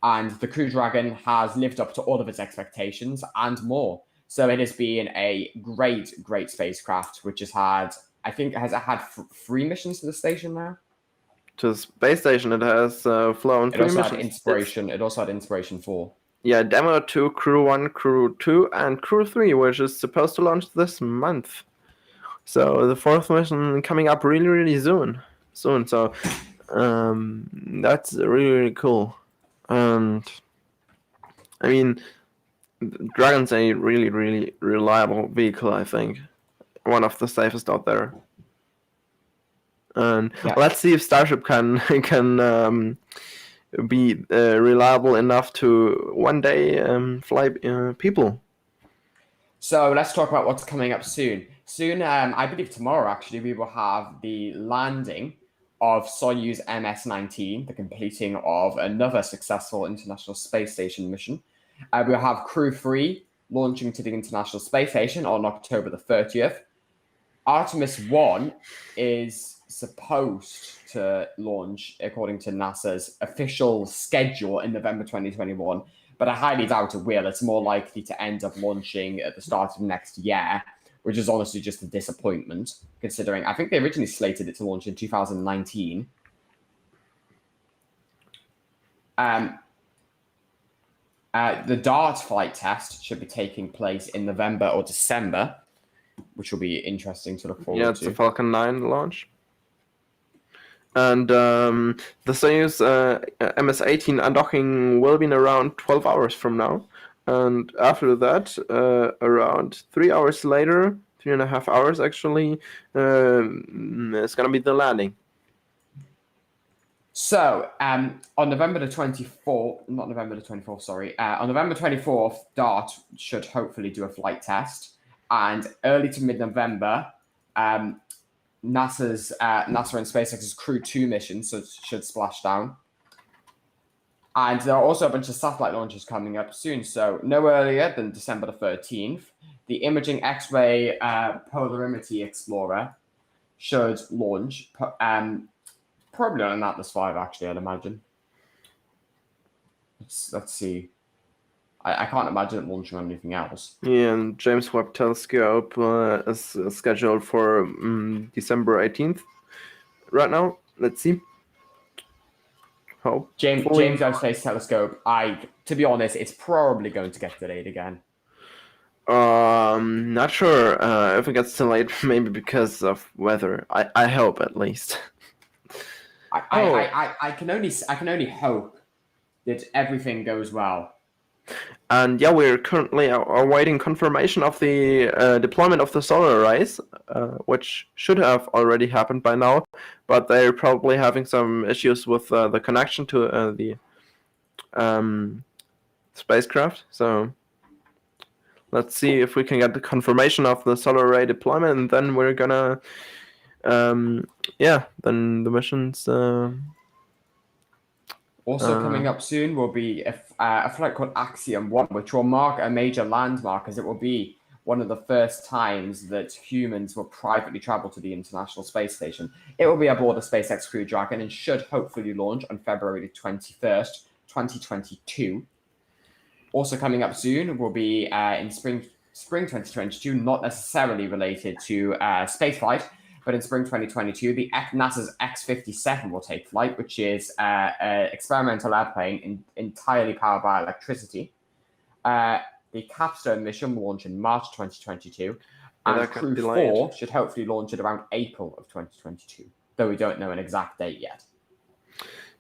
Speaker 12: And the Crew Dragon has lived up to all of its expectations and more. So it has been a great, great spacecraft, which has had, I think, has it had 3 missions to the station now?
Speaker 4: To the space station, it has flown 3 missions.
Speaker 12: It also had Inspiration 4.
Speaker 4: Yeah, Demo 2, Crew 1, Crew 2, and Crew 3, which is supposed to launch this month. So the 4th mission coming up really, really soon. So that's really, really cool. And I mean, Dragon's a really, really reliable vehicle, I think. One of the safest out there. And let's see if Starship can be reliable enough to one day fly people.
Speaker 12: So let's talk about what's coming up soon. Soon, I believe tomorrow, actually, we will have the landing of Soyuz MS-19, the completing of another successful International Space Station mission. We'll have Crew 3 launching to the International Space Station on October the 30th. Artemis 1 is supposed to launch, according to NASA's official schedule, in November 2021, but I highly doubt it will. It's more likely to end up launching at the start of next year, which is honestly just a disappointment, considering I think they originally slated it to launch in 2019. The DART flight test should be taking place in November or December, which will be interesting to look forward to.
Speaker 4: Yeah, it's the Falcon 9 launch. And the Soyuz MS-18 undocking will be in around 12 hours from now. And after that, around 3 hours later, 3.5 hours actually, it's going to be the landing.
Speaker 12: So, on November the 24th, not November the 24th, sorry, on November 24th, DART should hopefully do a flight test. And early to mid-November, NASA and SpaceX's Crew 2 mission should splash down. And there are also a bunch of satellite launches coming up soon. So no earlier than December the 13th, the Imaging X-ray Polarimetry Explorer should launch, probably on an Atlas V, actually, I'd imagine. Let's see. I can't imagine it launching on anything else.
Speaker 4: Yeah, and James Webb Telescope is scheduled for December 18th. Right now, let's see.
Speaker 12: James Webb Space Telescope, to be honest, it's probably going to get delayed again.
Speaker 4: Not sure if it gets delayed, maybe because of weather. I hope, at least.
Speaker 12: I can only hope that everything goes well.
Speaker 4: And yeah, we're currently awaiting confirmation of the deployment of the solar arrays, which should have already happened by now, but they're probably having some issues with the connection to the spacecraft. So let's see if we can get the confirmation of the solar array deployment, and then we're gonna, then the missions.
Speaker 12: Also coming up soon will be a flight called Axiom 1, which will mark a major landmark, as it will be one of the first times that humans will privately travel to the International Space Station. It will be aboard the SpaceX Crew Dragon and should hopefully launch on February 21st, 2022. Also coming up soon will be in spring 2022, not necessarily related to spaceflight, but in spring 2022, NASA's X-57 will take flight, which is an experimental airplane entirely powered by electricity. The Capstone mission will launch in March 2022, and Crew 4 should hopefully launch at around April of 2022, though we don't know an exact date yet.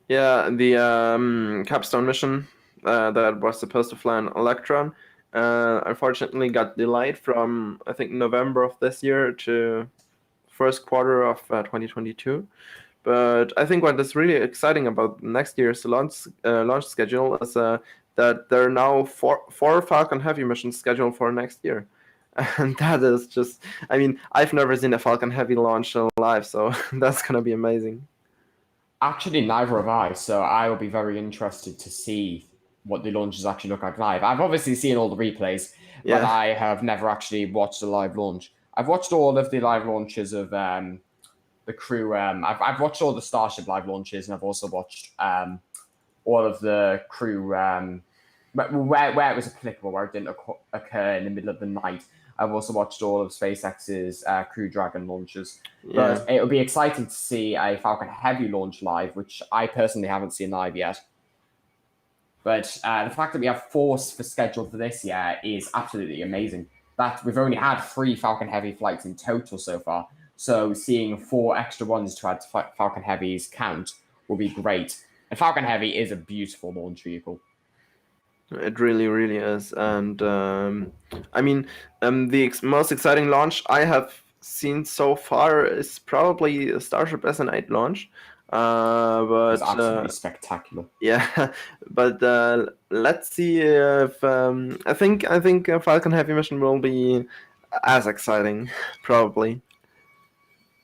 Speaker 4: Yeah, the Capstone mission that was supposed to fly an Electron unfortunately got delayed from, I think, November of this year to first quarter of 2022. But I think what is really exciting about next year's launch schedule is that there are now four Falcon Heavy missions scheduled for next year. And that is just, I mean, I've never seen a Falcon Heavy launch live, so that's going to be amazing.
Speaker 12: Actually, neither have I, so I will be very interested to see what the launches actually look like live. I've obviously seen all the replays, but I have never actually watched a live launch. I've watched all of the live launches of the Crew. I've watched all the Starship live launches, and I've also watched all of the Crew where it was applicable, where it didn't occur in the middle of the night. I've also watched all of SpaceX's Crew Dragon launches.
Speaker 4: Yeah.
Speaker 12: But it would be exciting to see a Falcon Heavy launch live, which I personally haven't seen live yet. But the fact that we have 4 scheduled for this year is absolutely amazing. That we've only had 3 Falcon Heavy flights in total so far. So seeing 4 extra ones to add to Falcon Heavy's count will be great. And Falcon Heavy is a beautiful launch vehicle.
Speaker 4: It really, really is. And I mean, the most exciting launch I have seen so far is probably a Starship SN8 launch. But
Speaker 12: it's absolutely spectacular.
Speaker 4: Yeah, but let's see if I think a Falcon Heavy mission will be as exciting, probably.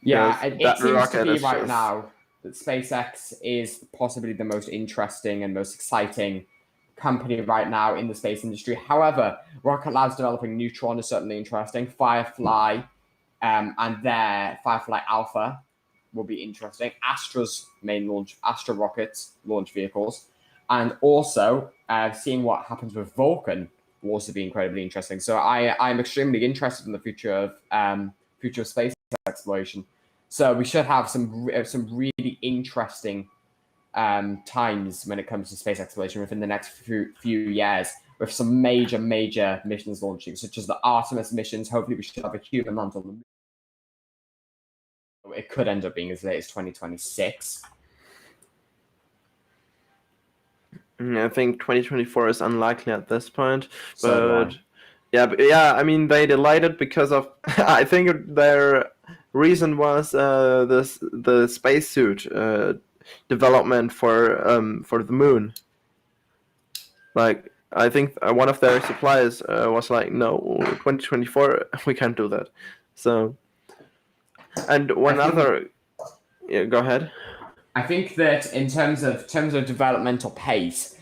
Speaker 12: Yeah, it seems to be right now that SpaceX is possibly the most interesting and most exciting company right now in the space industry. However, Rocket Lab's developing Neutron is certainly interesting. Firefly and their Firefly Alpha will be interesting. Astra's Astra rockets launch vehicles, and also seeing what happens with Vulcan will also be incredibly interesting. So I'm extremely interested in the future of space exploration. So we should have some really interesting times when it comes to space exploration within the next few years, with some major missions launching, such as the Artemis missions. Hopefully we should have a human land on the moon. It could end up being as late as 2026.
Speaker 4: I think 2024 is unlikely at this point,
Speaker 12: So
Speaker 4: but yeah, I mean, they delayed it because of I think their reason was the spacesuit development for the moon. Like, I think one of their suppliers was like, no, 2024 we can't do that. So, and one other, yeah, go ahead.
Speaker 12: I think that in terms of developmental pace,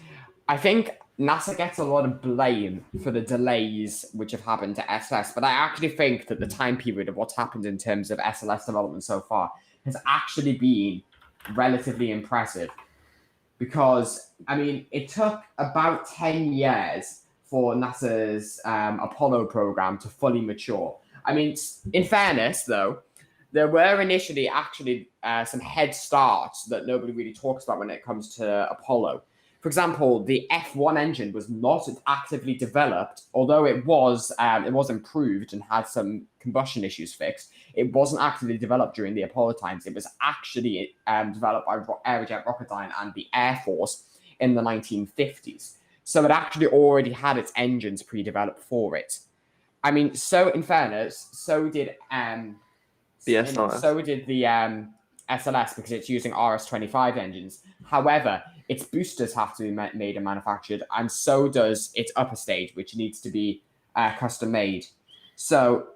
Speaker 12: I think NASA gets a lot of blame for the delays which have happened to SLS, but I actually think that the time period of what's happened in terms of SLS development so far has actually been relatively impressive. Because, I mean, it took about 10 years for NASA's Apollo program to fully mature. I mean, in fairness, though, there were initially actually some head starts that nobody really talks about when it comes to Apollo. For example, the F1 engine was not actively developed, although it was improved and had some combustion issues fixed. It wasn't actively developed during the Apollo times. It was actually developed by Aerojet Rocketdyne and the Air Force in the 1950s. So it actually already had its engines pre-developed for it. I mean, so in fairness, so did
Speaker 4: the SLS.
Speaker 12: So did the SLS, because it's using RS-25 engines. However, its boosters have to be made and manufactured, and so does its upper stage, which needs to be custom made. So,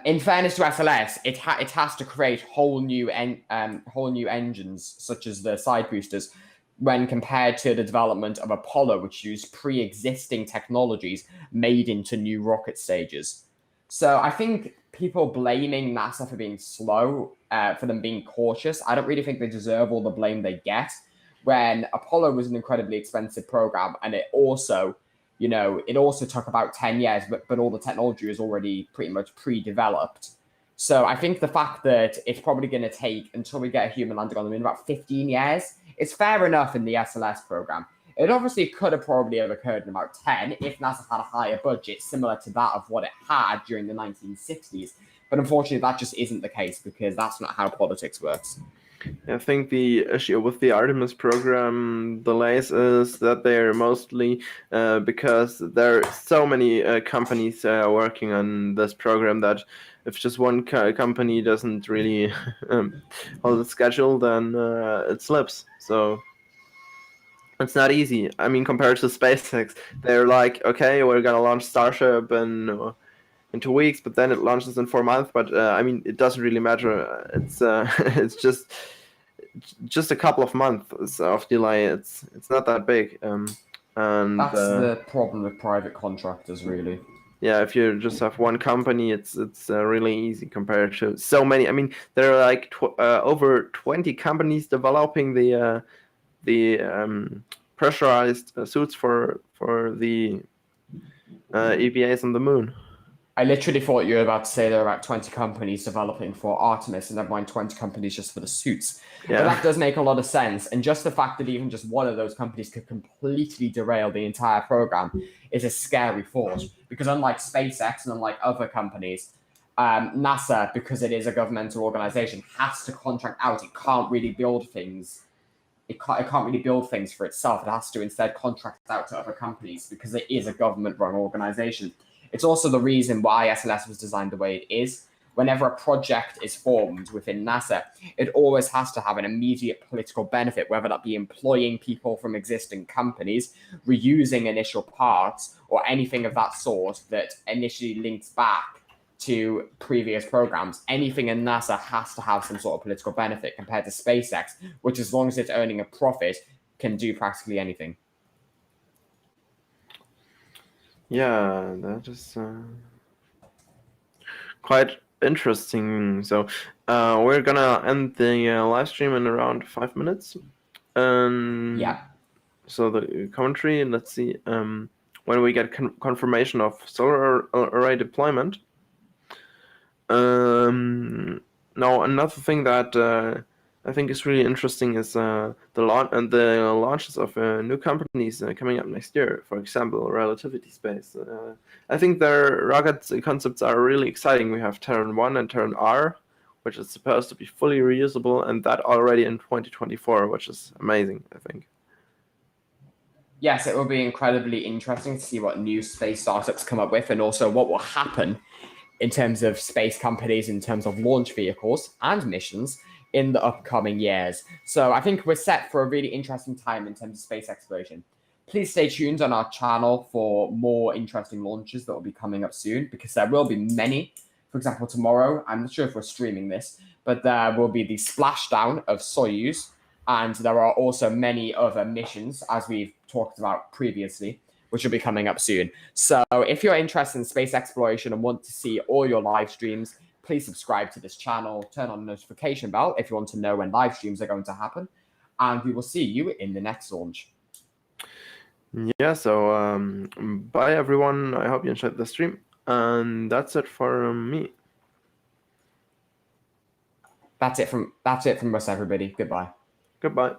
Speaker 12: in fairness to SLS, it has to create whole new engines, such as the side boosters, when compared to the development of Apollo, which used pre-existing technologies made into new rocket stages. So I think people blaming NASA for being slow, for them being cautious, I don't really think they deserve all the blame they get, when Apollo was an incredibly expensive program, and it also took about 10 years, but all the technology was already pretty much pre-developed. So I think the fact that it's probably going to take, until we get a human landing on the moon, about 15 years, is fair enough in the SLS program. It obviously could have probably have occurred in about 10 if NASA had a higher budget, similar to that of what it had during the 1960s. But unfortunately, that just isn't the case, because that's not how politics works.
Speaker 4: I think the issue with the Artemis program delays is that they're mostly because there are so many companies working on this program, that if just one company doesn't really hold the schedule, then it slips. So it's not easy. I mean, compared to SpaceX, they're like, okay, we're gonna launch Starship in 2 weeks, but then it launches in 4 months. But I mean, it doesn't really matter. It's it's just a couple of months of delay. It's not that big. And
Speaker 12: that's the problem with private contractors, really.
Speaker 4: Yeah, if you just have one company, it's really easy compared to so many. I mean, there are like over 20 companies developing the pressurized suits for the EVAs on the moon.
Speaker 12: I literally thought you were about to say there are about 20 companies developing for Artemis, and never mind 20 companies just for the suits. Yeah. But that does make a lot of sense. And just the fact that even just one of those companies could completely derail the entire program is a scary thought. Because unlike SpaceX and unlike other companies, NASA, because it is a governmental organization, has to contract out. It can't really build things. It can't really build things for itself. It has to instead contract out to other companies, because it is a government-run organization. It's also the reason why SLS was designed the way it is. Whenever a project is formed within NASA, it always has to have an immediate political benefit, whether that be employing people from existing companies, reusing initial parts, or anything of that sort that initially links back to previous programs. Anything in NASA has to have some sort of political benefit, compared to SpaceX, which, as long as it's earning a profit, can do practically anything.
Speaker 4: Yeah, that is quite interesting. So we're gonna end the live stream in around 5 minutes.
Speaker 12: Yeah.
Speaker 4: So the commentary, let's see, when we get confirmation of solar array deployment. Now another thing that I think is really interesting is the launches of new companies coming up next year. For example, Relativity Space. I think their rocket concepts are really exciting. We have Terran 1 and Terran R, which is supposed to be fully reusable, and that already in 2024, which is amazing, I think.
Speaker 12: Yes, it will be incredibly interesting to see what new space startups come up with, and also what will happen in terms of space companies, in terms of launch vehicles and missions in the upcoming years. So I think we're set for a really interesting time in terms of space exploration. Please stay tuned on our channel for more interesting launches that will be coming up soon, because there will be many. For example, tomorrow, I'm not sure if we're streaming this, but there will be the splashdown of Soyuz, and there are also many other missions, as we've talked about previously, which will be coming up soon. So if you're interested in space exploration and want to see all your live streams, please subscribe to this channel, turn on the notification bell if you want to know when live streams are going to happen, and we will see you in the next launch.
Speaker 4: Yeah, so bye everyone. I hope you enjoyed the stream, and that's it for me.
Speaker 12: That's it from us, everybody. Goodbye.
Speaker 4: Goodbye.